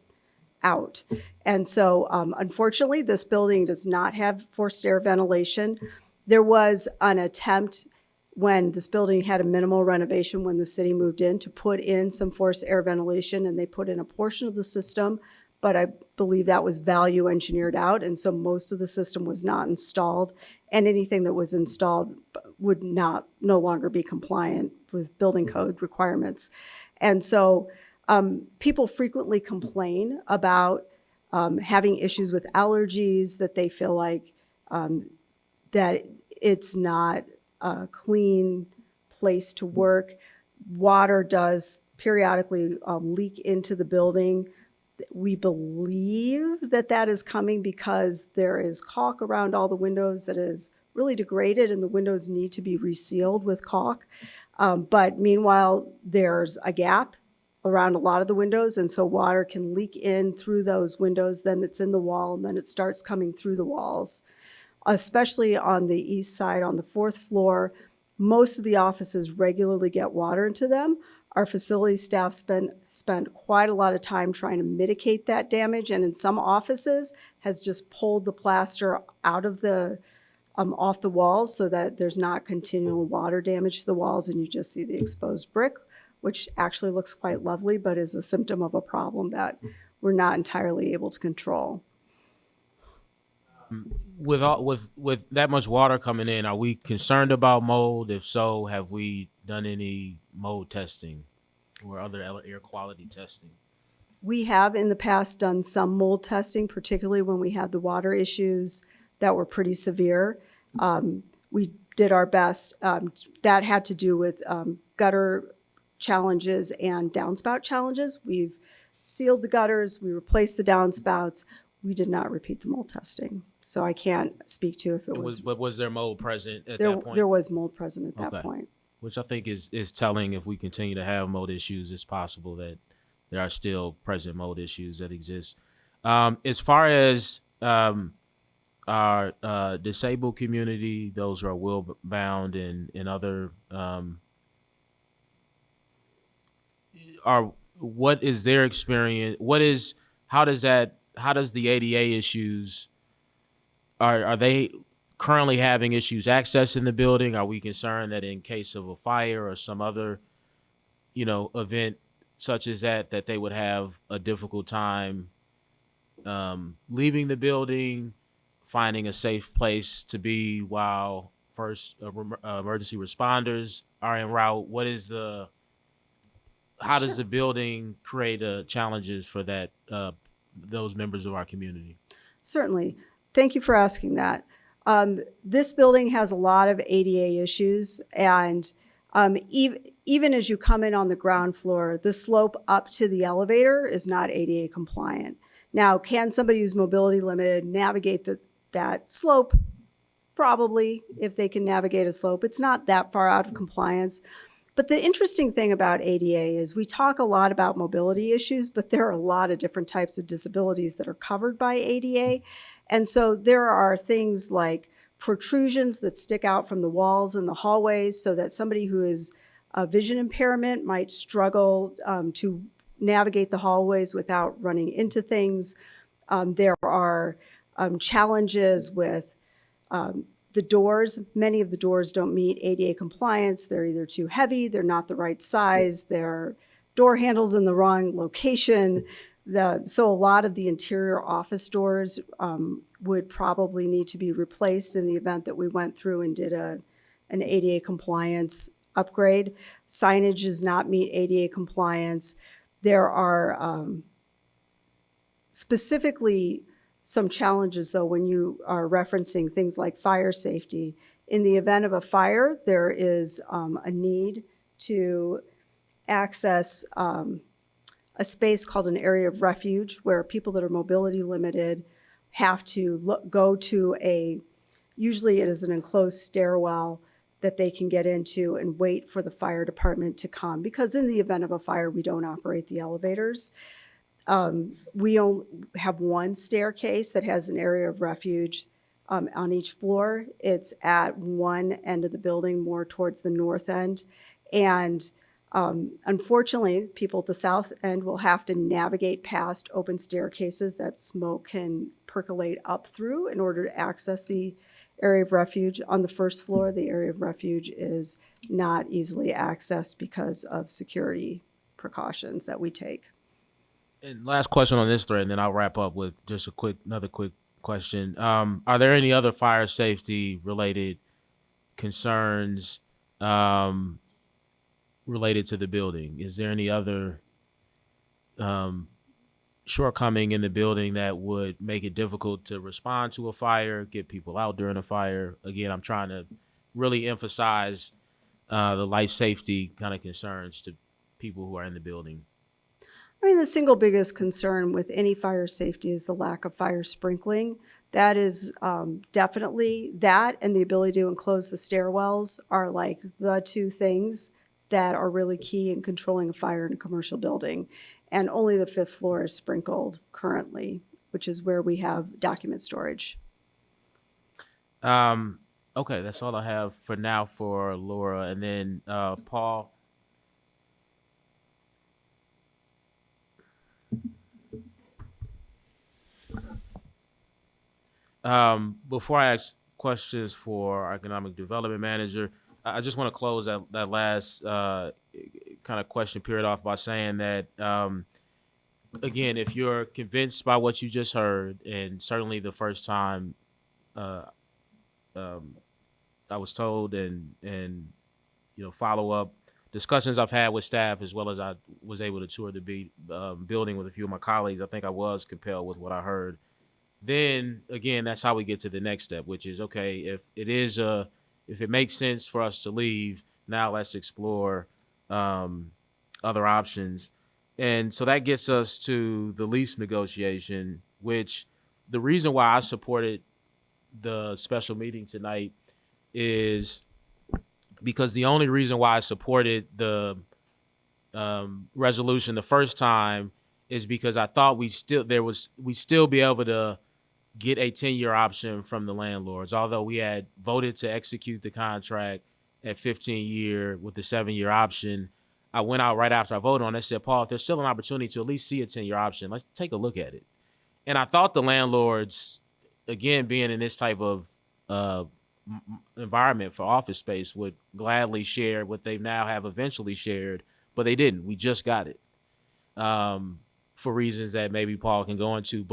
out. And so unfortunately, this building does not have forced air ventilation. There was an attempt when this building had a minimal renovation when the city moved in to put in some forced air ventilation, and they put in a portion of the system, but I believe that was value engineered out, and so most of the system was not installed, and anything that was installed would no longer be compliant with building code requirements. And so people frequently complain about having issues with allergies, that they feel like that it's not a clean place to work. Water does periodically leak into the building. We believe that is coming because there is caulk around all the windows that is really degraded, and the windows need to be resealed with caulk. But meanwhile, there's a gap around a lot of the windows, and so water can leak in through those windows, then it's in the wall, and then it starts coming through the walls. Especially on the east side, on the fourth floor, most of the offices regularly get water into them. Our facility staff spent quite a lot of time trying to mitigate that damage, and in some offices has just pulled the plaster out of the off the walls so that there's not continual water damage to the walls, and you just see the exposed brick, which actually looks quite lovely, but is a symptom of a problem that we're not entirely able to control. With that much water coming in, are we concerned about mold? If so, have we done any mold testing or other air quality testing? We have in the past done some mold testing, particularly when we had the water issues that were pretty severe. We did our best. That had to do with gutter challenges and downspout challenges. We've sealed the gutters, we replaced the downspouts. We did not repeat the mold testing. So I can't speak to if it was. But was there mold present at there, that point? There was mold present at that Okay. point. Which I think is telling. If we continue to have mold issues, it's possible that there are still present mold issues that exist. As far as our disabled community, those who are wheel-bound and other, what is their experience? How does the ADA issues, are they currently having issues accessing the building? Are we concerned that in case of a fire or some other, event such as that they would have a difficult time leaving the building, finding a safe place to be while emergency responders are en route? How does the building create challenges for those members of our community? Certainly. Thank you for asking that. This building has a lot of ADA issues, and even as you come in on the ground floor, the slope up to the elevator is not ADA compliant. Now, can somebody who's mobility limited navigate that slope? Probably, if they can navigate a slope. It's not that far out of compliance. But the interesting thing about ADA is we talk a lot about mobility issues, but there are a lot of different types of disabilities that are covered by ADA. And so there are things like protrusions that stick out from the walls and the hallways so that somebody who is a vision impairment might struggle to navigate the hallways without running into things. There are challenges with the doors. Many of the doors don't meet ADA compliance. They're either too heavy, they're not the right size, their door handles in the wrong location. So a lot of the interior office doors would probably need to be replaced in the event that we went through and did an ADA compliance upgrade. Signage does not meet ADA compliance. There are specifically some challenges, though, when you are referencing things like fire safety. In the event of a fire, there is a need to access a space called an area of refuge, where people that are mobility limited have to go to usually it is an enclosed stairwell that they can get into and wait for the fire department to come. Because in the event of a fire, we don't operate the elevators. We only have one staircase that has an area of refuge on each floor. It's at one end of the building, more towards the north end. And unfortunately, people at the south end will have to navigate past open staircases that smoke can percolate up through in order to access the area of refuge. On the first floor, the area of refuge is not easily accessed because of security precautions that we take. And last question on this thread, and then I'll wrap up with just another quick question. Are there any other fire safety related concerns related to the building? Is there any other shortcoming in the building that would make it difficult to respond to a fire, get people out during a fire? Again, I'm trying to really emphasize the life safety kind of concerns to people who are in the building. I mean, the single biggest concern with any fire safety is the lack of fire sprinkling. That is definitely that, and the ability to enclose the stairwells are like the two things that are really key in controlling a fire in a commercial building. And only the 5th floor is sprinkled currently, which is where we have document storage. Okay, that's all I have for now for Laura. And then Paul. Before I ask questions for our economic development manager, I just want to close that last kind of question period off by saying that, again, if you're convinced by what you just heard, and certainly the first time I was told and follow up discussions I've had with staff, as well as I was able to tour the building with a few of my colleagues, I think I was compelled with what I heard. Then again, that's how we get to the next step, which is, okay, if it makes sense for us to leave, now let's explore other options. And so that gets us to the lease negotiation, which the reason why I supported the special meeting tonight is because the only reason why I supported the resolution the first time is because I thought we'd still be able to get a 10-year option from the landlords. Although we had voted to execute the contract at 15-year with the 7-year option, I went out right after I voted on it and said, Paul, if there's still an opportunity to at least see a 10-year option, let's take a look at it. And I thought the landlords, again, being in this type of environment for office space, would gladly share what they now have eventually shared, but they didn't. We just got it for reasons that maybe Paul can go into,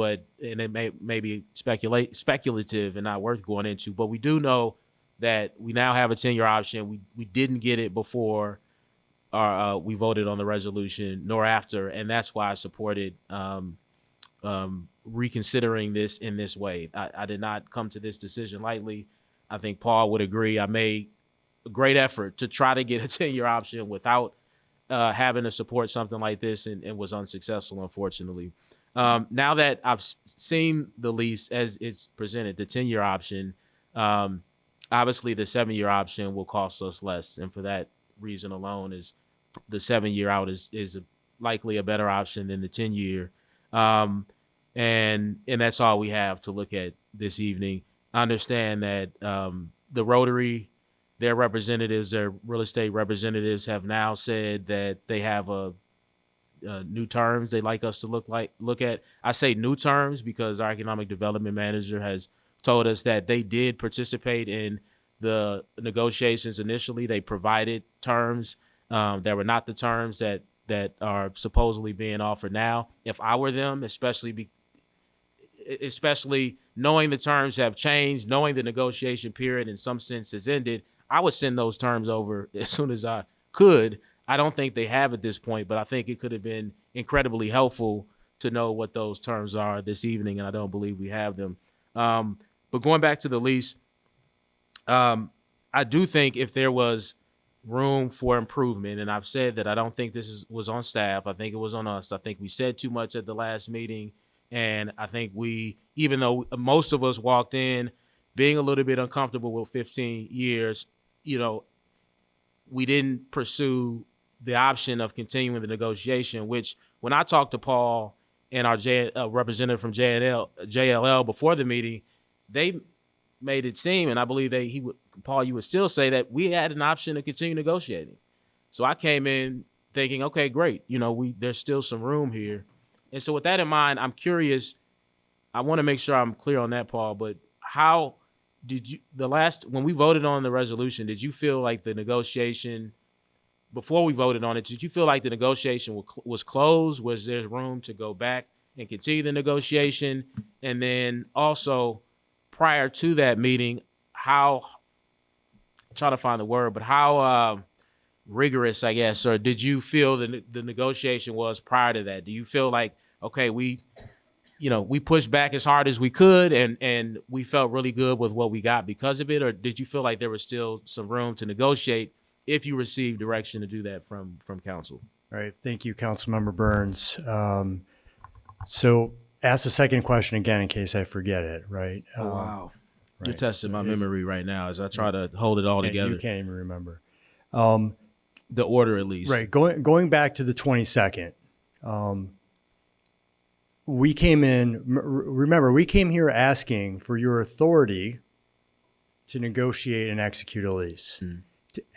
and it may be speculative and not worth going into. But we do know that we now have a 10-year option. We didn't get it before we voted on the resolution, nor after, and that's why I supported reconsidering this in this way. I did not come to this decision lightly. I think Paul would agree. I made a great effort to try to get a 10-year option without having to support something like this, and was unsuccessful, unfortunately. Now that I've seen the lease as it's presented, the 10-year option, obviously the 7-year option will cost us less, and for that reason alone, is the 7-year out is likely a better option than the 10-year. And that's all we have to look at this evening. I understand that the Rotary, their representatives, their real estate representatives, have now said that they have new terms they'd like us to look at. I say new terms because our economic development manager has told us that they did participate in the negotiations initially. They provided terms that were not the terms that are supposedly being offered now. If I were them, especially knowing the terms have changed, knowing the negotiation period in some sense has ended, I would send those terms over as soon as I could. I don't think they have at this point, but I think it could have been incredibly helpful to know what those terms are this evening, and I don't believe we have them. But going back to the lease, I do think if there was room for improvement, and I've said that I don't think this was on staff, I think it was on us. I think we said too much at the last meeting, and I think even though most of us walked in being a little bit uncomfortable with 15 years, we didn't pursue the option of continuing the negotiation, which when I talked to Paul and our representative from JLL before the meeting, they made it seem, and I believe Paul, you would still say that we had an option to continue negotiating. So I came in thinking, okay, great. There's still some room here. And so with that in mind, I'm curious, I want to make sure I'm clear on that, Paul, but how did you, when we voted on the resolution, did you feel like the negotiation, before we voted on it, did you feel like the negotiation was closed? Was there room to go back and continue the negotiation? And then also, prior to that meeting, I'm trying to find the word, but how rigorous, I guess, or did you feel the negotiation was prior to that? Do you feel like, okay, we pushed back as hard as we could and we felt really good with what we got because of it? Or did you feel like there was still some room to negotiate if you received direction to do that from council? All right. Thank you, Councilmember Burns. So ask the second question again in case I forget it, right? Oh, wow. Right. You're testing my memory right now as I try to hold it all together. You can't even remember. The order, at least. Right. Going back to the 22nd, we came in, remember, we came here asking for your authority to negotiate and execute a lease.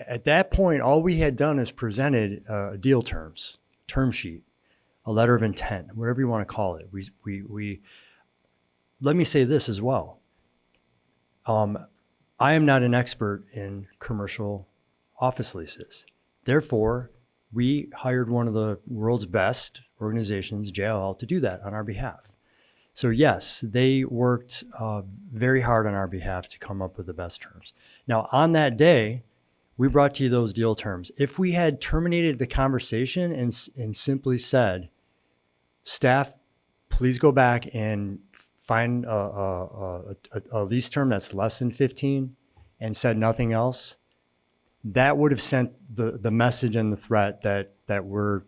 At that point, all we had done is presented deal terms, term sheet, a letter of intent, whatever you want to call it. We let me say this as well. I am not an expert in commercial office leases. Therefore, we hired one of the world's best organizations, JLL, to do that on our behalf. So yes, they worked very hard on our behalf to come up with the best terms. Now, on that day, we brought to you those deal terms. If we had terminated the conversation and simply said, staff, please go back and find a lease term that's less than 15 and said nothing else, that would have sent the message and the threat that we're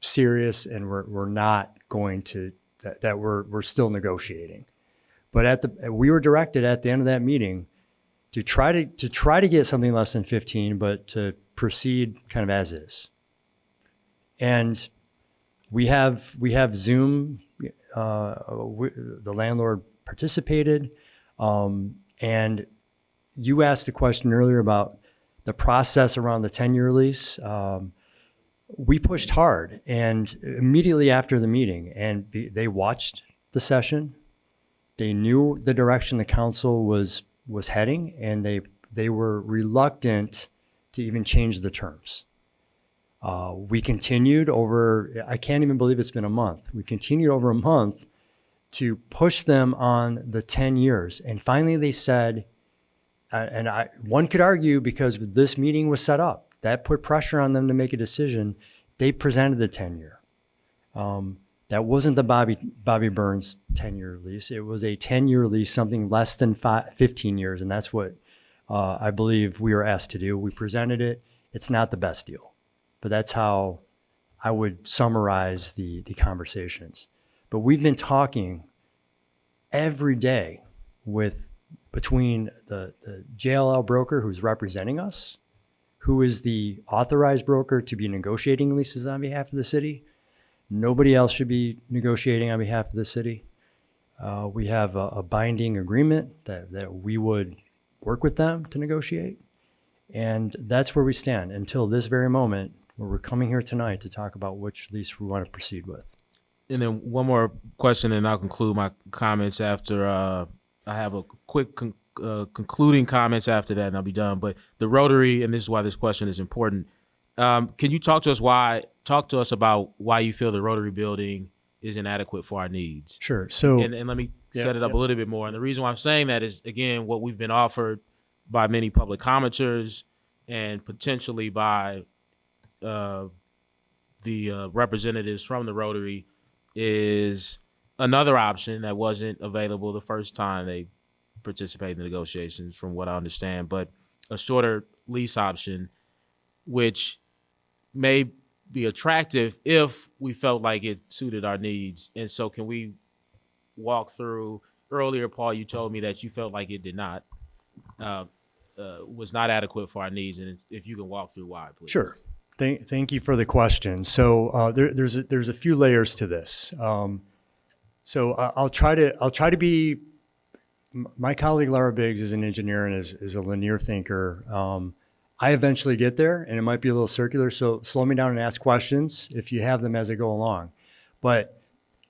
serious and we're not going to, that we're still negotiating. But we were directed at the end of that meeting to try to get something less than 15, but to proceed kind of as is. And we have Zoom. The landlord participated. And you asked the question earlier about the process around the 10-year lease. We pushed hard, and immediately after the meeting, and they watched the session. They knew the direction the council was heading, and they were reluctant to even change the terms. We continued over, I can't even believe it's been a month. We continued over a month to push them on the 10 years. And finally they said, one could argue because this meeting was set up, that put pressure on them to make a decision. They presented the 10-year. That wasn't the Bobby Burns 10-year lease. It was a 10-year lease, something less than 15 years. And that's what I believe we were asked to do. We presented it. It's not the best deal, but that's how I would summarize the conversations. But we've been talking every day between the JLL broker who's representing us, who is the authorized broker to be negotiating leases on behalf of the city. Nobody else should be negotiating on behalf of the city. We have a binding agreement that we would work with them to negotiate. And that's where we stand until this very moment where we're coming here tonight to talk about which lease we want to proceed with. And then one more question, and I'll conclude my comments after I have a quick concluding comments after that, and I'll be done. But the Rotary, and this is why this question is important. Can you talk to us about why you feel the Rotary building is inadequate for our needs? Sure. So, and let me set it up a little bit more. And the reason why I'm saying that is, again, what we've been offered by many public commenters and potentially by the representatives from the Rotary is another option that wasn't available the first time they participated in the negotiations, from what I understand, but a shorter lease option, which may be attractive if we felt like it suited our needs. And so can we walk through, earlier, Paul, you told me that you felt like it did not, was not adequate for our needs. And if you can walk through why, please. Sure. Thank you for the question. So there's a few layers to this. So I'll try to be. My colleague Laura Biggs is an engineer and is a linear thinker. I eventually get there, and it might be a little circular. So slow me down and ask questions if you have them as I go along. But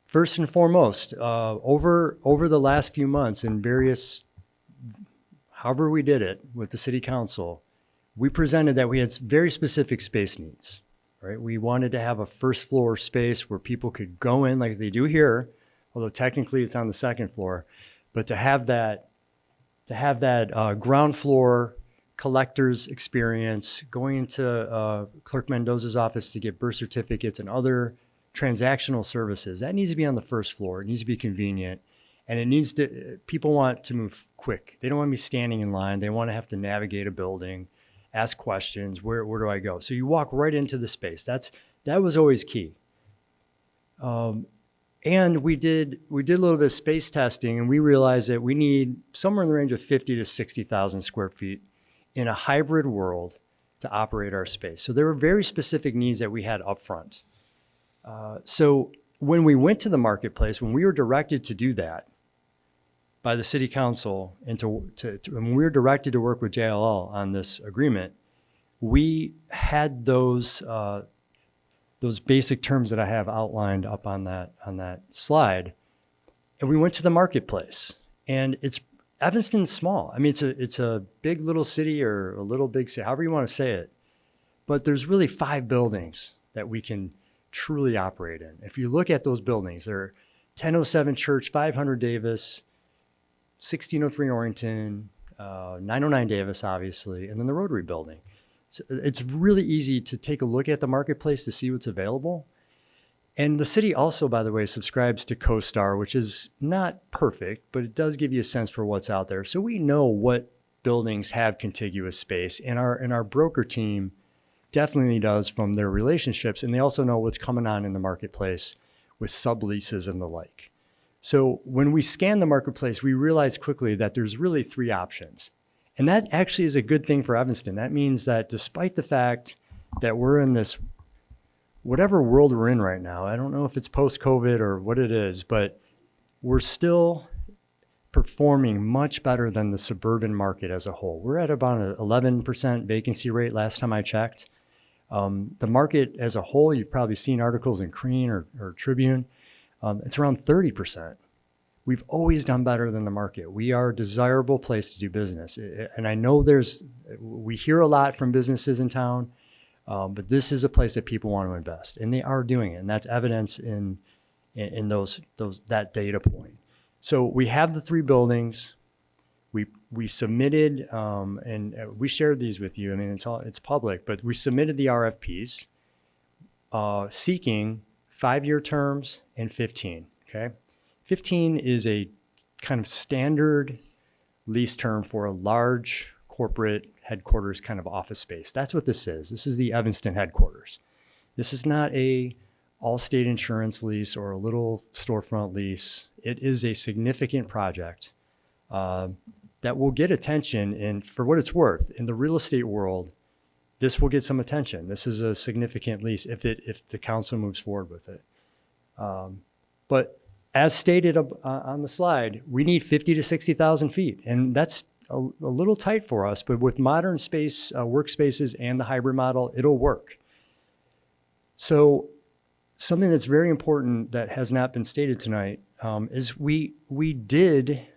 first and foremost, over the last few months in however we did it with the city council, we presented that we had very specific space needs, right? We wanted to have a first floor space where people could go in like they do here, although technically it's on the second floor, but to have that ground floor collector's experience, going into Clerk Mendoza's office to get birth certificates and other transactional services, that needs to be on the first floor. It needs to be convenient. And people want to move quick. They don't want to be standing in line. They want to have to navigate a building, ask questions, where do I go? So you walk right into the space. That was always key. And we did a little bit of space testing, and we realized that we need somewhere in the range of 50 to 60,000 square feet in a hybrid world to operate our space. So there were very specific needs that we had up front. So when we went to the marketplace, when we were directed to do that by the city council, and when we were directed to work with JLL on this agreement, we had those basic terms that I have outlined up on that slide, and we went to the marketplace. And Evanston's small. I mean, it's a big little city or a little big city, however you want to say it. But there's really 5 buildings that we can truly operate in. If you look at those buildings, they're 1007 Church, 500 Davis, 1603 Orrington, 909 Davis, obviously, and then the Rotary building. So it's really easy to take a look at the marketplace to see what's available. And the city also, by the way, subscribes to CoStar, which is not perfect, but it does give you a sense for what's out there. So we know what buildings have contiguous space, and our broker team definitely does from their relationships, and they also know what's coming on in the marketplace with subleases and the like. So when we scan the marketplace, we realize quickly that there's really 3 options. And that actually is a good thing for Evanston. That means that despite the fact that we're in this, whatever world we're in right now, I don't know if it's post-COVID or what it is, but we're still performing much better than the suburban market as a whole. We're at about an 11% vacancy rate last time I checked. The market as a whole, you've probably seen articles in Crane or Tribune. It's around 30%. We've always done better than the market. We are a desirable place to do business. And I know we hear a lot from businesses in town, but this is a place that people want to invest, and they are doing it. And that's evidence in that data point. So we have the 3 buildings. We submitted, and we shared these with you. I mean, it's public, but we submitted the RFPs seeking 5-year terms and 15. Okay, 15 is a kind of standard lease term for a large corporate headquarters kind of office space. That's what this is. This is the Evanston headquarters. This is not a all-state insurance lease or a little storefront lease. It is a significant project that will get attention. And for what it's worth, in the real estate world, this will get some attention. This is a significant lease if the council moves forward with it. But as stated on the slide, we need 50 to 60,000 feet, and that's a little tight for us. But with modern space workspaces and the hybrid model, it'll work. So something that's very important that has not been stated tonight is we did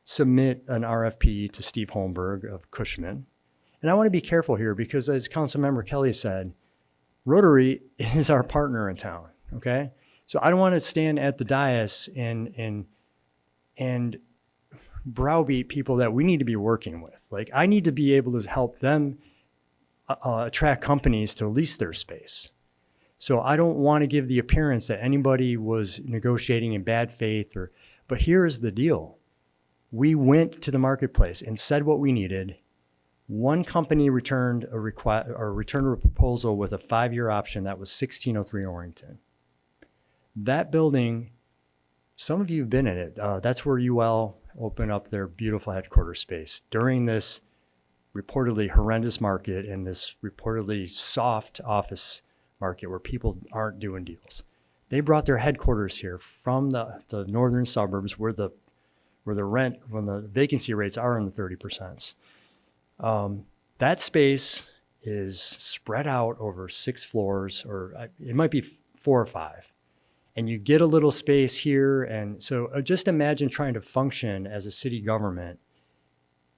submit an RFP to Steve Holmberg of Cushman. And I want to be careful here because, as Councilmember Kelly said, Rotary is our partner in town, okay? So I don't want to stand at the dais and browbeat people that we need to be working with. Like, I need to be able to help them attract companies to lease their space. So I don't want to give the appearance that anybody was negotiating in bad faith but here is the deal. We went to the marketplace and said what we needed. One company returned a proposal with a 5-year option that was 1603 Orrington. That building, some of you have been in it. That's where UL opened up their beautiful headquarters space during this reportedly horrendous market and this reportedly soft office market where people aren't doing deals. They brought their headquarters here from the northern suburbs where the vacancy rates are in the 30%. That space is spread out over 6 floors, or it might be 4 or 5. And you get a little space here. And so just imagine trying to function as a city government,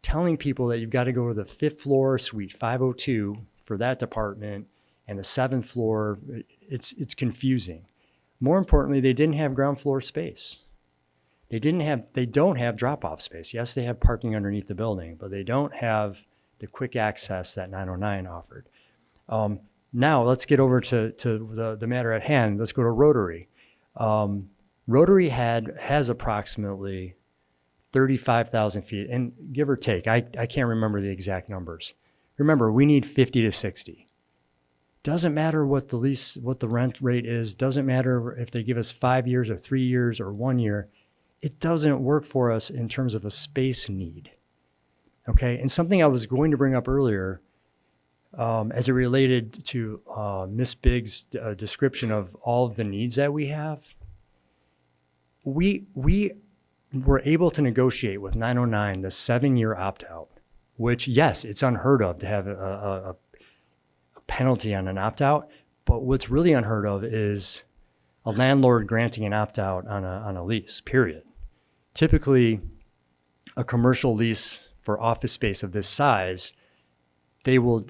telling people that you've got to go to the 5th floor, suite 502 for that department, and the 7th floor. It's confusing. More importantly, they didn't have ground floor space. They don't have drop-off space. Yes, they have parking underneath the building, but they don't have the quick access that 909 offered. Now let's get over to the matter at hand. Let's go to Rotary. Rotary has approximately 35,000 feet, and give or take, I can't remember the exact numbers. Remember, we need 50 to 60. Doesn't matter what the rent rate is. Doesn't matter if they give us 5 years or 3 years or 1 year. It doesn't work for us in terms of a space need. Okay, and something I was going to bring up earlier, as it related to Ms. Biggs' description of all of the needs that we have, we were able to negotiate with 909 the 7-year opt-out, which, yes, it's unheard of to have a penalty on an opt-out, but what's really unheard of is a landlord granting an opt-out on a lease, period. Typically, a commercial lease for office space of this size, they will,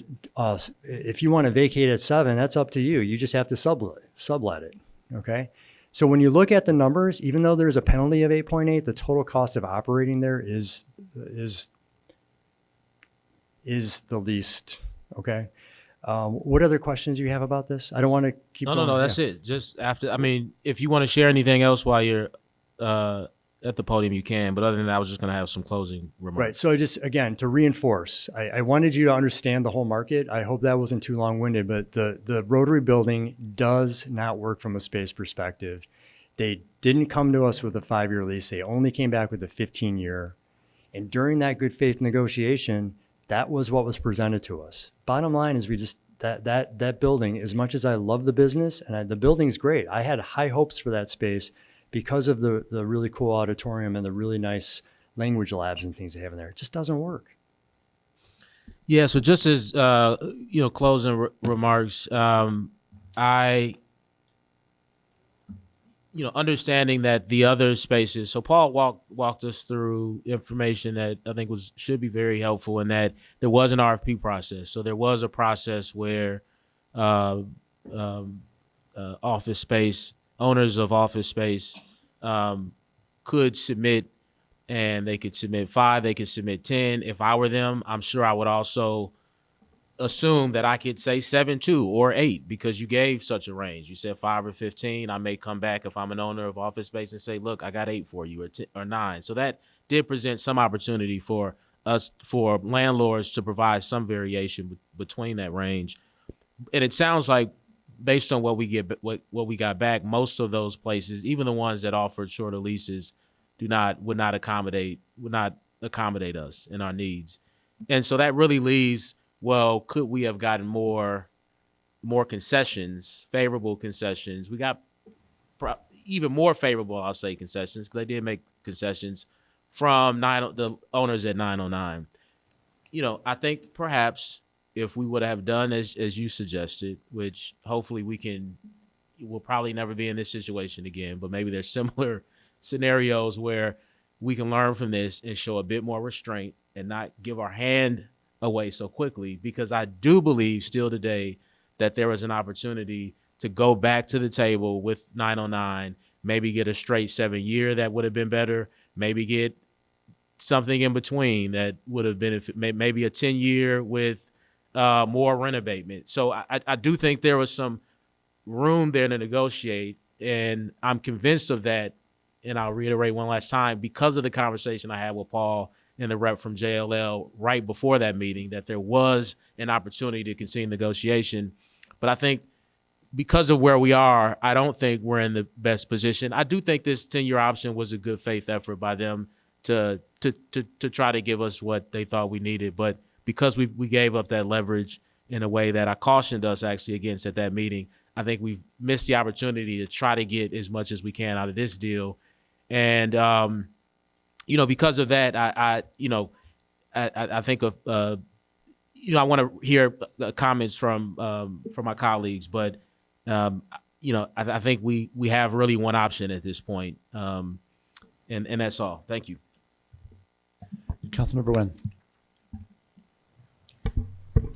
if you want to vacate at 7, that's up to you. You just have to sublet it, okay? So when you look at the numbers, even though there's a penalty of 8.8, the total cost of operating there is the least, okay? What other questions do you have about this? I don't want to keep going. No, that's it. Just after, I mean, if you want to share anything else while you're at the podium, you can. But other than that, I was just going to have some closing remarks. Right. So just, again, to reinforce, I wanted you to understand the whole market. I hope that wasn't too long-winded, but the Rotary building does not work from a space perspective. They didn't come to us with a 5-year lease. They only came back with a 15-year. And during that good faith negotiation, that was what was presented to us. Bottom line is that building, as much as I love the business, and the building's great, I had high hopes for that space because of the really cool auditorium and the really nice language labs and things they have in there. It just doesn't work. Yeah, so just as closing remarks, understanding that the other spaces. So Paul walked us through information that I think should be very helpful, in that there was an RFP process. So there was a process where office space owners of office space could submit. And they could submit 5, they could submit 10. If I were them, I'm sure I would also assume that I could say 7 too, or 8, because you gave such a range. You said 5 or 15. I may come back if I'm an owner of office space and say, look, I got 8 for you, or 10, or 9. So that did present some opportunity for us, for landlords, to provide some variation between that range. And it sounds like, based on what we got back, most of those places, even the ones that offered shorter leases, would not accommodate us in our needs. And so that really leaves, well, could we have gotten more concessions, favorable concessions? We got even more favorable, I'll say, concessions, because they did make concessions from the owners at 909. I think perhaps if we would have done as you suggested, which hopefully we'll probably never be in this situation again, but maybe there's similar scenarios where we can learn from this and show a bit more restraint and not give our hand away so quickly, because I do believe still today that there is an opportunity to go back to the table with 909, maybe get a straight 7-year that would have been better, maybe get something in between that would have been, maybe a 10-year with more rent abatement. So I do think there was some room there to negotiate, and I'm convinced of that. And I'll reiterate one last time, because of the conversation I had with Paul and the rep from JLL right before that meeting, that there was an opportunity to continue negotiation. But I think because of where we are, I don't think we're in the best position. I do think this 10-year option was a good faith effort by them to try to give us what they thought we needed. But because we gave up that leverage in a way that I cautioned us actually against at that meeting, I think we've missed the opportunity to try to get as much as we can out of this deal. And, because of that, I think of, I want to hear comments from my colleagues, but, I think we have really one option at this point. And that's all. Thank you. Councilmember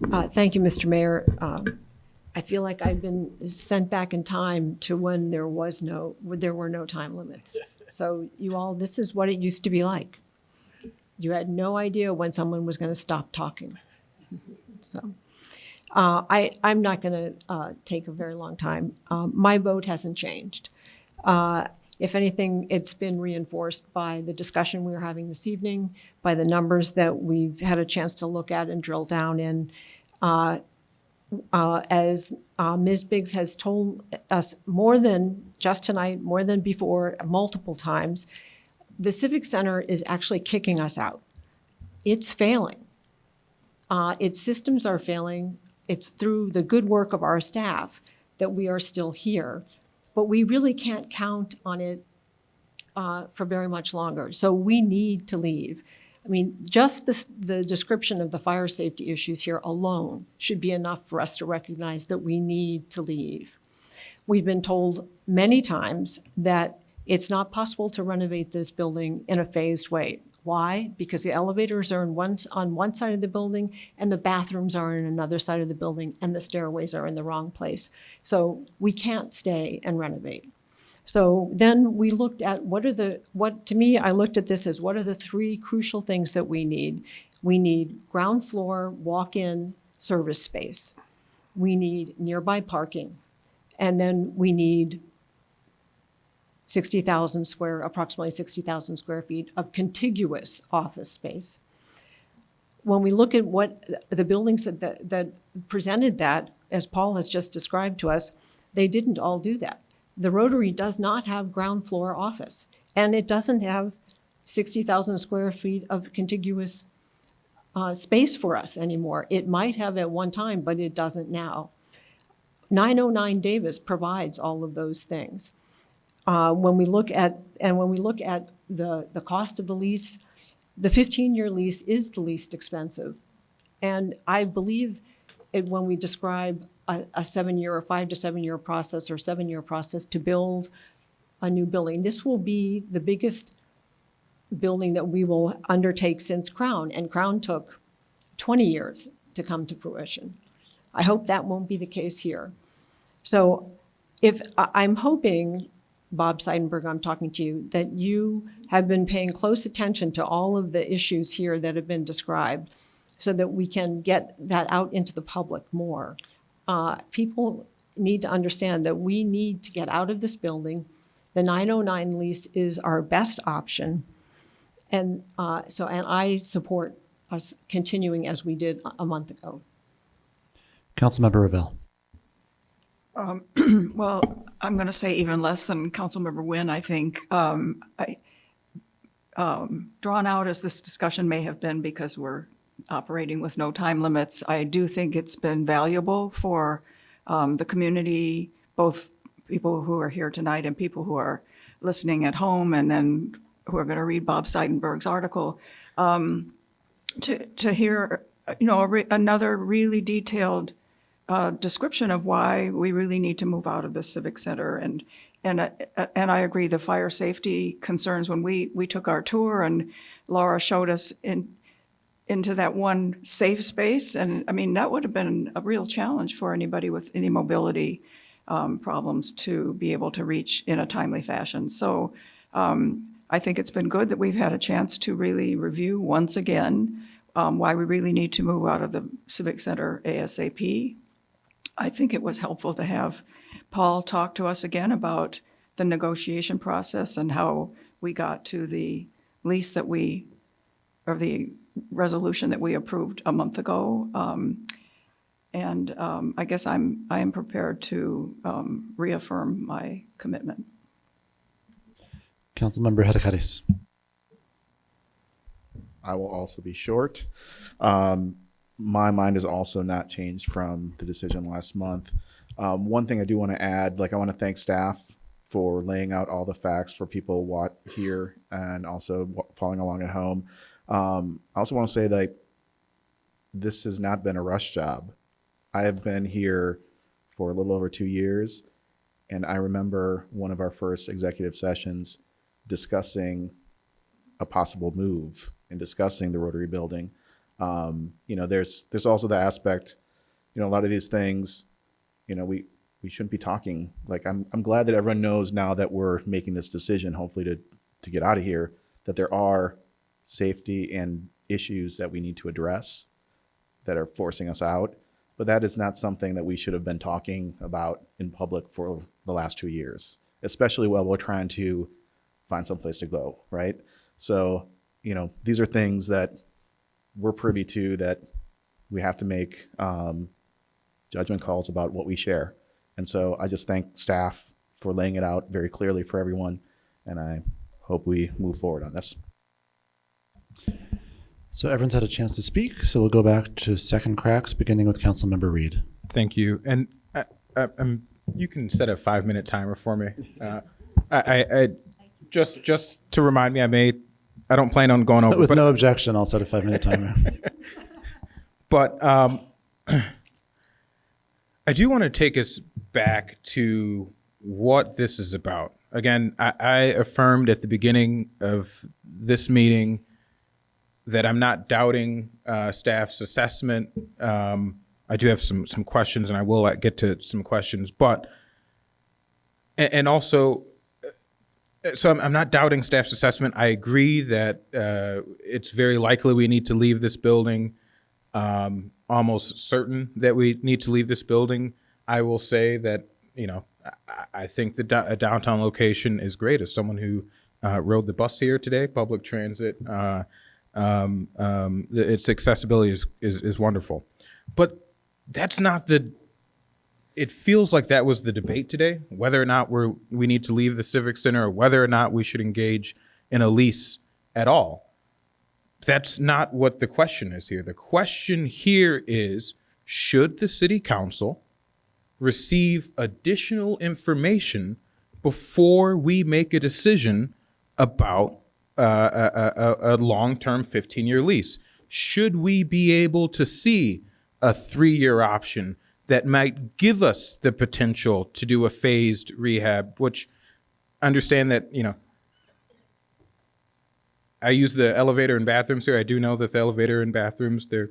Nguyen. Thank you, Mr. Mayor. I feel like I've been sent back in time to when there were no time limits. So you all, this is what it used to be like. You had no idea when someone was going to stop talking. So I'm not going to take a very long time. My vote hasn't changed. If anything, it's been reinforced by the discussion we were having this evening, by the numbers that we've had a chance to look at and drill down in. As Ms. Biggs has told us more than just tonight, more than before, multiple times, the Civic Center is actually kicking us out. It's failing. Its systems are failing. It's through the good work of our staff that we are still here, but we really can't count on it for very much longer. So we need to leave. I mean, just the description of the fire safety issues here alone should be enough for us to recognize that we need to leave. We've been told many times that it's not possible to renovate this building in a phased way. Why? Because the elevators are on one side of the building and the bathrooms are in another side of the building and the stairways are in the wrong place. So we can't stay and renovate. So then we looked at I looked at this as what are the 3 crucial things that we need. We need ground floor walk-in service space. We need nearby parking. And then we need approximately 60,000 square feet of contiguous office space. When we look at what the buildings that presented that, as Paul has just described to us, they didn't all do that. The Rotary does not have ground floor office, and it doesn't have 60,000 square feet of contiguous space for us anymore. It might have at one time, but it doesn't now. 909 Davis provides all of those things. When we look at the cost of the lease, the 15-year lease is the least expensive. And I believe when we describe a 7-year or 5 to 7 year process or 7-year process to build a new building, this will be the biggest building that we will undertake since Crown, and Crown took 20 years to come to fruition. I hope that won't be the case here. So I'm hoping, Bob Seidenberg, I'm talking to you, that you have been paying close attention to all of the issues here that have been described so that we can get that out into the public more. People need to understand that we need to get out of this building. The 909 lease is our best option. And I support us continuing as we did a month ago. Councilmember Revelle. Well, I'm going to say even less than Councilmember Nguyen. I think drawn out as this discussion may have been because we're operating with no time limits, I do think it's been valuable for the community, both people who are here tonight and people who are listening at home and then who are going to read Bob Seidenberg's article, to hear, another really detailed description of why we really need to move out of the Civic Center. And I agree, the fire safety concerns, when we took our tour and Laura showed us into that one safe space, and I mean, that would have been a real challenge for anybody with any mobility problems to be able to reach in a timely fashion. So I think it's been good that we've had a chance to really review once again why we really need to move out of the Civic Center ASAP. I think it was helpful to have Paul talk to us again about the negotiation process and how we got to the lease or the resolution that we approved a month ago. I guess I am prepared to reaffirm my commitment. Councilmember Hercaris. I will also be short. My mind has also not changed from the decision last month. One thing I do want to add, I want to thank staff for laying out all the facts for people here and also following along at home. I also want to say that this has not been a rush job. I have been here for a little over 2 years, and I remember one of our first executive sessions discussing a possible move and discussing the Rotary Building. There's also the aspect, a lot of these things, we shouldn't be talking. I'm glad that everyone knows now that we're making this decision, hopefully to get out of here, that there are safety and issues that we need to address that are forcing us out. But that is not something that we should have been talking about in public for the last 2 years, especially while we're trying to find someplace to go, right? So, these are things that we're privy to, that we have to make judgment calls about what we share. And so I just thank staff for laying it out very clearly for everyone, and I hope we move forward on this. So everyone's had a chance to speak, so we'll go back to second cracks, beginning with Councilmember Reed. Thank you. And you can set a 5-minute timer for me. I just to remind me, I don't plan on going over. With no objection, I'll set a 5-minute timer. But I do want to take us back to what this is about. Again, I affirmed at the beginning of this meeting that I'm not doubting staff's assessment. I do have some questions, and I will get to some questions. But and also, so I'm not doubting staff's assessment. I agree that it's very likely we need to leave this building. Almost certain that we need to leave this building. I will say that, I think the downtown location is great. As someone who rode the bus here today, public transit, its accessibility is wonderful. But that's not it feels like that was the debate today, whether or not we need to leave the Civic Center or whether or not we should engage in a lease at all. That's not what the question is here. The question here is, should the city council receive additional information before we make a decision about a long-term 15-year lease? Should we be able to see a 3-year option that might give us the potential to do a phased rehab, which understand that, I use the elevator and bathrooms here. I do know that the elevator and bathrooms, they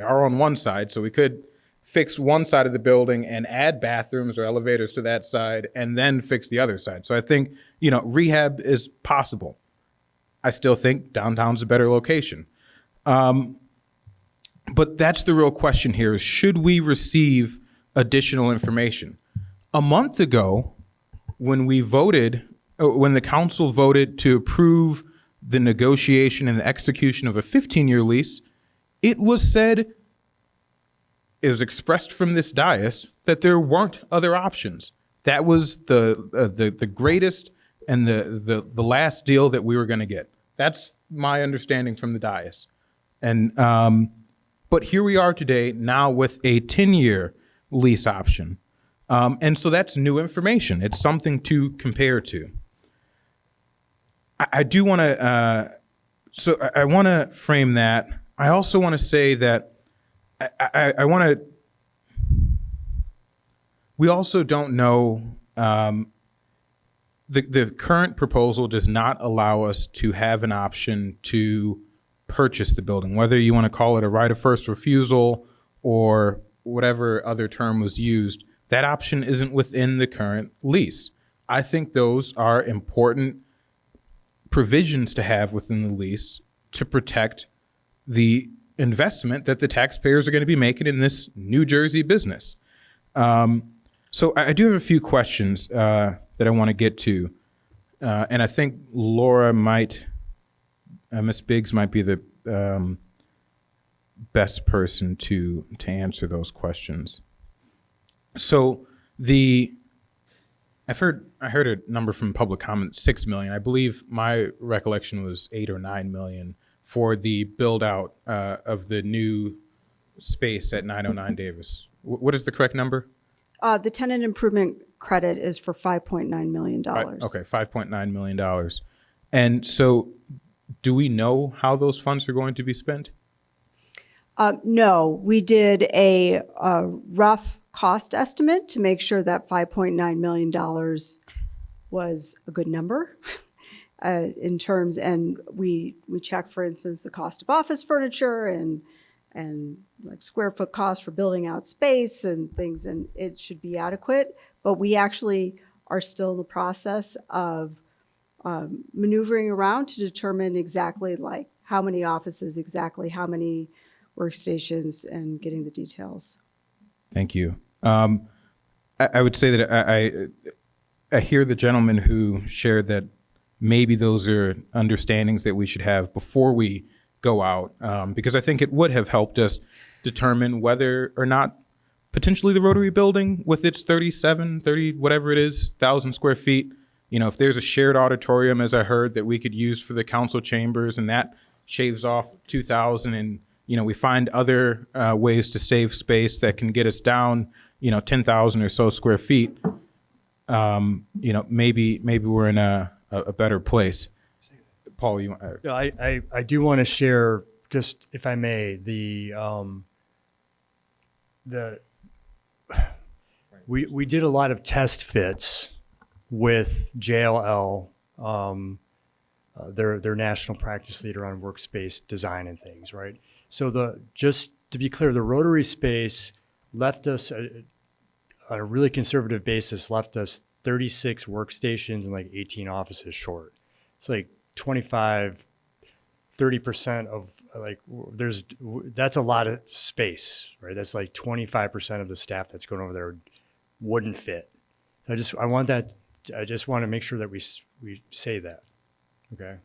are on one side, so we could fix one side of the building and add bathrooms or elevators to that side and then fix the other side. So I think, rehab is possible. I still think downtown's a better location. But that's the real question here is, should we receive additional information? A month ago, when the council voted to approve the negotiation and the execution of a 15-year lease, it was expressed from this dais that there weren't other options. That was the greatest and the last deal that we were going to get. That's my understanding from the dais. And but here we are today now with a 10-year lease option. And so that's new information. It's something to compare to. I do want to, I want to frame that. I also want to say that we also don't know, the current proposal does not allow us to have an option to purchase the building, whether you want to call it a right of first refusal or whatever other term was used. That option isn't within the current lease. I think those are important provisions to have within the lease to protect the investment that the taxpayers are going to be making in this New Jersey business. So I do have a few questions that I want to get to. And I think Laura Ms. Biggs might be the best person to answer those questions. So I heard a number from public comment, 6 million. I believe my recollection was 8 or 9 million for the build out of the new space at 909 Davis. What is the correct number? The tenant improvement credit is for $5.9 million. Okay, $5.9 million. And so do we know how those funds are going to be spent? No, we did a rough cost estimate to make sure that $5.9 million was a good number in terms, and we checked, for instance, the cost of office furniture and like square foot cost for building out space and things, and it should be adequate. But we actually are still in the process of maneuvering around to determine exactly like how many offices, exactly how many workstations, and getting the details. Thank you. I would say that I hear the gentleman who shared that maybe those are understandings that we should have before we go out, because I think it would have helped us determine whether or not potentially the Rotary building with its 30, whatever it is, 1,000 square feet, if there's a shared auditorium, as I heard, that we could use for the council chambers, and that shaves off 2,000, and we find other ways to save space that can get us down, 10,000 or so square feet. Maybe we're in a better place. Paul, you want? No, I do want to share, just if I may, we did a lot of test fits with JLL, their national practice leader on workspace design and things, right? So just to be clear, the Rotary space left us on a really conservative basis, left us 36 workstations and like 18 offices short. It's like 25, 30% of that's a lot of space, right? That's like 25% of the staff that's going over there wouldn't fit. I just want to make sure that we say that. Okay.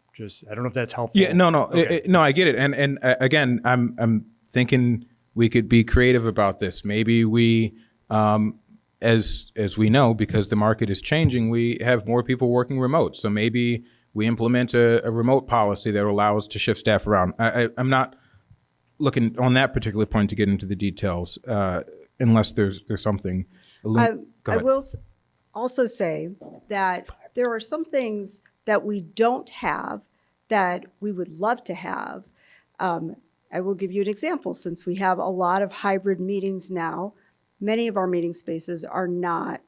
I don't know if that's helpful. Yeah, no, Okay. No, I get it. And again, I'm thinking we could be creative about this. Maybe we, as we know, because the market is changing, we have more people working remote. So maybe we implement a remote policy that will allow us to shift staff around. I'm not looking on that particular point to get into the details, unless there's something. Go ahead. also say that there are some things that we don't have that we would love to have. I will give you an example. Since we have a lot of hybrid meetings now, many of our meeting spaces are not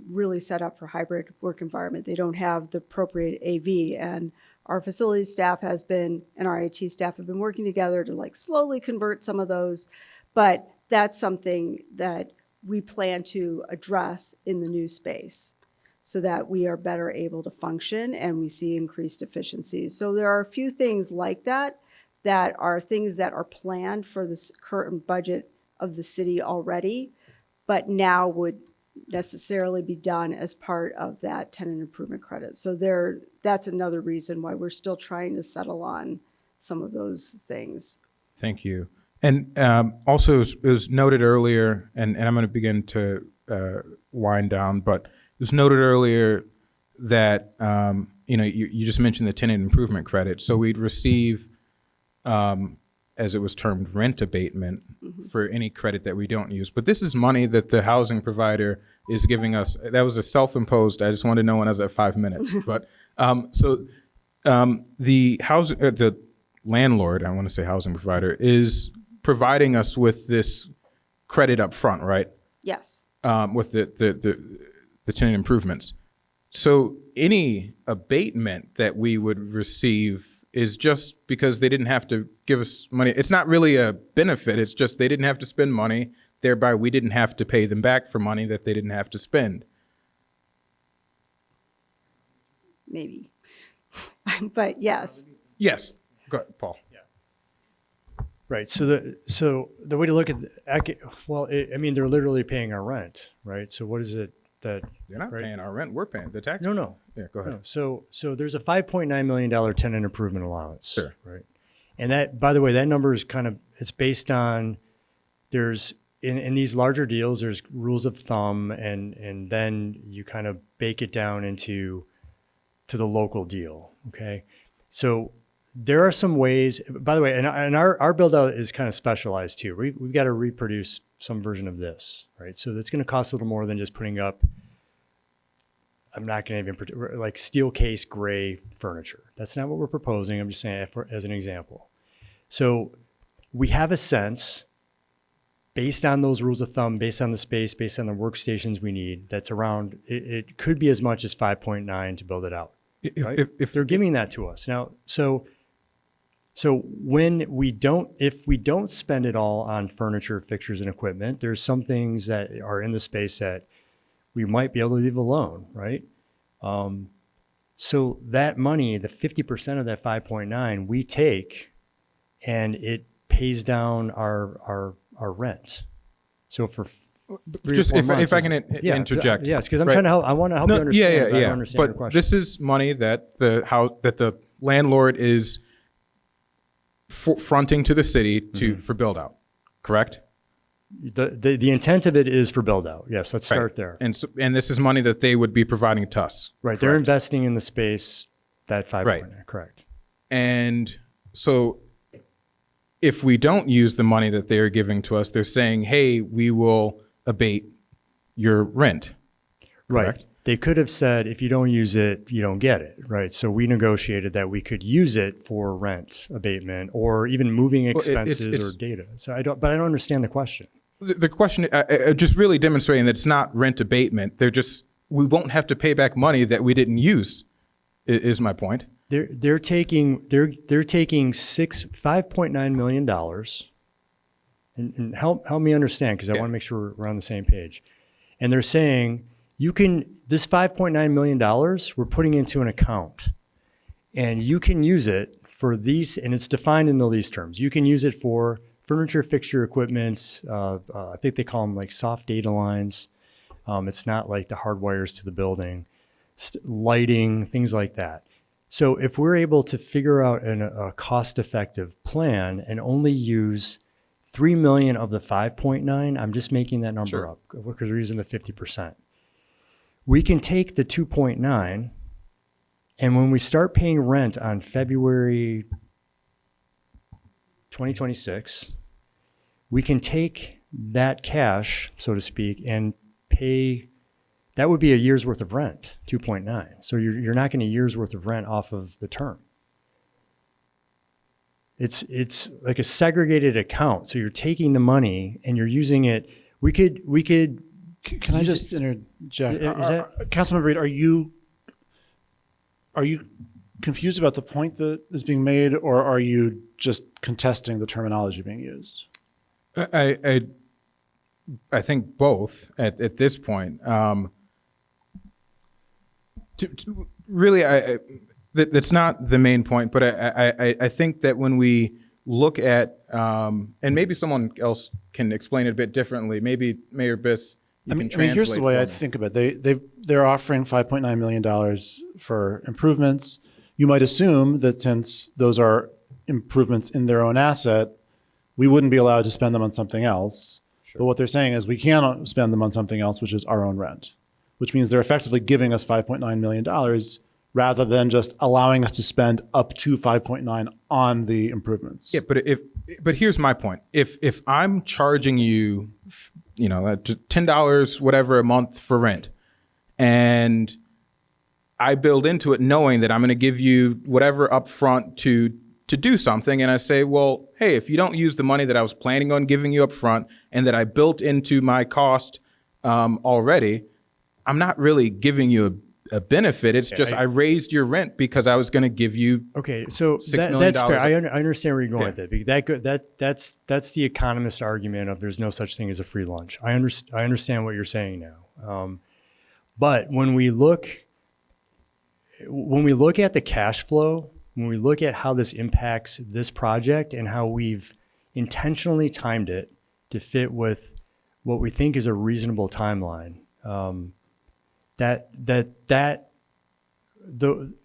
really set up for hybrid work environment. They don't have the appropriate AV, and our facilities staff has been, and our IT staff have been working together to like slowly convert some of those. But that's something that we plan to address in the new space so that we are better able to function and we see increased efficiencies. So there are a few things like that that are things that are planned for this current budget of the city already, but now would necessarily be done as part of that tenant improvement credit. So that's another reason why we're still trying to settle on some of those things. Thank you. And also, it was noted earlier, and I'm going to begin to wind down, but it was noted earlier that, you just mentioned the tenant improvement credit. So we'd receive, as it was termed, rent abatement for any credit that we don't use. But this is money that the housing provider is giving us. That was a self-imposed, I just wanted to know when I was at 5 minutes. But the landlord, I want to say housing provider, is providing us with this credit up front, right? Yes. With the tenant improvements. So any abatement that we would receive is just because they didn't have to give us money. It's not really a benefit. It's just they didn't have to spend money. Thereby, we didn't have to pay them back for money that they didn't have to spend. Maybe. But yes. Yes. Go ahead, Paul. Right. So the way to look at they're literally paying our rent, right? So what is it that they're not paying our rent? We're paying the tax. No. Yeah, go ahead. No. So there's a $5.9 million tenant improvement allowance. Sure. Right. And that, by the way, that number is it's based on, there's in these larger deals, there's rules of thumb, and then you kind of bake it down to the local deal. Okay. So there are some ways, by the way, and our build out is kind of specialized too. We've got to reproduce some version of this, right? So that's going to cost a little more than just putting up, I'm not going to even, like steel case gray furniture. That's not what we're proposing. I'm just saying as an example. So we have a sense, based on those rules of thumb, based on the space, based on the workstations we need, that's around, it could be as much as 5.9 to build it out. Right? If they're giving that to us. Now, so when if we don't spend it all on furniture, fixtures, and equipment, there's some things that are in the space that we might be able to leave alone, right? So that money, the 50% of that 5.9, we take, and it pays down our rent. So for just if I can interject, yes, because I'm trying to help. I want to help you understand. I don't understand your question. This is money that the landlord is fronting to the city for build out, correct? The intent of it is for build out. Yes, let's start there. And this is money that they would be providing to us. Right, correct? They're investing in the space that 5.9. Right, correct. And so if we don't use the money that they are giving to us, they're saying, "Hey, we will abate your rent." Correct? Right. They could have said, if you don't use it, you don't get it, right? So we negotiated that we could use it for rent abatement or even moving expenses or data. So I don't understand the question. The question, just really demonstrating that it's not rent abatement. We won't have to pay back money that we didn't use, is my point. They're taking $5.9 million, and help me understand, because I want to make sure we're on the same page. And they're saying, this $5.9 million, we're putting into an account, and you can use it for these, and it's defined in the lease terms. You can use it for furniture, fixture, equipment. I think they call them like soft data lines. It's not like the hard wires to the building, lighting, things like that. So if we're able to figure out a cost-effective plan and only use $3 million of the 5.9, I'm just making that number up because we're using the 50%. We can take the 2.9, and when we start paying rent on February 2026, we can take that cash, so to speak, and pay that would be a year's worth of rent, 2.9. So you're not getting a year's worth of rent off of the term. It's like a segregated account. So you're taking the money and you're using it. We could. Can I just interject? Is that Councilmember Reed, are you confused about the point that is being made, or are you just contesting the terminology being used? I think both at this point. Really, that's not the main point, but I think that when we look at, and maybe someone else can explain it a bit differently. Maybe Mayor Biss, you can translate. Here's the way for I me. think about it. They're offering $5.9 million for improvements. You might assume that since those are improvements in their own asset, we wouldn't be allowed to spend them on something else. But what they're saying is we can spend them on something else, which is our own rent, which means they're effectively giving us $5.9 million rather than just allowing us to spend up to 5.9 on the improvements. Yeah, but here's my point. If I'm charging you, $10 whatever a month for rent, and I build into it knowing that I'm going to give you whatever upfront to do something, and I say, well, hey, if you don't use the money that I was planning on giving you upfront and that I built into my cost already, I'm not really giving you a benefit. It's just I raised your rent because I was going to give you so $6 million. that's fair. I understand where you're going with it. That's the economist argument of there's no such thing as a free lunch. I understand what you're saying now. But when we look at the cash flow, when we look at how this impacts this project and how we've intentionally timed it to fit with what we think is a reasonable timeline,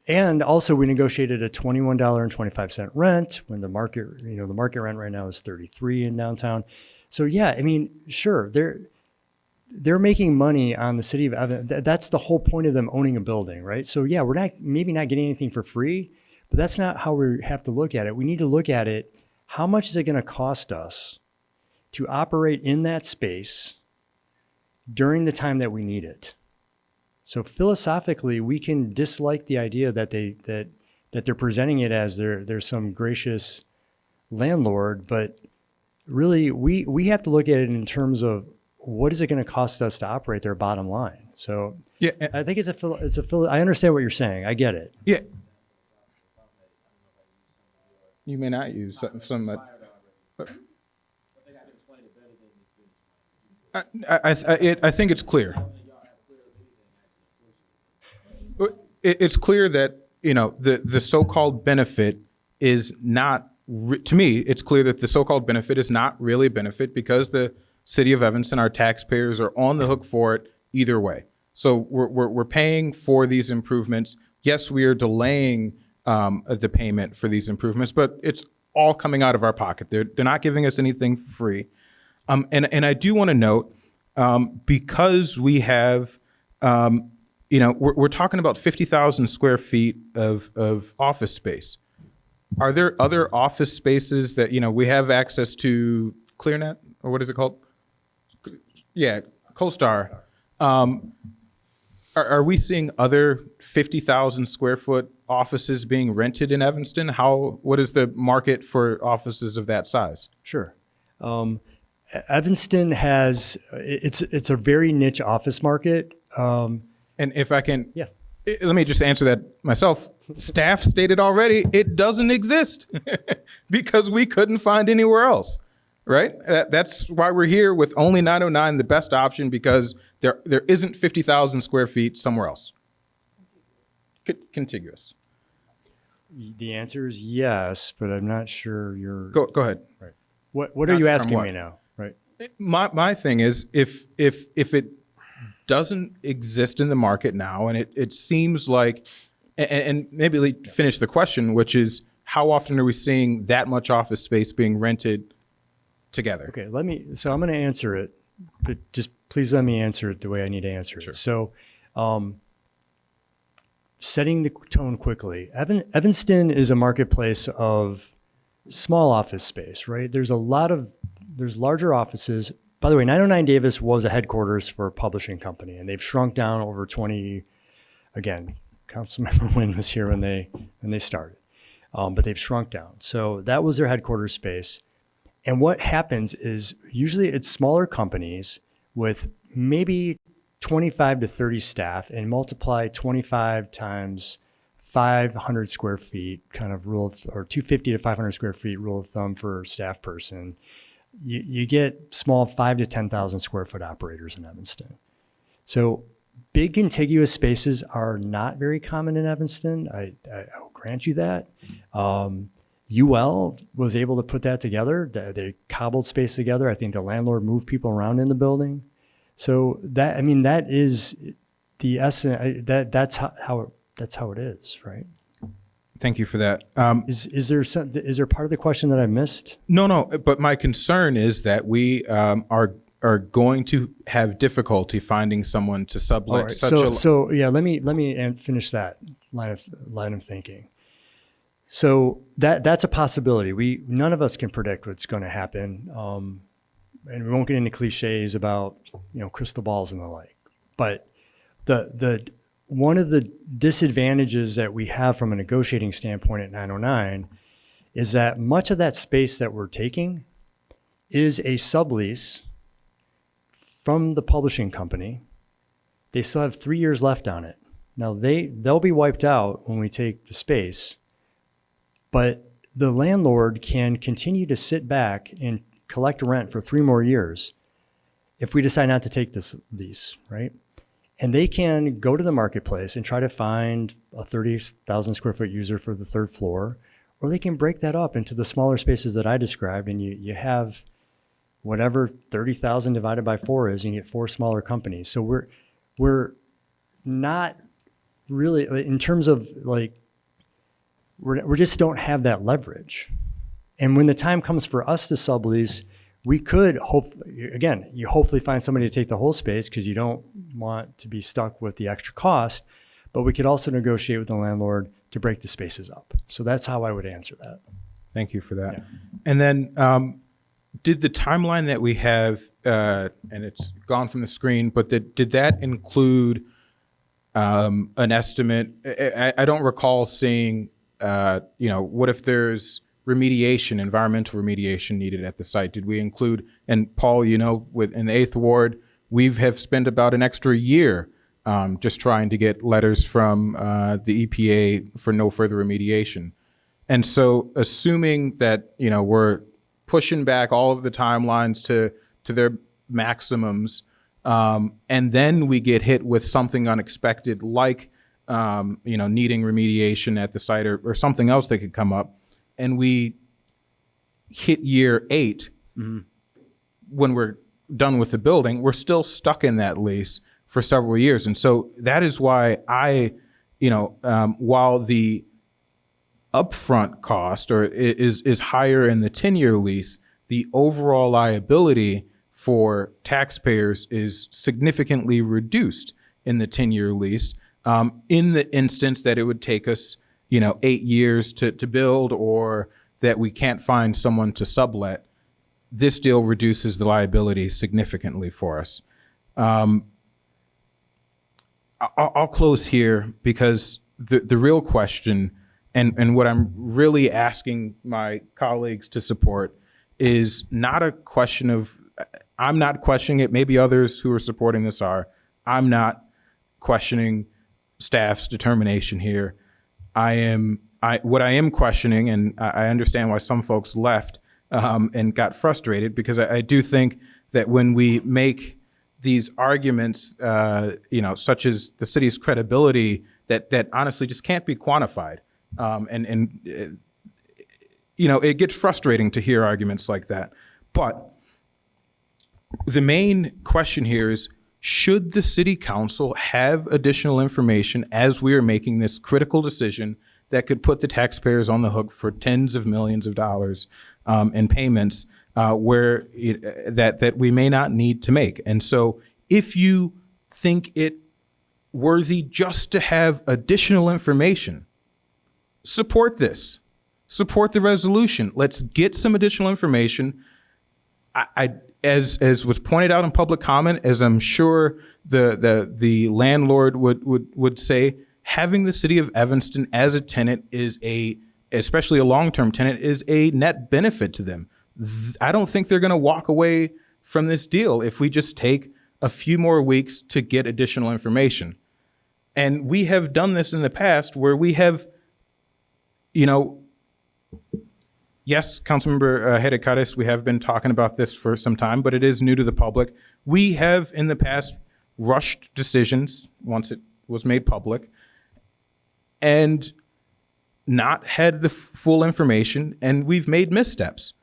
and also we negotiated a $21.25 rent when the market rent right now is $33 in downtown. So yeah, I mean, sure, they're making money on the city of Evanston. That's the whole point of them owning a building, right? So yeah, we're maybe not getting anything for free, but that's not how we have to look at it. We need to look at it, how much is it going to cost us to operate in that space during the time that we need it? So philosophically, we can dislike the idea that they're presenting it as they're some gracious landlord, but really we have to look at it in terms of what is it going to cost us to operate their bottom line. So yeah, I think I understand what you're saying. I get it. Yeah. You may not use some. I think it's clear. It's clear that the so-called benefit is not. To me, it's clear that the so-called benefit is not really a benefit because the city of Evanston, our taxpayers, are on the hook for it either way. So we're paying for these improvements. Yes, we are delaying the payment for these improvements, but it's all coming out of our pocket. They're not giving us anything for free. And I do want to note, because we have, we're talking about 50,000 square feet of office space. Are there other office spaces that, we have access to ClearNet, or what is it called? Yeah, CoStar. Are we seeing other 50,000 square foot offices being rented in Evanston? What is the market for offices of that size? Sure. Evanston has, it's a very niche office market. And if I can, let me just answer that myself. Staff stated already, it doesn't exist because we couldn't find anywhere else, right? That's why we're here with only 909, the best option, because there isn't 50,000 square feet somewhere else. Contiguous. The answer is yes, but I'm not sure you're. Go ahead. Right. What are you asking me now? Right. My thing is if it doesn't exist in the market now, and it seems like, and maybe finish the question, which is how often are we seeing that much office space being rented together? Okay, so I'm going to answer it, but just please let me answer it the way I need to answer it. So, setting the tone quickly, Evanston is a marketplace of small office space, right? There's larger offices, by the way, 909 Davis was a headquarters for a publishing company, and they've shrunk down over 20. Again, Councilmember Wynn was here when they started, but they've shrunk down. So that was their headquarters space. And what happens is usually it's smaller companies with maybe 25 to 30 staff, and multiply 25 times 500 square feet, kind of rule of, or 250 to 500 square feet rule of thumb for staff person. You get small 5 to 10,000 square foot operators in Evanston. So big contiguous spaces are not very common in Evanston. I'll grant you that. UL was able to put that together. They cobbled space together. I think the landlord moved people around in the building. So that, I mean, that is the essence. That's how it is, right? Thank you for that. Is there part of the question that I missed? No. But my concern is that we are going to have difficulty finding someone to sublet Right. So yeah, let me finish that line of thinking. So that's a possibility. None of us can predict what's going to happen, and we won't get into cliches about crystal balls and the like. But the one of the disadvantages that we have from a negotiating standpoint at 909 is that much of that space that we're taking is a sublease from the publishing company. They still have 3 years left on it. Now they'll be wiped out when we take the space, but the landlord can continue to sit back and collect rent for 3 more years if we decide not to take this lease, right? And they can go to the marketplace and try to find a 30,000 square foot user for the third floor, or they can break that up into the smaller spaces that I described, and you have whatever 30,000 divided by 4 is, and you get 4 smaller companies. So we're not really, in terms of like, we just don't have that leverage. And when the time comes for us to sublease, we could hopefully find somebody to take the whole space because you don't want to be stuck with the extra cost, but we could also negotiate with the landlord to break the spaces up. So that's how I would answer that. Thank you for that. Yeah. And then did the timeline that we have, and it's gone from the screen, but did that include an estimate? I don't recall seeing, what if there's environmental remediation needed at the site? Did we include, and Paul, in the 8th Ward, we have spent about an extra year just trying to get letters from the EPA for no further remediation. And so assuming that, we're pushing back all of the timelines to their maximums, and then we get hit with something unexpected like, needing remediation at the site or something else that could come up, and we hit year 8 when we're done with the building, we're still stuck in that lease for several years. And so that is why while the upfront cost is higher in the 10-year lease, the overall liability for taxpayers is significantly reduced in the 10-year lease, in the instance that it would take us 8 years to build, or that we can't find someone to sublet. This deal reduces the liability significantly for us. I'll close here because the real question, and what I'm really asking my colleagues to support, is not a question of, I'm not questioning it, maybe others who are supporting this are. I'm not questioning staff's determination here. What I am questioning, and I understand why some folks left and got frustrated, because I do think that when we make these arguments, such as the city's credibility, that honestly just can't be quantified, it gets frustrating to hear arguments like that. But the main question here is, should the city council have additional information as we are making this critical decision that could put the taxpayers on the hook for tens of millions of dollars in payments that we may not need to make? And so if you think it worthy just to have additional information, support this. Support the resolution. Let's get some additional information. as was pointed out in public comment, as I'm sure the landlord would say, having the city of Evanston as a tenant especially a long-term tenant, is a net benefit to them. I don't think they're going to walk away from this deal if we just take a few more weeks to get additional information. And we have done this in the past where we have, yes, Councilmember Hedekaris, we have been talking about this for some time, but it is new to the public. We have in the past rushed decisions once it was made public and not had the full information, and we've made missteps.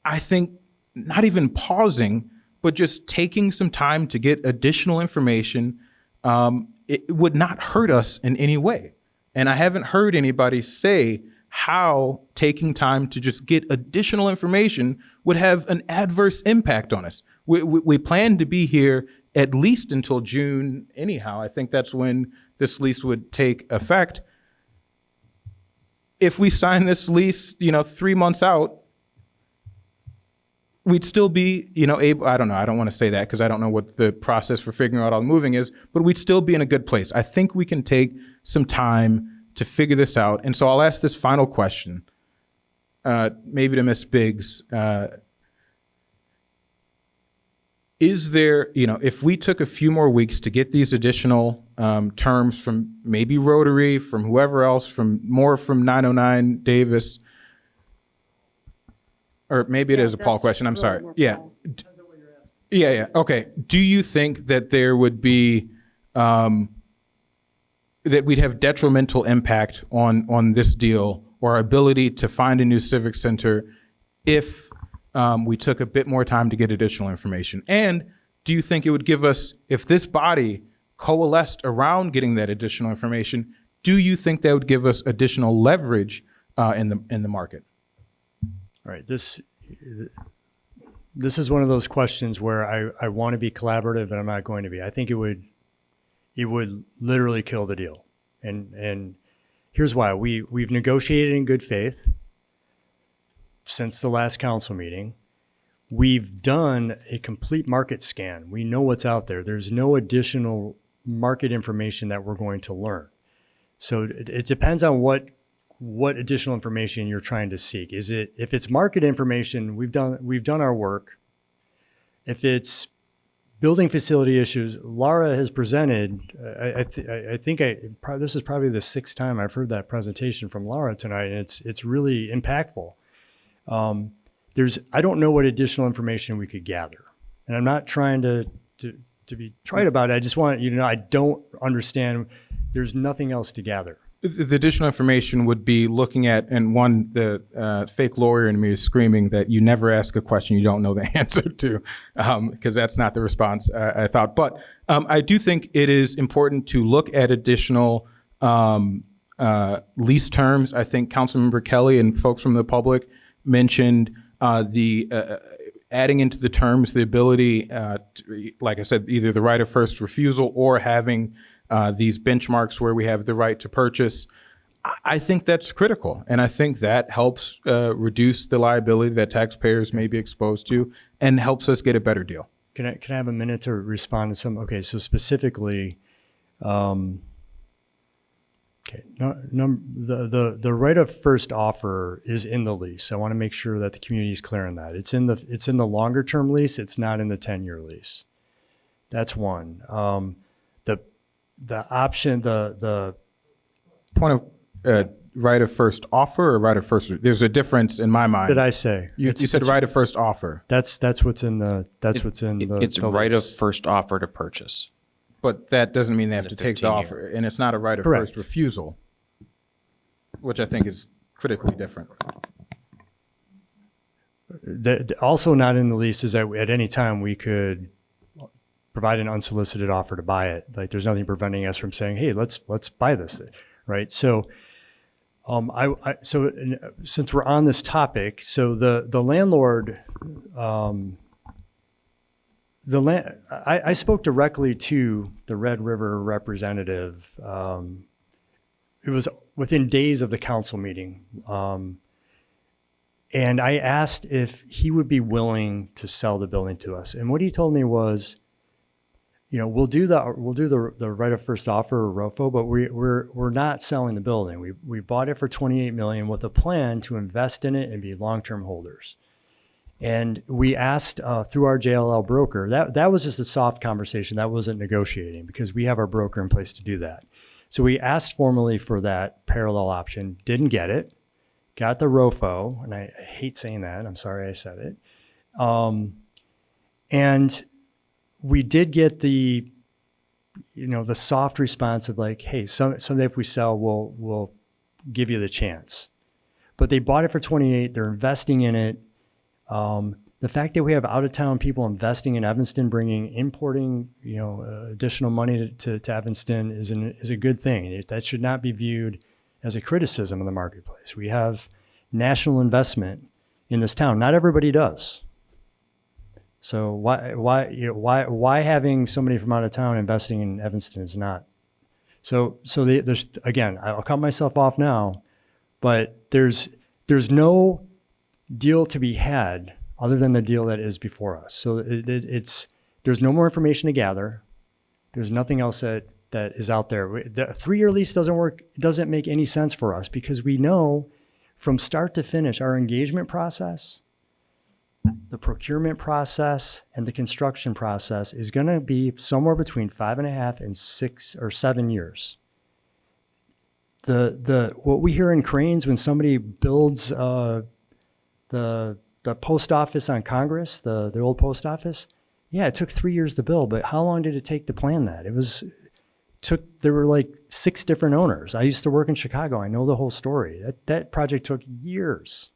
I think not even pausing, but just taking some time to get additional information, it would not hurt us in any way. And I haven't heard anybody say how taking time to just get additional information would have an adverse impact on us. We plan to be here at least until June anyhow. I think that's when this lease would take effect. If we sign this lease, 3 months out, we'd still be, able, I don't know, I don't want to say that because I don't know what the process for figuring out all the moving is, but we'd still be in a good place. I think we can take some time to figure this out. And so I'll ask this final question, maybe to Ms. Biggs. Is there, if we took a few more weeks to get these additional terms from maybe Rotary, from whoever else, from 909 Davis, or maybe it is a Paul question, I'm sorry. Yeah. Yeah. Okay. Do you think that there would be, that we'd have detrimental impact on this deal or our ability to find a new civic center if we took a bit more time to get additional information? And do you think it would give us, if this body coalesced around getting that additional information, do you think that would give us additional leverage in the market? All right, this is one of those questions where I want to be collaborative, but I'm not going to be. I think it would literally kill the deal. And here's why. We've negotiated in good faith since the last council meeting. We've done a complete market scan. We know what's out there. There's no additional market information that we're going to learn. So it depends on what additional information you're trying to seek. If it's market information, we've done our work. If it's building facility issues, Laura has presented. I think this is probably the 6th time I've heard that presentation from Laura tonight, and it's really impactful. I don't know what additional information we could gather, and I'm not trying to be trite about it. I just want you to know I don't understand. There's nothing else to gather. The additional information would be looking at, and the fake lawyer in me is screaming that you never ask a question you don't know the answer to, because that's not the response I thought. But I do think it is important to look at additional lease terms. I think Councilmember Kelly and folks from the public mentioned the adding into the terms the ability, like I said, either the right of first refusal or having these benchmarks where we have the right to purchase. I think that's critical. And I think that helps reduce the liability that taxpayers may be exposed to and helps us get a better deal. Can I have a minute to respond to some? Okay, so specifically, the right of first offer is in the lease. I want to make sure that the community is clear on that. It's in the longer term lease. It's not in the 10-year lease. That's one. The option, the point of right of first offer or right of first. There's a difference in my mind. Did I say? You said right of first offer. That's what's in the. It's the right lease. of first offer to purchase. But that doesn't mean they have to take the 15-year. offer, and it's not a right of Correct. first refusal, which I think is critically different. Also not in the lease is that at any time we could provide an unsolicited offer to buy it. Like there's nothing preventing us from saying, "Hey, let's buy this," right? So, since we're on this topic, so the landlord, I spoke directly to the Red River representative. It was within days of the council meeting. And I asked if he would be willing to sell the building to us. And what he told me was, we'll do the right of first offer or ROFO, but we're not selling the building. We bought it for $28 million with a plan to invest in it and be long-term holders. And we asked through our JLL broker, that was just a soft conversation. That wasn't negotiating because we have our broker in place to do that. So we asked formally for that parallel option, didn't get it, got the ROFO, and I hate saying that. I'm sorry I said it. And we did get the soft response of like, hey, someday if we sell, we'll give you the chance. But they bought it for 28. They're investing in it. The fact that we have out-of-town people investing in Evanston, importing, additional money to Evanston is a good thing. That should not be viewed as a criticism of the marketplace. We have national investment in this town. Not everybody does. So why having somebody from out of town investing in Evanston is not? So there's, again, I'll cut myself off now, but there's no deal to be had other than the deal that is before us. So there's no more information to gather. There's nothing else that is out there. The 3-year lease doesn't work. It doesn't make any sense for us because we know from start to finish, our engagement process, the procurement process, and the construction process is going to be somewhere between 5.5 and 6 or 7 years. What we hear in cranes when somebody builds the post office on Congress, the old post office, yeah, it took 3 years to build, but how long did it take to plan that? There were like 6 different owners. I used to work in Chicago. I know the whole story. That project took years.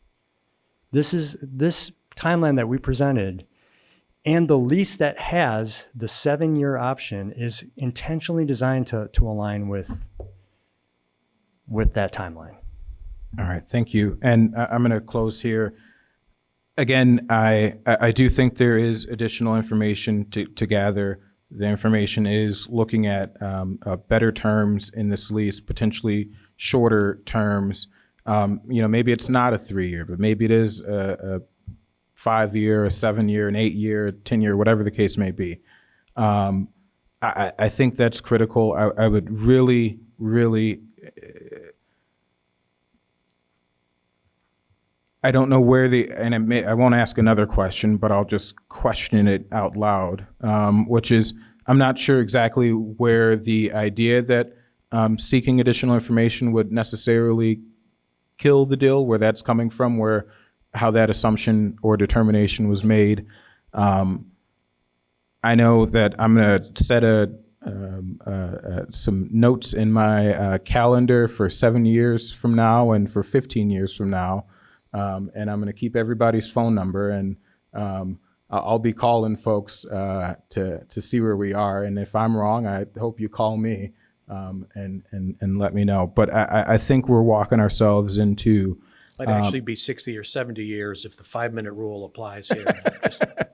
This timeline that we presented and the lease that has the 7-year option is intentionally designed to align with that timeline. All right, thank you. And I'm going to close here. Again, I do think there is additional information to gather. The information is looking at better terms in this lease, potentially shorter terms. Maybe it's not a 3-year, but maybe it is a 5-year, a 7-year, an 8-year, 10-year, whatever the case may be. I think that's critical. I would really, really. I don't know where I won't ask another question, but I'll just question it out loud, which is I'm not sure exactly where the idea that seeking additional information would necessarily kill the deal, where that's coming from, how that assumption or determination was made. I know that I'm going to set some notes in my calendar for 7 years from now and for 15 years from now. And I'm going to keep everybody's phone number, and I'll be calling folks to see where we are. And if I'm wrong, I hope you call me and let me know. But I think we're walking ourselves into. Might actually be 60 or 70 years if the 5-minute rule applies here.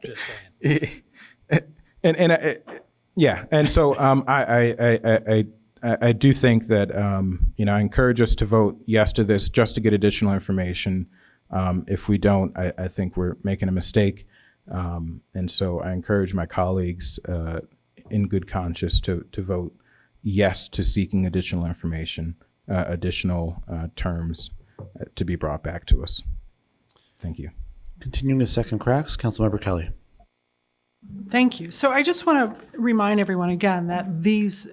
just saying. And so I do think that I encourage us to vote yes to this just to get additional information. If we don't, I think we're making a mistake. And so I encourage my colleagues in good conscience to vote yes to seeking additional information, additional terms to be brought back to us. Thank you. Continuing to second cracks, Councilmember Kelly. Thank you. So I just want to remind everyone again that this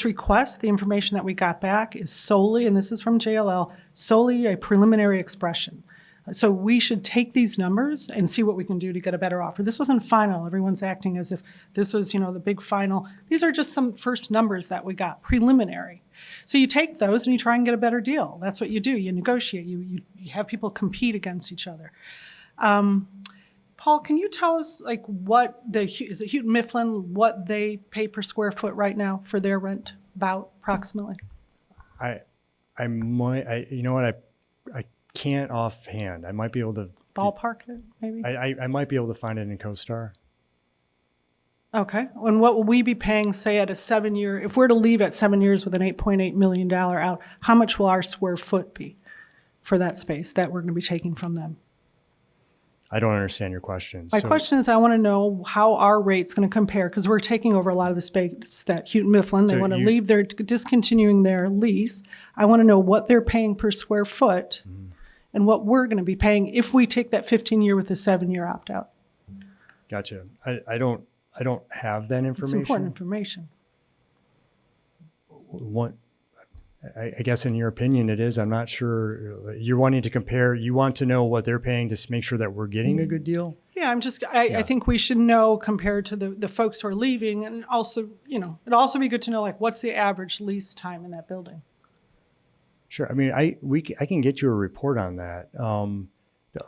request, the information that we got back is solely, and this is from JLL, solely a preliminary expression. So we should take these numbers and see what we can do to get a better offer. This wasn't final. Everyone's acting as if this was, the big final. These are just some first numbers that we got, preliminary. So you take those and you try and get a better deal. That's what you do. You negotiate. You have people compete against each other. Paul, can you tell us is it Houghton Mifflin, what they pay per square foot right now for their rent, about approximately? I can't offhand. I might be able to ballpark it, maybe? I might be able to find it in CoStar. Okay. And what will we be paying, say, at a 7-year, if we're to leave at 7 years with an $8.8 million out, how much will our square foot be? for that space that we're going to be taking from them. I don't understand your question. My So- question is, I want to know how our rate's going to compare, because we're taking over a lot of the space that Houghton Mifflin, they So want to you- leave, they're discontinuing their lease. I want to know what they're paying per square foot and what we're going to be paying if we take that 15-year with a 7-year opt-out. Gotcha. I don't have that It's important information. information. I guess in your opinion it is. I'm not sure. You're wanting to compare. You want to know what they're paying to make sure that we're getting a good deal. Yeah, I think we should know compared to the folks who are leaving, and also, it'd also be good to know, like, what's the average lease time in that building? Sure. I mean, I can get you a report on that.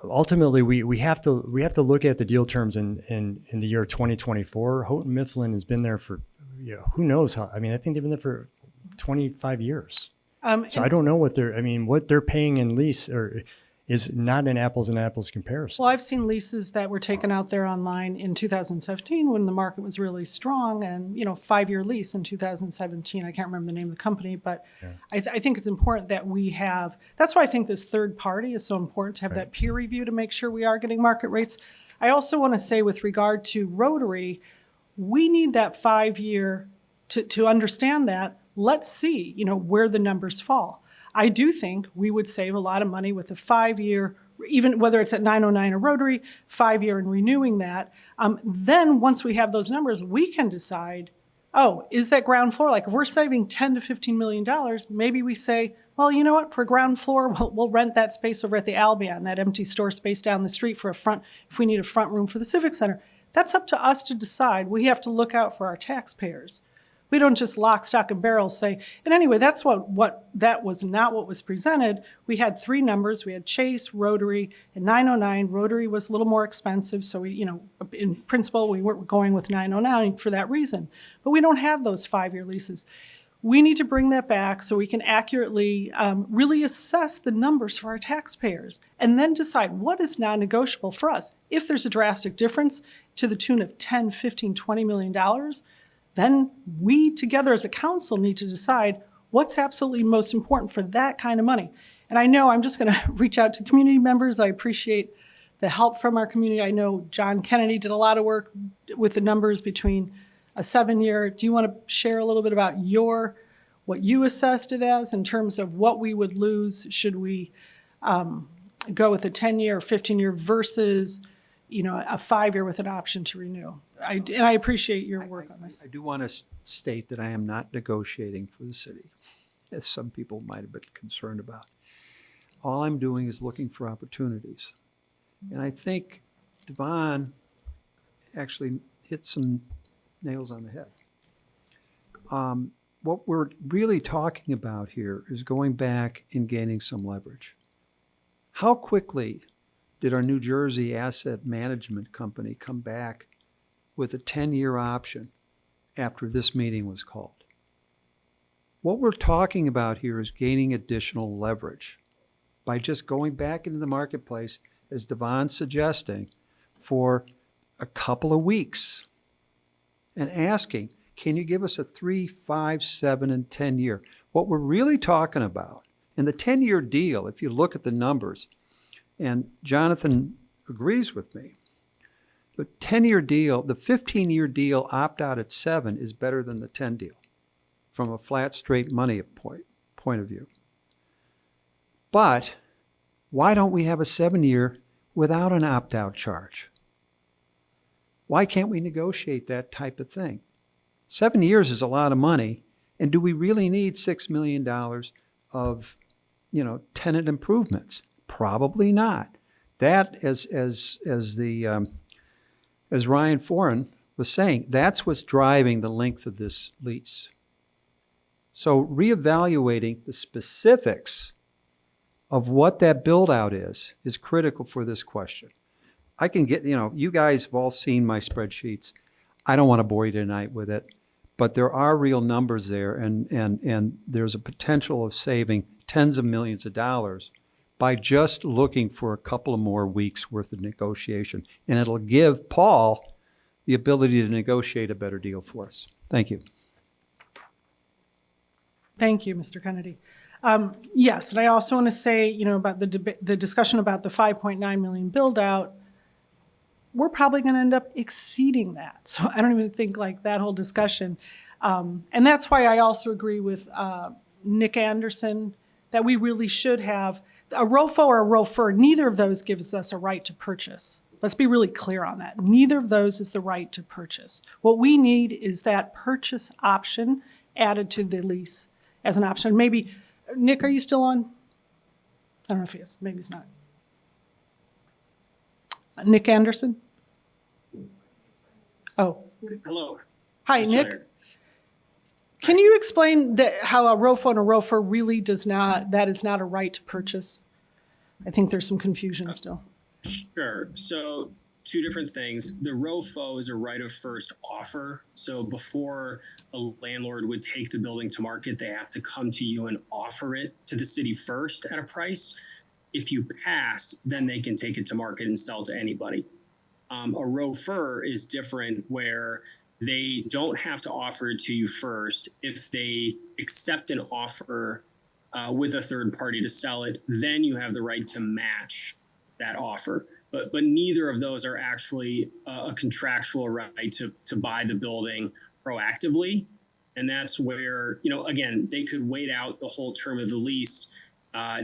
Ultimately, we have to look at the deal terms in the year 2024. Houghton Mifflin has been there for, who knows how. I mean, I think they've been there for 25 years. So I don't know what they're paying in lease is not an apples and apples comparison. Well, I've seen leases that were taken out there online in 2017 when the market was really strong, and 5-year lease in 2017. I can't remember the name of the company, but I think it's important that we have. That's why I think this third party is so important, to have that peer review to make sure we are getting market rates. I also want to say, with regard to Rotary, we need that 5-year to understand that. Let's see, where the numbers fall. I do think we would save a lot of money with a 5-year, even whether it's at 909 or Rotary, 5-year and renewing that. Then once we have those numbers, we can decide, is that ground floor? Like, if we're saving $10 to $15 million, maybe we say, well, you know what, for ground floor, we'll rent that space over at the Albion, that empty store space down the street for if we need a front room for the Civic Center. That's up to us to decide. We have to look out for our taxpayers. We don't just lock, stock, and barrel say, and anyway, that's that was not what was presented. We had 3 numbers. We had Chase, Rotary, and 909. Rotary was a little more expensive, so in principle, we weren't going with 909 for that reason. But we don't have those 5-year leases. We need to bring that back so we can accurately really assess the numbers for our taxpayers, and then decide what is non-negotiable for us. If there's a drastic difference to the tune of $10, $15, $20 million, then we together as a council need to decide what's absolutely most important for that kind of money. And I know I'm just going to reach out to community members. I appreciate the help from our community. I know John Kennedy did a lot of work with the numbers between a 7-year. Do you want to share a little bit about what you assessed it as in terms of what we would lose should we go with a 10-year or 15-year versus a 5-year with an option to renew? And I appreciate your work on this. I do want to state that I am not negotiating for the city, as some people might have been concerned about. All I'm doing is looking for opportunities. And I think Devon actually hit some nails on the head. What we're really talking about here is going back and gaining some leverage. How quickly did our New Jersey asset management company come back with a 10-year option after this meeting was called? What we're talking about here is gaining additional leverage by just going back into the marketplace, as Devon's suggesting, for a couple of weeks and asking, can you give us a 3, 5, 7, and 10-year? What we're really talking about, and the 10-year deal, if you look at the numbers, and Jonathan agrees with me, the 10-year deal, the 15-year deal opt-out at 7 is better than the 10 deal from a flat, straight money point of view. But why don't we have a 7-year without an opt-out charge? Why can't we negotiate that type of thing? 7 years is a lot of money, and do we really need $6 million of, tenant improvements? Probably not. That, as Ryan Foran was saying, that's what's driving the length of this lease. So reevaluating the specifics of what that build out is critical for this question. I can get, you guys have all seen my spreadsheets. I don't want to bore you tonight with it, but there are real numbers there, and there's a potential of saving tens of millions of dollars by just looking for a couple of more weeks worth of negotiation. And it'll give Paul the ability to negotiate a better deal for us. Thank you. Thank you, Mr. Kennedy. Yes, and I also want to say, about the discussion about the 5.9 million build out, we're probably going to end up exceeding that. So I don't even think like that whole discussion. And that's why I also agree with Nick Anderson that we really should have a ROFO or a ROFR. Neither of those gives us a right to purchase. Let's be really clear on that. Neither of those is the right to purchase. What we need is that purchase option added to the lease as an option. Maybe, Nick, are you still on? I don't know if he is. Maybe he's not. Nick Anderson? Oh. Hello. Hi, Nick. Can you explain how a ROFO and a ROFR really that is not a right to purchase? I think there's some confusion still. Sure. So two different things. The ROFO is a right of first offer. So before a landlord would take the building to market, they have to come to you and offer it to the city first at a price. If you pass, then they can take it to market and sell to anybody. A ROFR is different, where they don't have to offer it to you first. If they accept an offer with a third party to sell it, then you have the right to match that offer. But neither of those are actually a contractual right to buy the building proactively. And that's where, again, they could wait out the whole term of the lease,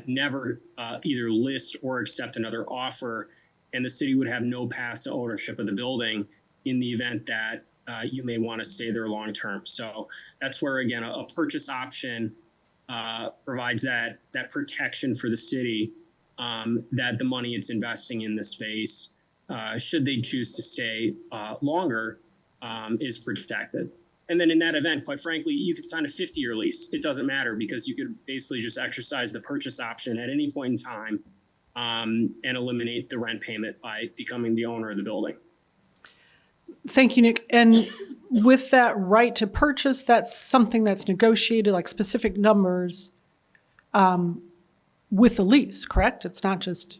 never either list or accept another offer, and the city would have no path to ownership of the building in the event that you may want to stay there long term. So that's where, again, a purchase option provides that protection for the city, that the money it's investing in the space, should they choose to stay longer, is protected. And then in that event, quite frankly, you could sign a 50-year lease. It doesn't matter, because you could basically just exercise the purchase option at any point in time and eliminate the rent payment by becoming the owner of the building. Thank you, Nick. And with that right to purchase, that's something that's negotiated, like specific numbers with the lease, correct? It's not just...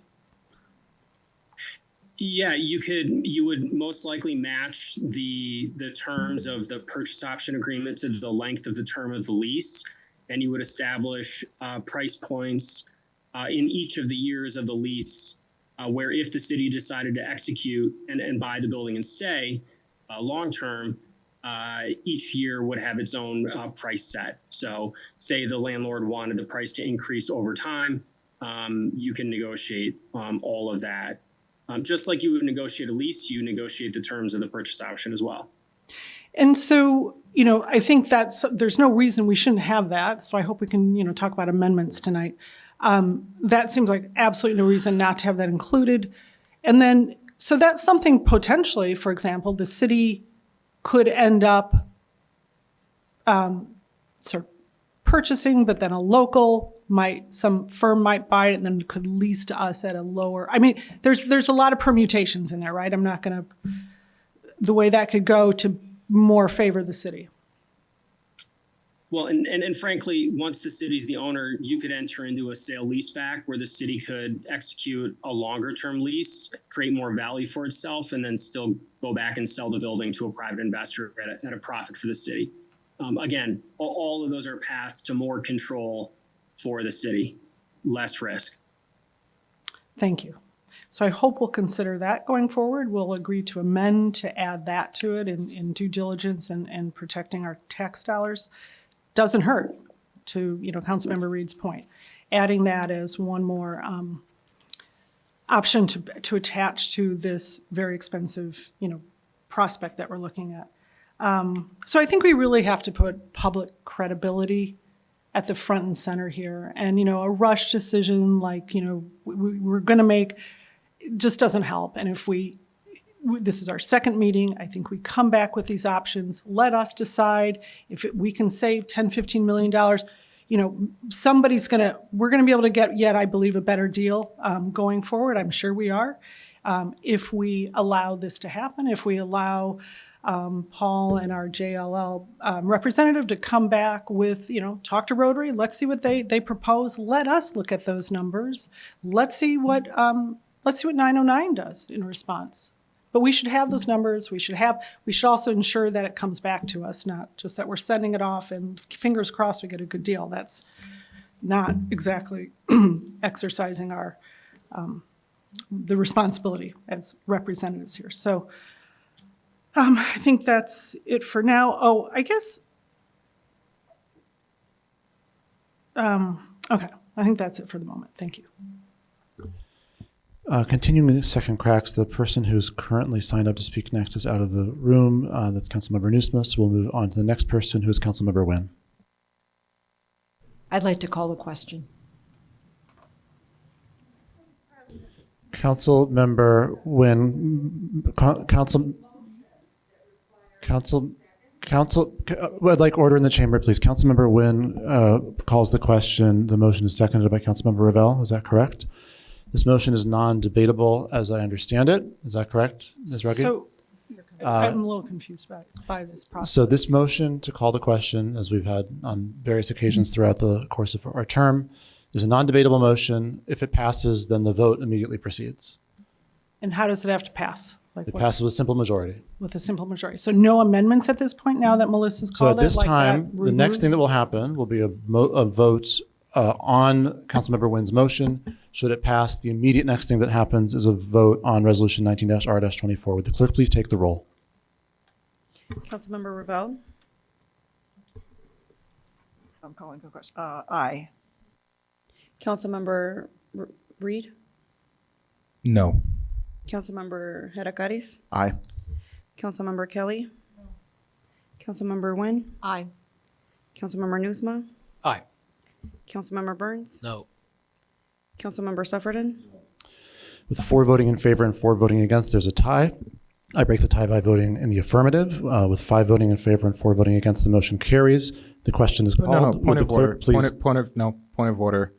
Yeah, you would most likely match the terms of the purchase option agreement to the length of the term of the lease, and you would establish price points in each of the years of the lease, where if the city decided to execute and buy the building and stay long term, each year would have its own price set. So say the landlord wanted the price to increase over time, you can negotiate all of that. Just like you would negotiate a lease, you negotiate the terms of the purchase option as well. And so, I think there's no reason we shouldn't have that. So I hope we can, talk about amendments tonight. That seems like absolutely no reason not to have that included. And then, so that's something potentially, for example, the city could end up sort of purchasing, but then a local some firm might buy it and then could lease to us at a lower. I mean, there's a lot of permutations in there, right? I'm not going to, the way that could go to more favor the city. Well, and frankly, once the city's the owner, you could enter into a sale leaseback where the city could execute a longer term lease, create more value for itself, and then still go back and sell the building to a private investor at a profit for the city. Again, all of those are paths to more control for the city, less risk. Thank you. So I hope we'll consider that going forward. We'll agree to amend to add that to it in due diligence and protecting our tax dollars. Doesn't hurt, to Councilmember Reed's point. Adding that as one more option to attach to this very expensive prospect that we're looking at. So I think we really have to put public credibility at the front and center here. And, a rush decision like, we're going to make just doesn't help. And if this is our second meeting, I think we come back with these options. Let us decide if we can save $10, $15 million. We're going to be able to get yet, I believe, a better deal going forward. I'm sure we are. If we allow this to happen, if we allow Paul and our JLL representative to come back with, talk to Rotary. Let's see what they propose. Let us look at those numbers. Let's see what 909 does in response. But we should have those numbers. We should also ensure that it comes back to us, not just that we're sending it off and fingers crossed we get a good deal. That's not exactly exercising our, the responsibility as representatives here. So I think that's it for now. Oh, I guess, okay, I think that's it for the moment. Thank you. Continuing with the second cracks, the person who's currently signed up to speak next is out of the room. That's Councilmember Nusma. So we'll move on to the next person, who is Councilmember Nguyen. I'd like to call the question. Councilmember Nguyen, I'd like order in the chamber, please. Councilmember Nguyen calls the question. The motion is seconded by Councilmember Revelle. Is that correct? This motion is non-debatable, as I understand it. Is that correct, Ms. Ruggie? So I'm a little confused by this process. So this motion to call the question, as we've had on various occasions throughout the course of our term, is a non-debatable motion. If it passes, then the vote immediately proceeds. And how does it have to pass? Like It what's- passes with simple majority. With a simple majority. So no amendments at this point now that Melissa's So called at this it? Like time, that the next thing removes- that will happen will be a vote on Councilmember Nguyen's motion. Should it pass, the immediate next thing that happens is a vote on Resolution 19-R-24. Would the clerk please take the roll? Councilmember Revelle? I'm calling the question. Aye. Councilmember Reed? No. Councilmember Heracariz? Aye. Councilmember Kelly? Councilmember Nguyen? Aye. Councilmember Nusma? Aye. Councilmember Burns? No. Councilmember Suffredin? With 4 voting in favor and 4 voting against, there's a tie. I break the tie by voting in the affirmative. With 5 voting in favor and 4 voting against, the motion carries. The question is called. No, Would point the of order. clerk please? Point of order.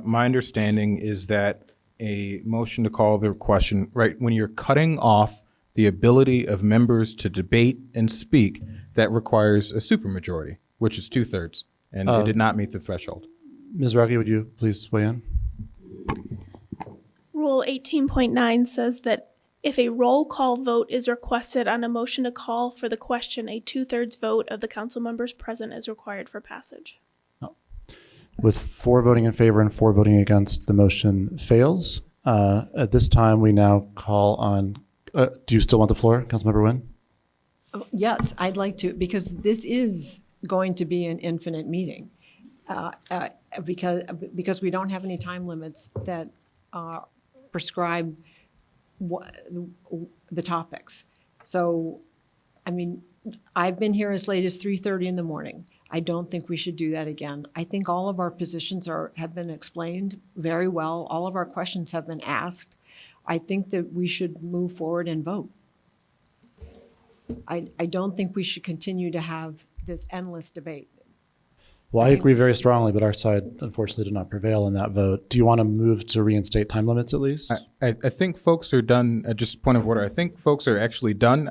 My understanding is that a motion to call the question, right, when you're cutting off the ability of members to debate and speak, that requires a supermajority, which is 2/3, and it did not meet the threshold. Ms. Ruggie, would you please weigh in? Rule 18.9 says that if a roll call vote is requested on a motion to call for the question, a 2/3 vote of the council members present is required for passage. With 4 voting in favor and 4 voting against, the motion fails. At this time, we now call on, do you still want the floor, Councilmember Nguyen? Yes, I'd like to, because this is going to be an infinite meeting. Because we don't have any time limits that prescribe the topics. So, I mean, I've been here as late as 3:30 in the morning. I don't think we should do that again. I think all of our positions have been explained very well. All of our questions have been asked. I think that we should move forward and vote. I don't think we should continue to have this endless debate. Well, I agree very strongly, but our side unfortunately did not prevail in that vote. Do you want to move to reinstate time limits at least? I think folks are done, just point of order, I think folks are actually done.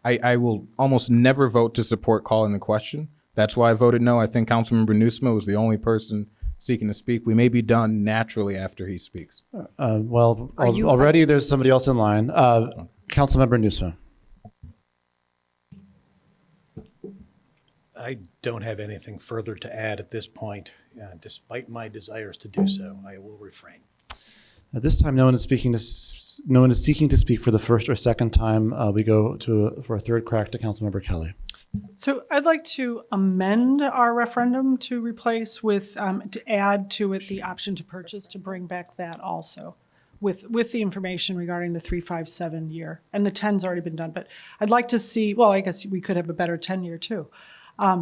I will almost never vote to support calling the question. That's why I voted no. I think Councilmember Nusma was the only person seeking to speak. We may be done naturally after he speaks. Already there's somebody else in line. Councilmember Nusma. I don't have anything further to add at this point. Despite my desires to do so, I will refrain. At this time, no one is seeking to speak for the first or second time. We go for a third crack to Councilmember Kelly. So I'd like to amend our referendum to replace with, to add to it the option to purchase, to bring back that also with the information regarding the 3-5-7 year. And the 10's already been done, but I'd like to see, well, I guess we could have a better 10-year too.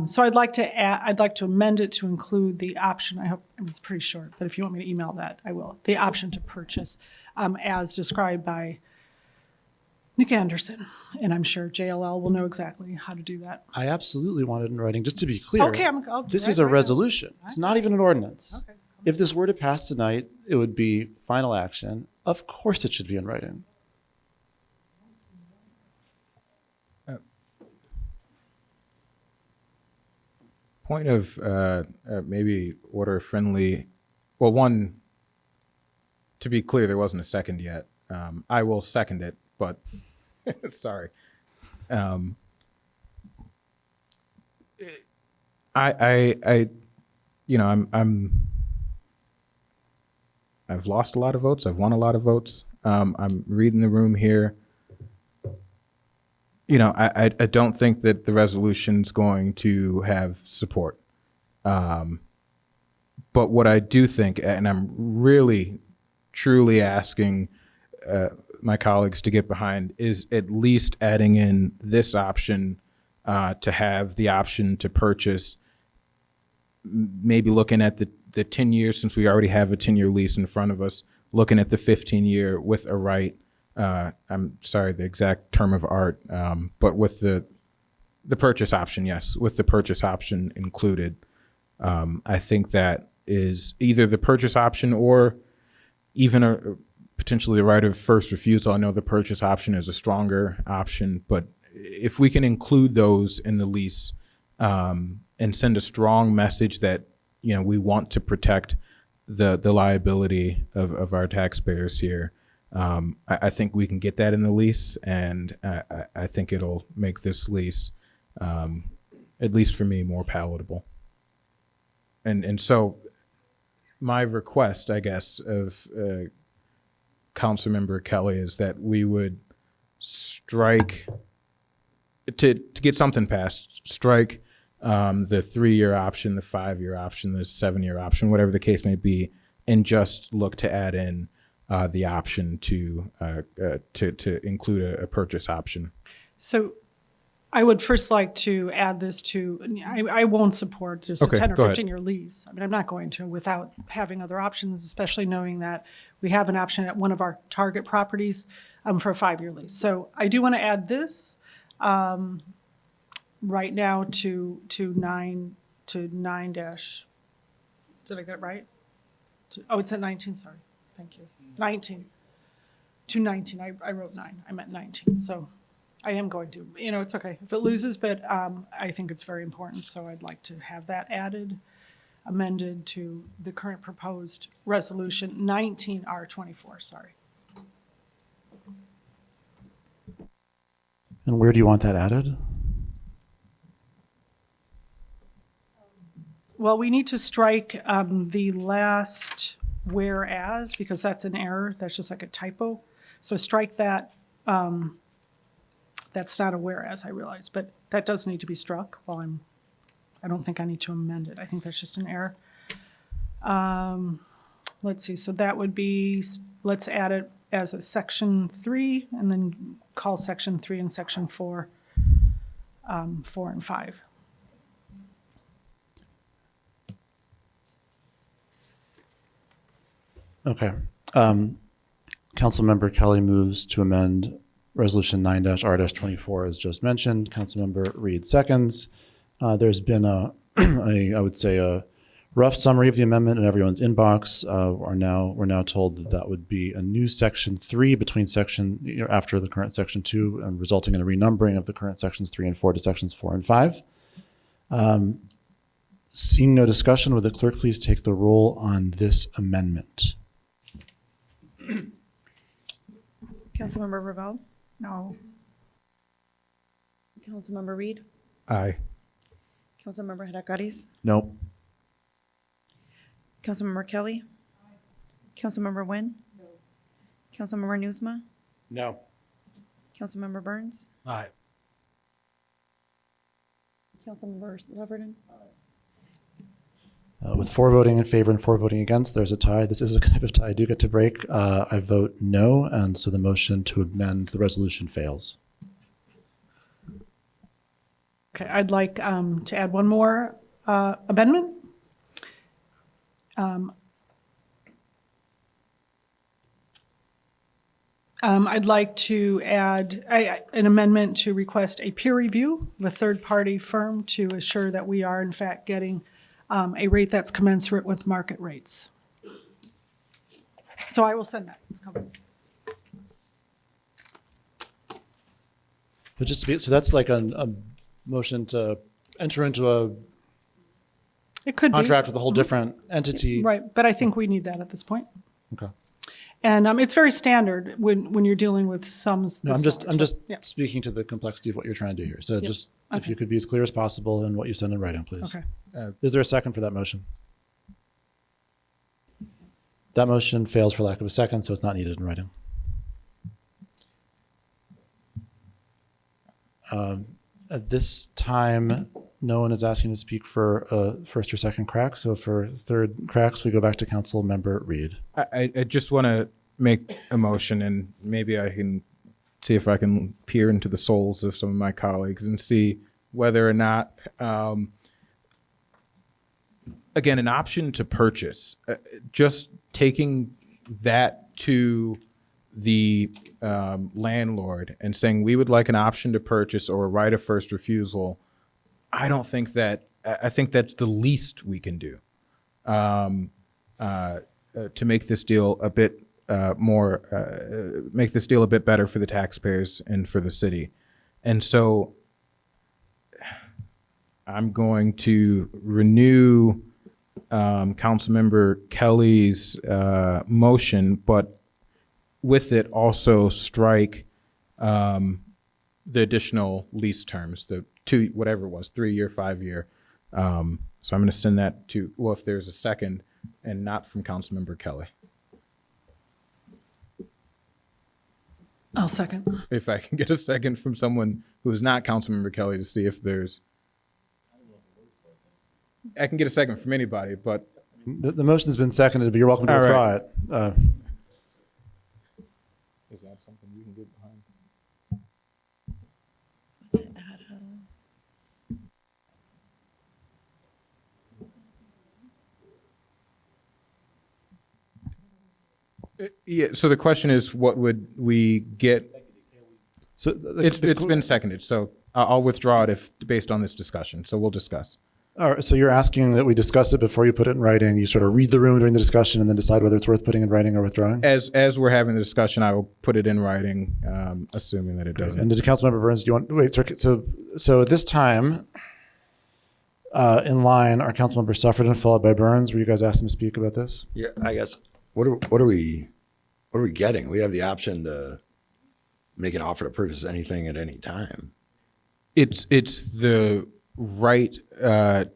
So I'd like to amend it to include the option, I mean, it's pretty short, but if you want me to email that, I will. The option to purchase as described by Nick Anderson. And I'm sure JLL will know exactly how to do that. I absolutely want it in writing. Just to be clear, Okay, I'll do this that is a right now. resolution. It's not even an ordinance. Okay. If this were to pass tonight, it would be final action. Of course it should be in writing. Point of maybe order friendly. Well, one, to be clear, there wasn't a second yet. I will second it, but sorry. I you know, I've lost a lot of votes. I've won a lot of votes. I'm reading the room here. You know, I don't think that the resolution's going to have support. But what I do think, and I'm really, truly asking my colleagues to get behind, is at least adding in this option to have the option to purchase, maybe looking at the 10 years, since we already have a 10-year lease in front of us, looking at the 15-year with a right, I'm sorry, the exact term of art, but with the purchase option, yes, with the purchase option included. I think that is either the purchase option or even potentially the right of first refusal. I know the purchase option is a stronger option, but if we can include those in the lease and send a strong message that, you know, we want to protect the liability of our taxpayers here, I think we can get that in the lease, and I think it'll make this lease, at least for me, more palatable. And so my request, I guess, of Councilmember Kelly is that we would strike, to get something passed, strike the 3-year option, the 5-year option, the 7-year option, whatever the case may be, and just look to add in the option to include a purchase option. So I would first like to add this to, I won't support just Okay, a 10 or go ahead. 15-year lease. I mean, I'm not going to without having other options, especially knowing that we have an option at one of our target properties for a 5-year lease. So I do want to add this right now to 9 dash, did I get it right? It's at 19, sorry. Thank you. 19. To 19. I wrote 9. I meant 19. So I am going to. You know, it's okay if it loses, but I think it's very important. So I'd like to have that added, amended to the current proposed resolution 19R24. Sorry. And where do you want that added? Well, we need to strike the last whereas, because that's an error. That's just like a typo. So strike that. That's not a whereas, I realize, but that does need to be struck while I don't think I need to amend it. I think that's just an error. Let's see, so that would be, let's add it as a section 3 and then call section 3 and section 4, 4 and 5. Okay. Councilmember Kelly moves to amend Resolution 9-R-24 as just mentioned. Councilmember Reed seconds. There's been I would say a rough summary of the amendment in everyone's inbox. We're now told that would be a new section 3 between after the current section 2, and resulting in a renumbering of the current sections 3 and 4 to sections 4 and 5. Seeing no discussion, would the clerk please take the roll on this amendment? Councilmember Revelle? No. Councilmember Reed? Aye. Councilmember Hadakaris? Nope. Councilmember Kelly? Councilmember Nguyen? No. Councilmember Nusma? No. Councilmember Burns? Aye. Councilmember Sufferton? With 4 voting in favor and 4 voting against, there's a tie. This is a kind of tie I do get to break. I vote no, and so the motion to amend the resolution fails. Okay, I'd like to add one more amendment. I'd like to add an amendment to request a peer review of a third-party firm to assure that we are in fact getting a rate that's commensurate with market rates. So I will send that. It's coming. But just to be, so that's like a motion to enter into a It could contract be. with a whole different entity. Right, but I think we need that at this point. Okay. And it's very standard when you're dealing with sums. No, I'm this just large. Yeah. speaking to the complexity of what you're trying to do here. So just if Okay. you could be as clear as possible in what you send in writing, please. Okay. Is there a second for that motion? That motion fails for lack of a second, so it's not needed in writing. At this time, no one is asking to speak for first or second crack. So for third cracks, we go back to Councilmember Reed. I just want to make a motion, and maybe I can see if I can peer into the souls of some of my colleagues and see whether or not, again, an option to purchase, just taking that to the landlord and saying we would like an option to purchase or a right of first refusal. I don't think that, I think that's the least we can do to make this deal a bit make this deal a bit better for the taxpayers and for the city. And so I'm going to renew Councilmember Kelly's motion, but with it also strike the additional lease terms, the two, whatever it was, 3-year, 5-year. So I'm going to send that to, well, if there's a second, and not from Councilmember Kelly. I'll second. If I can get a second from someone who is not Councilmember Kelly to see if there's, I can get a second from anybody, but. The motion has been seconded, but you're welcome to All withdraw right. it. Is that something you can get behind? Yeah, so the question is, what would we get? So It's been seconded, so I'll withdraw it if, based on this discussion, so we'll discuss. all right, so you're asking that we discuss it before you put it in writing. You sort of read the room during the discussion and then decide whether it's worth putting in writing or withdrawing? As we're having the discussion, I will put it in writing, assuming that it doesn't. And to Councilmember Burns, do you want, wait, so at this time, in line, are Councilmember Suffredin followed by Burns? Were you guys asking to speak about this? Yeah, I guess, what are we getting? We have the option to make an offer to purchase anything at any time. It's the right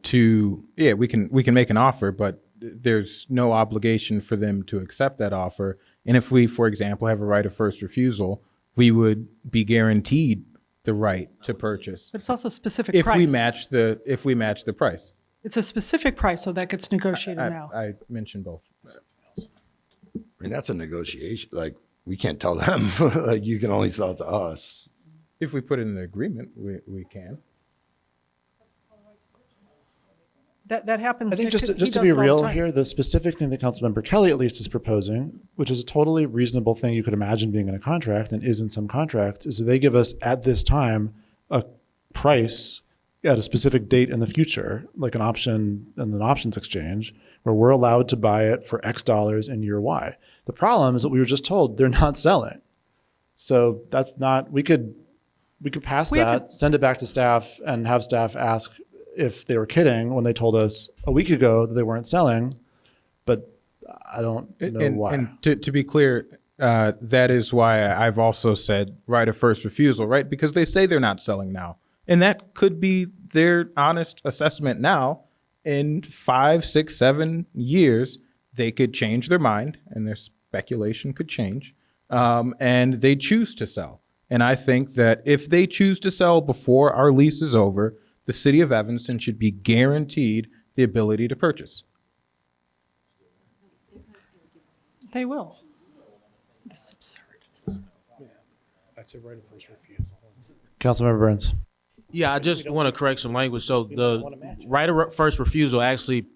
to, yeah, we can make an offer, but there's no obligation for them to accept that offer. And if we, for example, have a right of first refusal, we would be guaranteed the right to purchase But it's also a specific if price. we match the price. It's a specific price, so that gets negotiated now. I mentioned both. I mean, that's a negotiation. Like, we can't tell them, like, you can only sell it to us. If we put it in the agreement, we can. That happens. I think Nick, just he to does be it all the real time. here, the specific thing that Councilmember Kelly at least is proposing, which is a totally reasonable thing you could imagine being in a contract and is in some contracts, is that they give us at this time a price at a specific date in the future, like an option in an options exchange, where we're allowed to buy it for X dollars in year Y. The problem is that we were just told they're not selling. So that's not, we could pass that, send it back to staff and have staff ask if they were kidding when they told us a week ago that they weren't selling, but I don't know why. And to be clear, that is why I've also said right of first refusal, right? Because they say they're not selling now. And that could be their honest assessment now. In 5, 6, 7 years, they could change their mind and their speculation could change, and they choose to sell. And I think that if they choose to sell before our lease is over, the city of Evanston should be guaranteed the ability to purchase. They will. This is absurd. That's a right of first refusal. Councilmember Burns. Yeah, I just want to correct some language. So the right of first refusal actually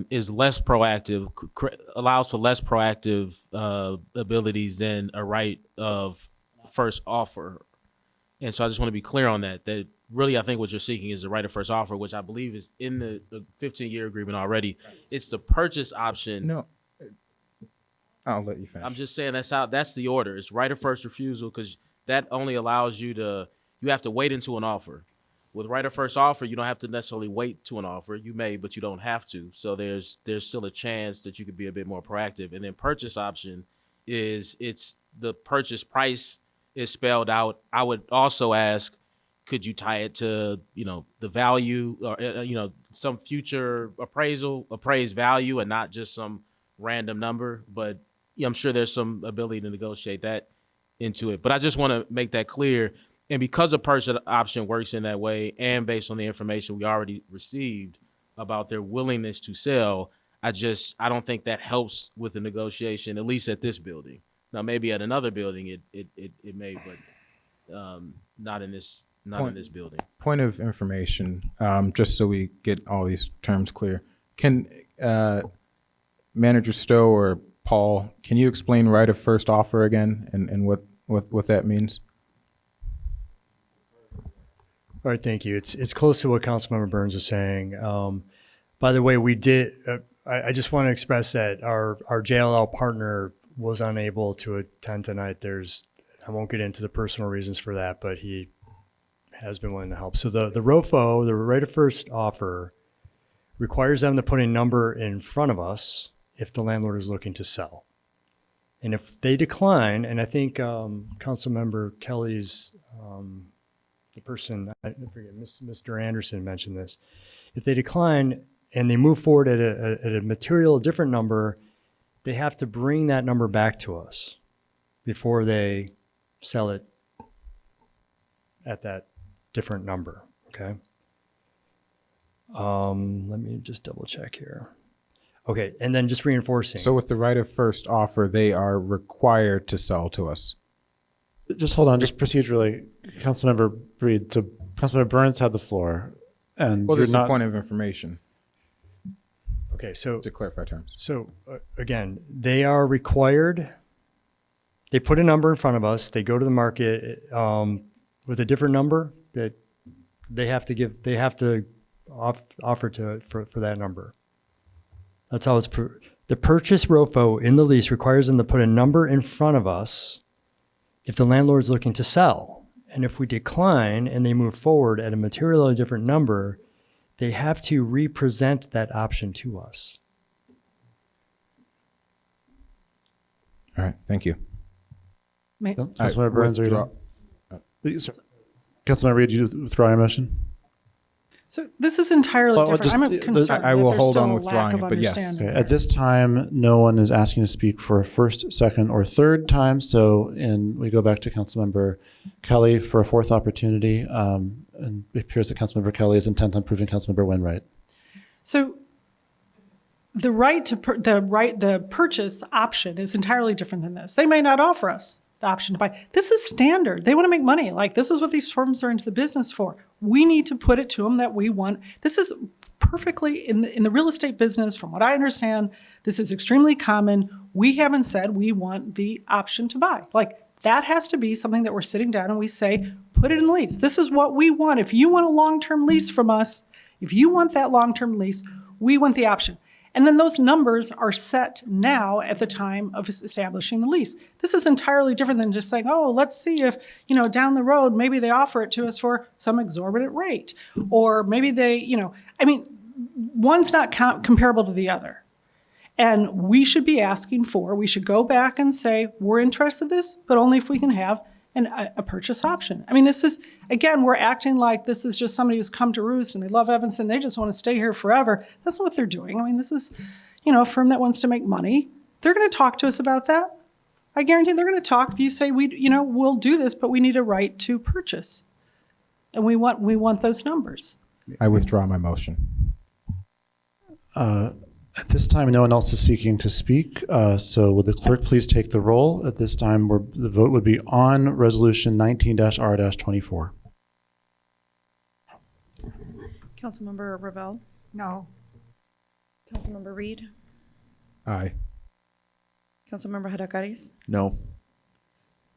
is less proactive, allows for less proactive abilities than a right of first offer. And so I just want to be clear on that, that really I think what you're seeking is the right of first offer, which I believe is in the 15-year agreement already. It's the purchase option. No, I'll let you finish. I'm just saying that's the order. It's right of first refusal because that only allows you have to wait into an offer. With right of first offer, you don't have to necessarily wait to an offer. You may, but you don't have to. So there's still a chance that you could be a bit more proactive. And then purchase option it's the purchase price is spelled out. I would also ask, could you tie it to, the value or, some future appraised value and not just some random number, but yeah, I'm sure there's some ability to negotiate that into it. But I just want to make that clear. And because the purchase option works in that way, and based on the information we already received about their willingness to sell, I don't think that helps with the negotiation, at least at this building. Now, maybe at another building it may, but not in this building. Point of information, just so we get all these terms clear. Can Manager Stowe or Paul, can you explain right of first offer again and what that means? All right, thank you. It's close to what Councilmember Burns was saying. By the way, we did. I just want to express that our JLL partner was unable to attend tonight. I won't get into the personal reasons for that, but he has been willing to help. So the ROFO, the right of first offer, requires them to put a number in front of us if the landlord is looking to sell. And if they decline, and I think Councilmember Kelly's the person, I forget, Mr. Anderson mentioned this. If they decline and they move forward at a different number, they have to bring that number back to us before they sell it at that different number, okay? Let me just double check here. Okay, and then just reinforcing. So with the right of first offer, they are required to sell to us. Just hold on, just procedurally, Councilmember Reed, so Councilmember Burns had the floor, and Well, you're this is a not. point of information Okay, so to clarify terms. So again, they are required, they put a number in front of us, they go to the market with a different number that they have to offer for that number. That's how the purchase ROFO in the lease requires them to put a number in front of us if the landlord's looking to sell. And if we decline and they move forward at a materially different number, they have to represent that option to us. All right, thank you. Councilmember Burns, are you done? Councilmember Reed, did you withdraw your motion? So this is entirely Well, different. just- I'm concerned I will that there's hold still on a withdrawing lack of it, but yes. understanding. Okay, at this time, no one is asking to speak for a first, second, or third time. So we go back to Councilmember Kelly for a fourth opportunity. And it appears that Councilmember Kelly is intent on proving Councilmember Wainwright. So the the purchase option is entirely different than this. They may not offer us the option to buy. This is standard. They want to make money. Like, this is what these firms are into the business for. We need to put it to them that we want. This is perfectly in the real estate business. From what I understand, this is extremely common. We haven't said we want the option to buy. Like, that has to be something that we're sitting down and we say, put it in the lease. This is what we want. If you want a long-term lease from us, if you want that long-term lease, we want the option. And then those numbers are set now at the time of establishing the lease. This is entirely different than just saying, oh, let's see if, down the road, maybe they offer it to us for some exorbitant rate. Or maybe they, one's not comparable to the other. And we should be we should go back and say, we're interested in this, but only if we can have a purchase option. I mean, this is, again, we're acting like this is just somebody who's come to roost and they love Evanston. They just want to stay here forever. That's not what they're doing. I mean, this is, a firm that wants to make money. They're going to talk to us about that. I guarantee they're going to talk if you say, we'll do this, but we need a right to purchase. And we want those numbers. I withdraw my motion. At this time, no one else is seeking to speak. So would the clerk please take the roll? At this time, the vote would be on Resolution 19-R-24. Councilmember Revelle, No. Councilmember Reed, Aye. Councilmember Hadakaris, No.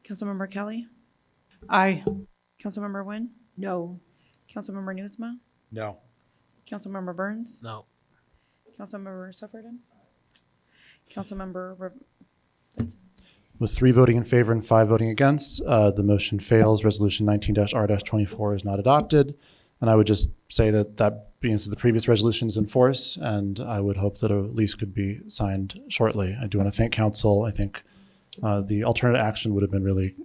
Councilmember Kelly, Aye. Councilmember Nguyen, No. Councilmember Newsma, No. Councilmember Burns, No. Councilmember Sufferton, Councilmember With 3 voting in favor and 5 voting against, the motion fails. Resolution 19-R-24 is not adopted. And I would just say that means that the previous resolution is in force, and I would hope that a lease could be signed shortly. I do want to thank council. I think the alternate action would have been really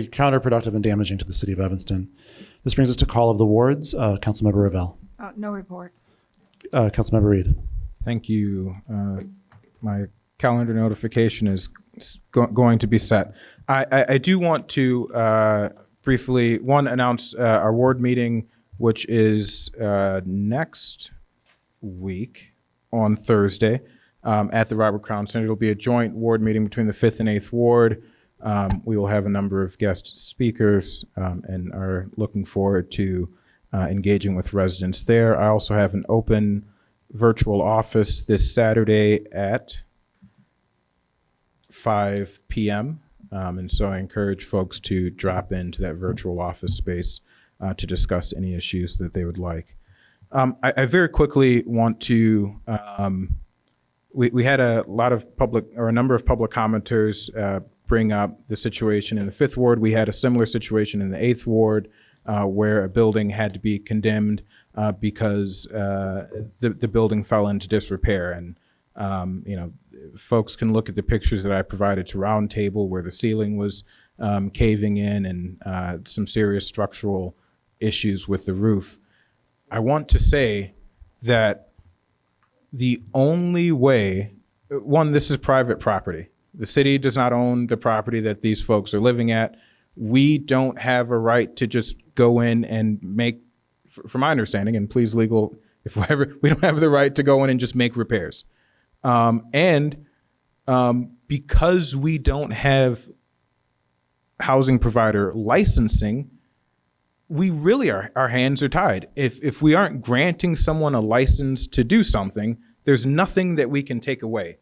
counterproductive and damaging to the city of Evanston. This brings us to call of the wards. Councilmember Revelle. No report. Councilmember Reed. Thank you. My calendar notification is going to be set. I do want to briefly, announce our ward meeting, which is next week on Thursday at the Robert Crown Center. It'll be a joint ward meeting between the 5th and 8th Ward. We will have a number of guest speakers and are looking forward to engaging with residents there. I also have an open virtual office this Saturday at 5 p.m. And so I encourage folks to drop into that virtual office space to discuss any issues that they would like. I very quickly want to, we had a number of public commenters bring up the situation in the 5th Ward. We had a similar situation in the 8th Ward where a building had to be condemned because the building fell into disrepair. And, folks can look at the pictures that I provided to Roundtable where the ceiling was caving in and some serious structural issues with the roof. I want to say that the only way, one, this is private property. The city does not own the property that these folks are living at. We don't have a right to just go in and make, from my understanding, and please legal, we don't have the right to go in and just make repairs. Because we don't have housing provider licensing, we really our hands are tied. If we aren't granting someone a license to do something, there's nothing that we can take away.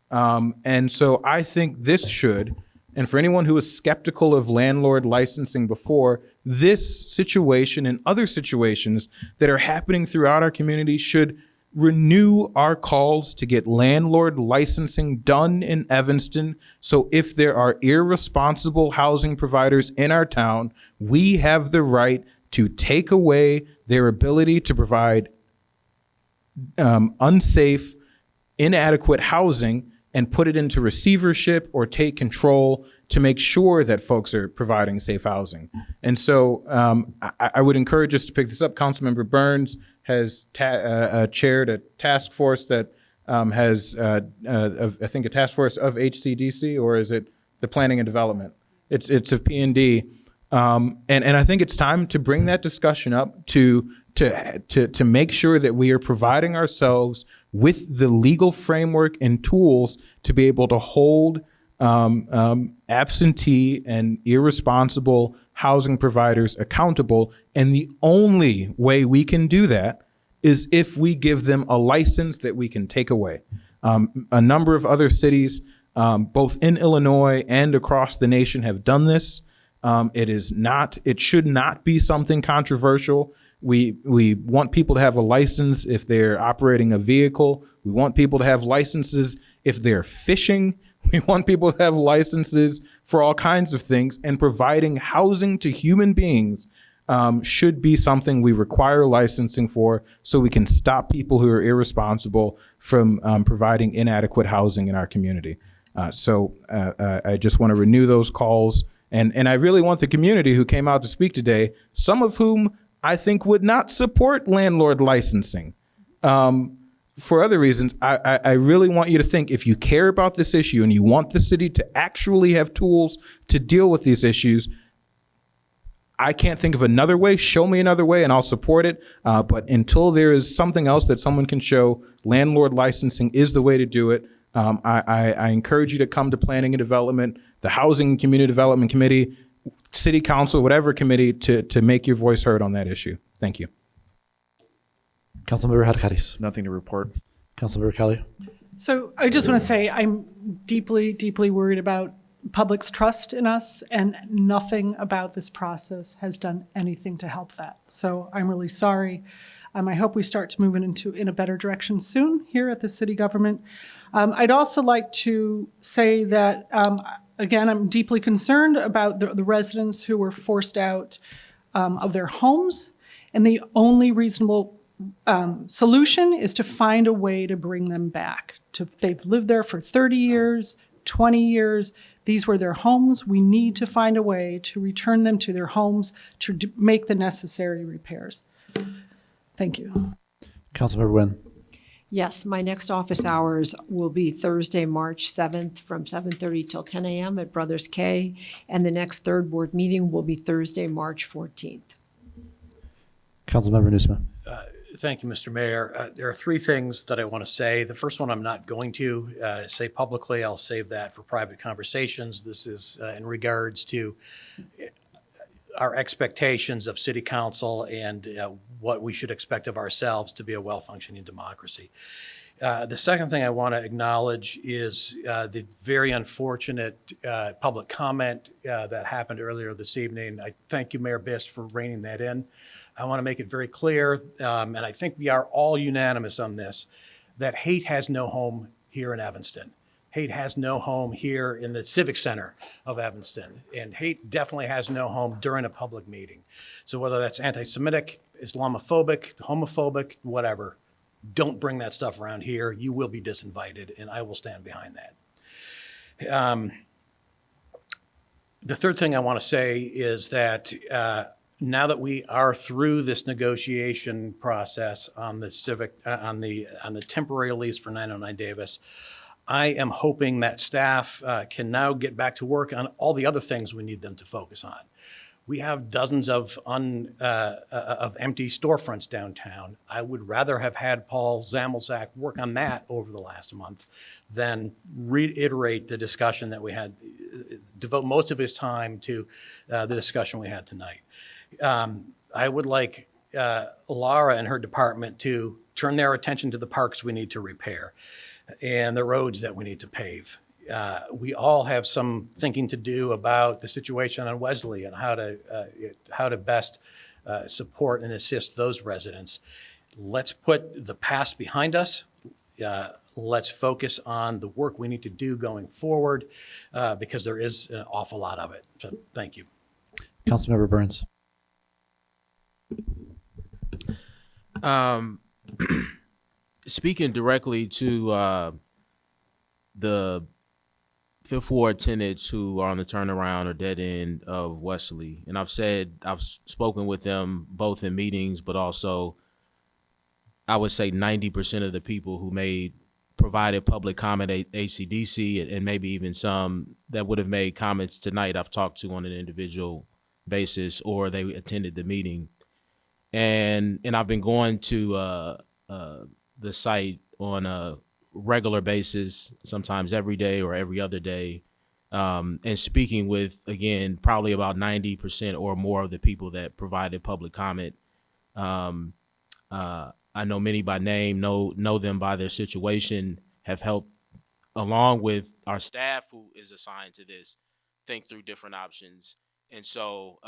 And so I think this should, and for anyone who was skeptical of landlord licensing before, this situation and other situations that are happening throughout our community should renew our calls to get landlord licensing done in Evanston. So if there are irresponsible housing providers in our town, we have the right to take away their ability to provide unsafe, inadequate housing and put it into receivership or take control to make sure that folks are providing safe housing. And so I would encourage us to pick this up. Councilmember Burns has chaired a task force that has, I think, a task force of HCDC, or is it the Planning and Development? It's of P&D. And I think it's time to bring that discussion up to make sure that we are providing ourselves with the legal framework and tools to be able to hold absentee and irresponsible housing providers accountable. And the only way we can do that is if we give them a license that we can take away. A number of other cities, both in Illinois and across the nation, have done this. It should not be something controversial. We want people to have a license if they're operating a vehicle. We want people to have licenses if they're fishing. We want people to have licenses for all kinds of things, and providing housing to human beings should be something we require licensing for, so we can stop people who are irresponsible from providing inadequate housing in our community. So I just want to renew those calls. And I really want the community who came out to speak today, some of whom I think would not support landlord licensing. For other reasons, I really want you to think, if you care about this issue and you want the city to actually have tools to deal with these issues, I can't think of another way. Show me another way and I'll support it. But until there is something else that someone can show, landlord licensing is the way to do it. I encourage you to come to Planning and Development, the Housing and Community Development Committee, City Council, whatever committee, to make your voice heard on that issue. Thank you. Councilmember Hadkaris. Nothing to report. Councilmember Kelly. So I just want to say I'm deeply, deeply worried about public's trust in us, and nothing about this process has done anything to help that. So I'm really sorry. I hope we start to move in a better direction soon here at the city government. I'd also like to say that, again, I'm deeply concerned about the residents who were forced out of their homes, and the only reasonable solution is to find a way to bring them back. They've lived there for 30 years, 20 years. These were their homes. We need to find a way to return them to their homes to make the necessary repairs. Thank you. Councilmember Nguyen. Yes, my next office hours will be Thursday, March 7th from 7:30 till 10 a.m. at Brothers K. And the next third board meeting will be Thursday, March 14th. Councilmember Nusma. Thank you, Mr. Mayor. There are three things that I want to say. The first one I'm not going to say publicly. I'll save that for private conversations. This is in regards to our expectations of city council and what we should expect of ourselves to be a well-functioning democracy. The second thing I want to acknowledge is the very unfortunate public comment that happened earlier this evening. I thank you, Mayor Biss, for reining that in. I want to make it very clear, and I think we are all unanimous on this, that hate has no home here in Evanston. Hate has no home here in the Civic Center of Evanston, and hate definitely has no home during a public meeting. So whether that's anti-Semitic, Islamophobic, homophobic, whatever, don't bring that stuff around here. You will be disinvited, and I will stand behind that. The third thing I want to say is that now that we are through this negotiation process on the on the temporary lease for 909 Davis, I am hoping that staff can now get back to work on all the other things we need them to focus on. We have dozens of empty storefronts downtown. I would rather have had Paul Zamelzak work on that over the last month than reiterate the discussion that we had, devote most of his time to the discussion we had tonight. I would like Laura and her department to turn their attention to the parks we need to repair and the roads that we need to pave. We all have some thinking to do about the situation on Wesley and how to best support and assist those residents. Let's put the past behind us. Let's focus on the work we need to do going forward because there is an awful lot of it. So thank you. Councilmember Burns. Speaking directly to the Fifth Ward tenants who are on the turnaround or dead end of Wesley, and I've spoken with them both in meetings, but also I would say 90% of the people who provided public comment at ACDC and maybe even some that would have made comments tonight I've talked to on an individual basis or they attended the meeting. And I've been going to the site on a regular basis, sometimes every day or every other day, and speaking with, again, probably about 90% or more of the people that provided public comment. I know many by name, know them by their situation, have helped, along with our staff who is assigned to this, think through different options. And so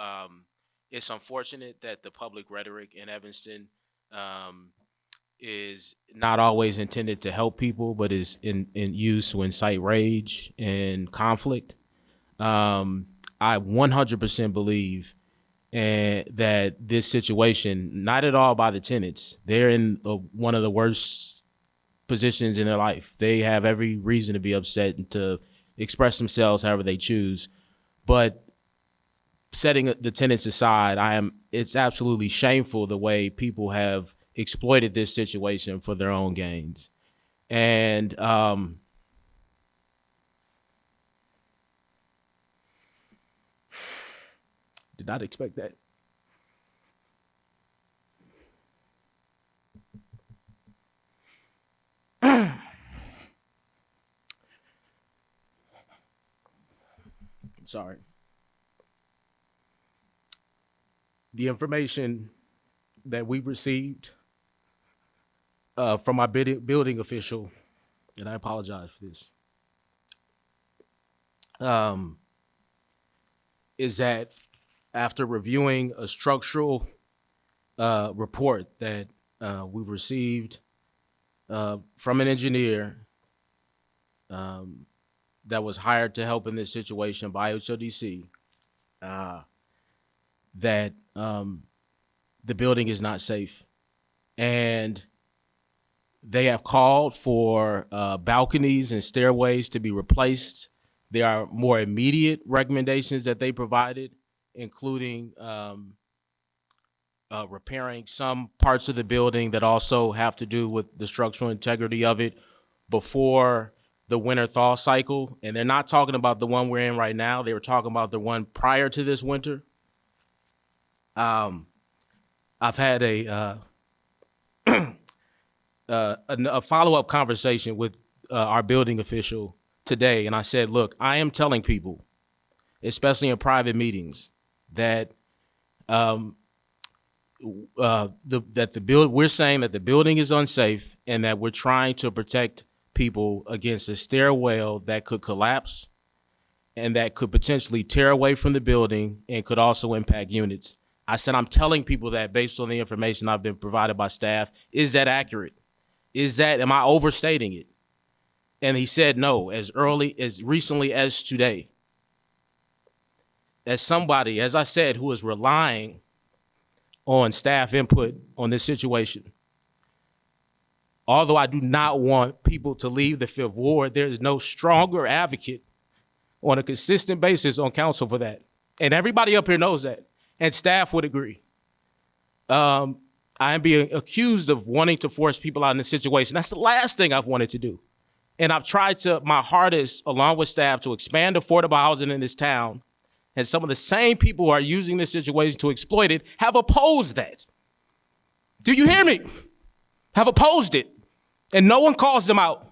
it's unfortunate that the public rhetoric in Evanston is not always intended to help people, but is in use to incite rage and conflict. I 100% believe that this situation, not at all by the tenants, they're in one of the worst positions in their life. They have every reason to be upset and to express themselves however they choose. But setting the tenants aside, it's absolutely shameful the way people have exploited this situation for their own gains. And did not expect that. I'm sorry. The information that we've received from our building official, and I apologize for this, is that after reviewing a structural report that we've received from an engineer that was hired to help in this situation by HODC, that the building is not safe. And they have called for balconies and stairways to be replaced. There are more immediate recommendations that they provided, including repairing some parts of the building that also have to do with the structural integrity of it before the winter thaw cycle. And they're not talking about the one we're in right now. They were talking about the one prior to this winter. I've had a follow-up conversation with our building official today, and I said, look, I am telling people, especially in private meetings, that we're saying that the building is unsafe and that we're trying to protect people against a stairwell that could collapse and that could potentially tear away from the building and could also impact units. I said, I'm telling people that based on the information I've been provided by staff. Is that accurate? Am I overstating it? And he said no, as recently as today. As somebody, as I said, who is relying on staff input on this situation, although I do not want people to leave the Fifth Ward, there is no stronger advocate on a consistent basis on council for that. And everybody up here knows that. And staff would agree. I am being accused of wanting to force people out in this situation. That's the last thing I've wanted to do. And I've tried my hardest, along with staff, to expand affordable housing in this town. And some of the same people who are using this situation to exploit it have opposed that. Do you hear me? Have opposed it. And no one calls them out.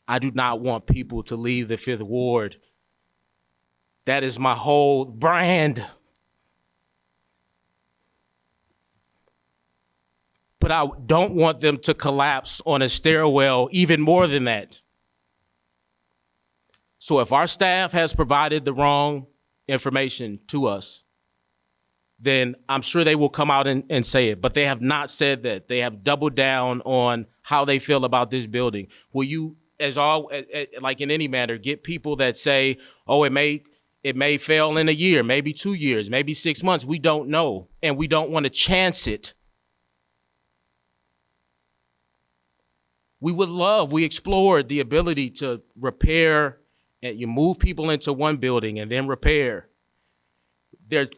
I do not want people to leave the Fifth Ward. That is my whole brand. But I don't want them to collapse on a stairwell even more than that. So if our staff has provided the wrong information to us, then I'm sure they will come out and say it. But they have not said that. They have doubled down on how they feel about this building. Will you, like in any matter, get people that say, oh, it may fail in a year, maybe 2 years, maybe 6 months. We don't know, and we don't want to chance it. We explored the ability to repair, and you move people into one building and then repair.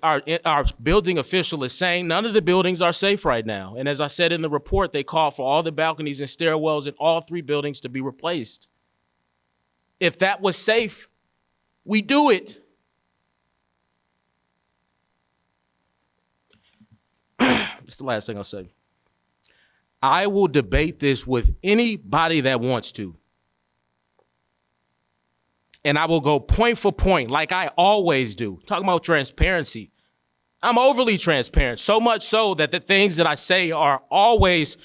Our building official is saying none of the buildings are safe right now. And as I said in the report, they call for all the balconies and stairwells in all 3 buildings to be replaced. If that was safe, we do it. That's the last thing I'll say. I will debate this with anybody that wants to. And I will go point for point like I always do. Talking about transparency. I'm overly transparent, so much so that the things that I say are always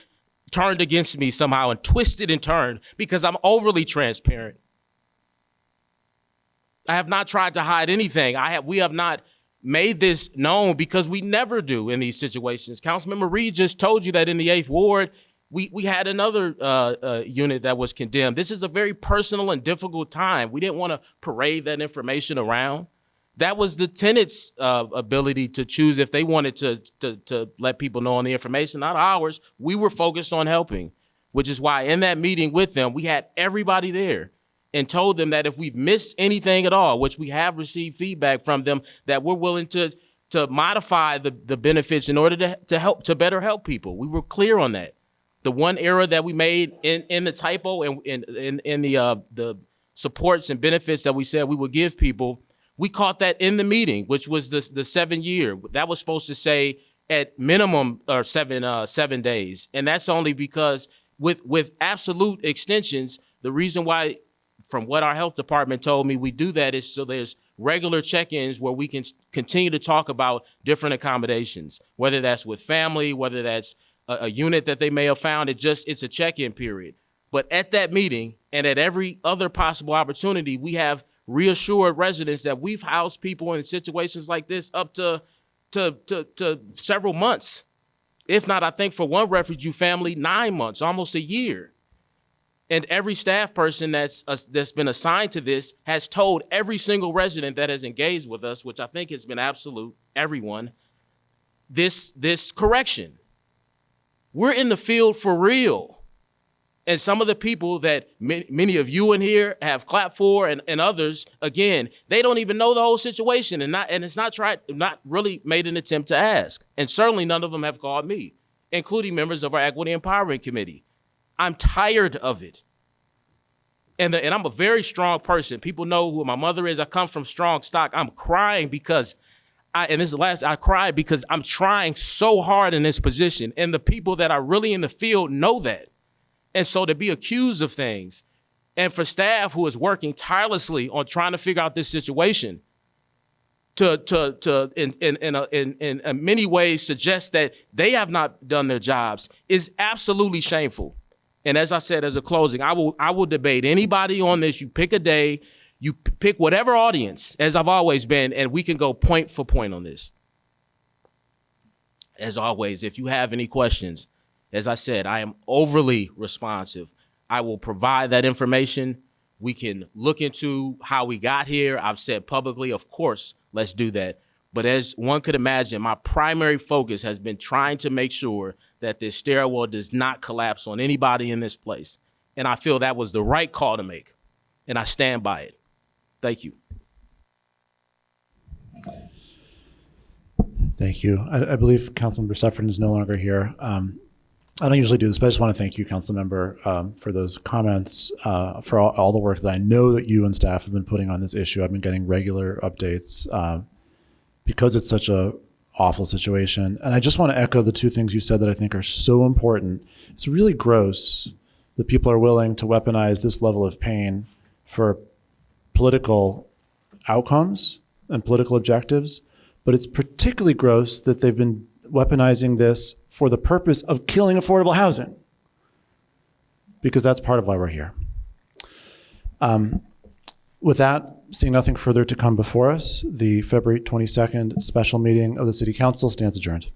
turned against me somehow and twisted and turned because I'm overly transparent. I have not tried to hide anything. We have not made this known because we never do in these situations. Councilmember Reed just told you that in the 8th Ward, we had another unit that was condemned. This is a very personal and difficult time. We didn't want to parade that information around. That was the tenant's ability to choose if they wanted to let people know on the information, not ours. We were focused on helping, which is why in that meeting with them, we had everybody there and told them that if we've missed anything at all, which we have received feedback from them, that we're willing to modify the benefits in order to better help people. We were clear on that. The one error that we made in the typo and in the supports and benefits that we said we would give people, we caught that in the meeting, which was the 7-year. That was supposed to say at minimum or 7 days. And that's only because with absolute extensions, the reason why, from what our health department told me, we do that is so there's regular check-ins where we can continue to talk about different accommodations, whether that's with family, whether that's a unit that they may have found. It's a check-in period. But at that meeting and at every other possible opportunity, we have reassured residents that we've housed people in situations like this up to several months. If not, I think for one refugee family, 9 months, almost a year. And every staff person that's been assigned to this has told every single resident that has engaged with us, which I think has been absolute, everyone, this correction. We're in the field for real. And some of the people that many of you in here have clapped for and others, again, they don't even know the whole situation and it's not really made an attempt to ask. And certainly none of them have called me, including members of our Equity Empowerment Committee. I'm tired of it. And I'm a very strong person. People know who my mother is. I come from strong stock. I'm crying because I cried because I'm trying so hard in this position. And the people that are really in the field know that. And so to be accused of things, and for staff who is working tirelessly on trying to figure out this situation, to in many ways suggest that they have not done their jobs is absolutely shameful. And as I said, as a closing, I will debate anybody on this. You pick a day, you pick whatever audience, as I've always been, and we can go point for point on this. As always, if you have any questions, as I said, I am overly responsive. I will provide that information. We can look into how we got here. I've said publicly, of course, let's do that. But as one could imagine, my primary focus has been trying to make sure that this stairwell does not collapse on anybody in this place. And I feel that was the right call to make. And I stand by it. Thank you. Thank you. I believe Councilmember Suffren is no longer here. I don't usually do this, but I just want to thank you, Councilmember, for those comments, for all the work that I know that you and staff have been putting on this issue. I've been getting regular updates because it's such a awful situation. And I just want to echo the two things you said that I think are so important. It's really gross that people are willing to weaponize this level of pain for political outcomes and political objectives, but it's particularly gross that they've been weaponizing this for the purpose of killing affordable housing, because that's part of why we're here. With that, seeing nothing further to come before us, the February 22nd special meeting of the City Council stands adjourned.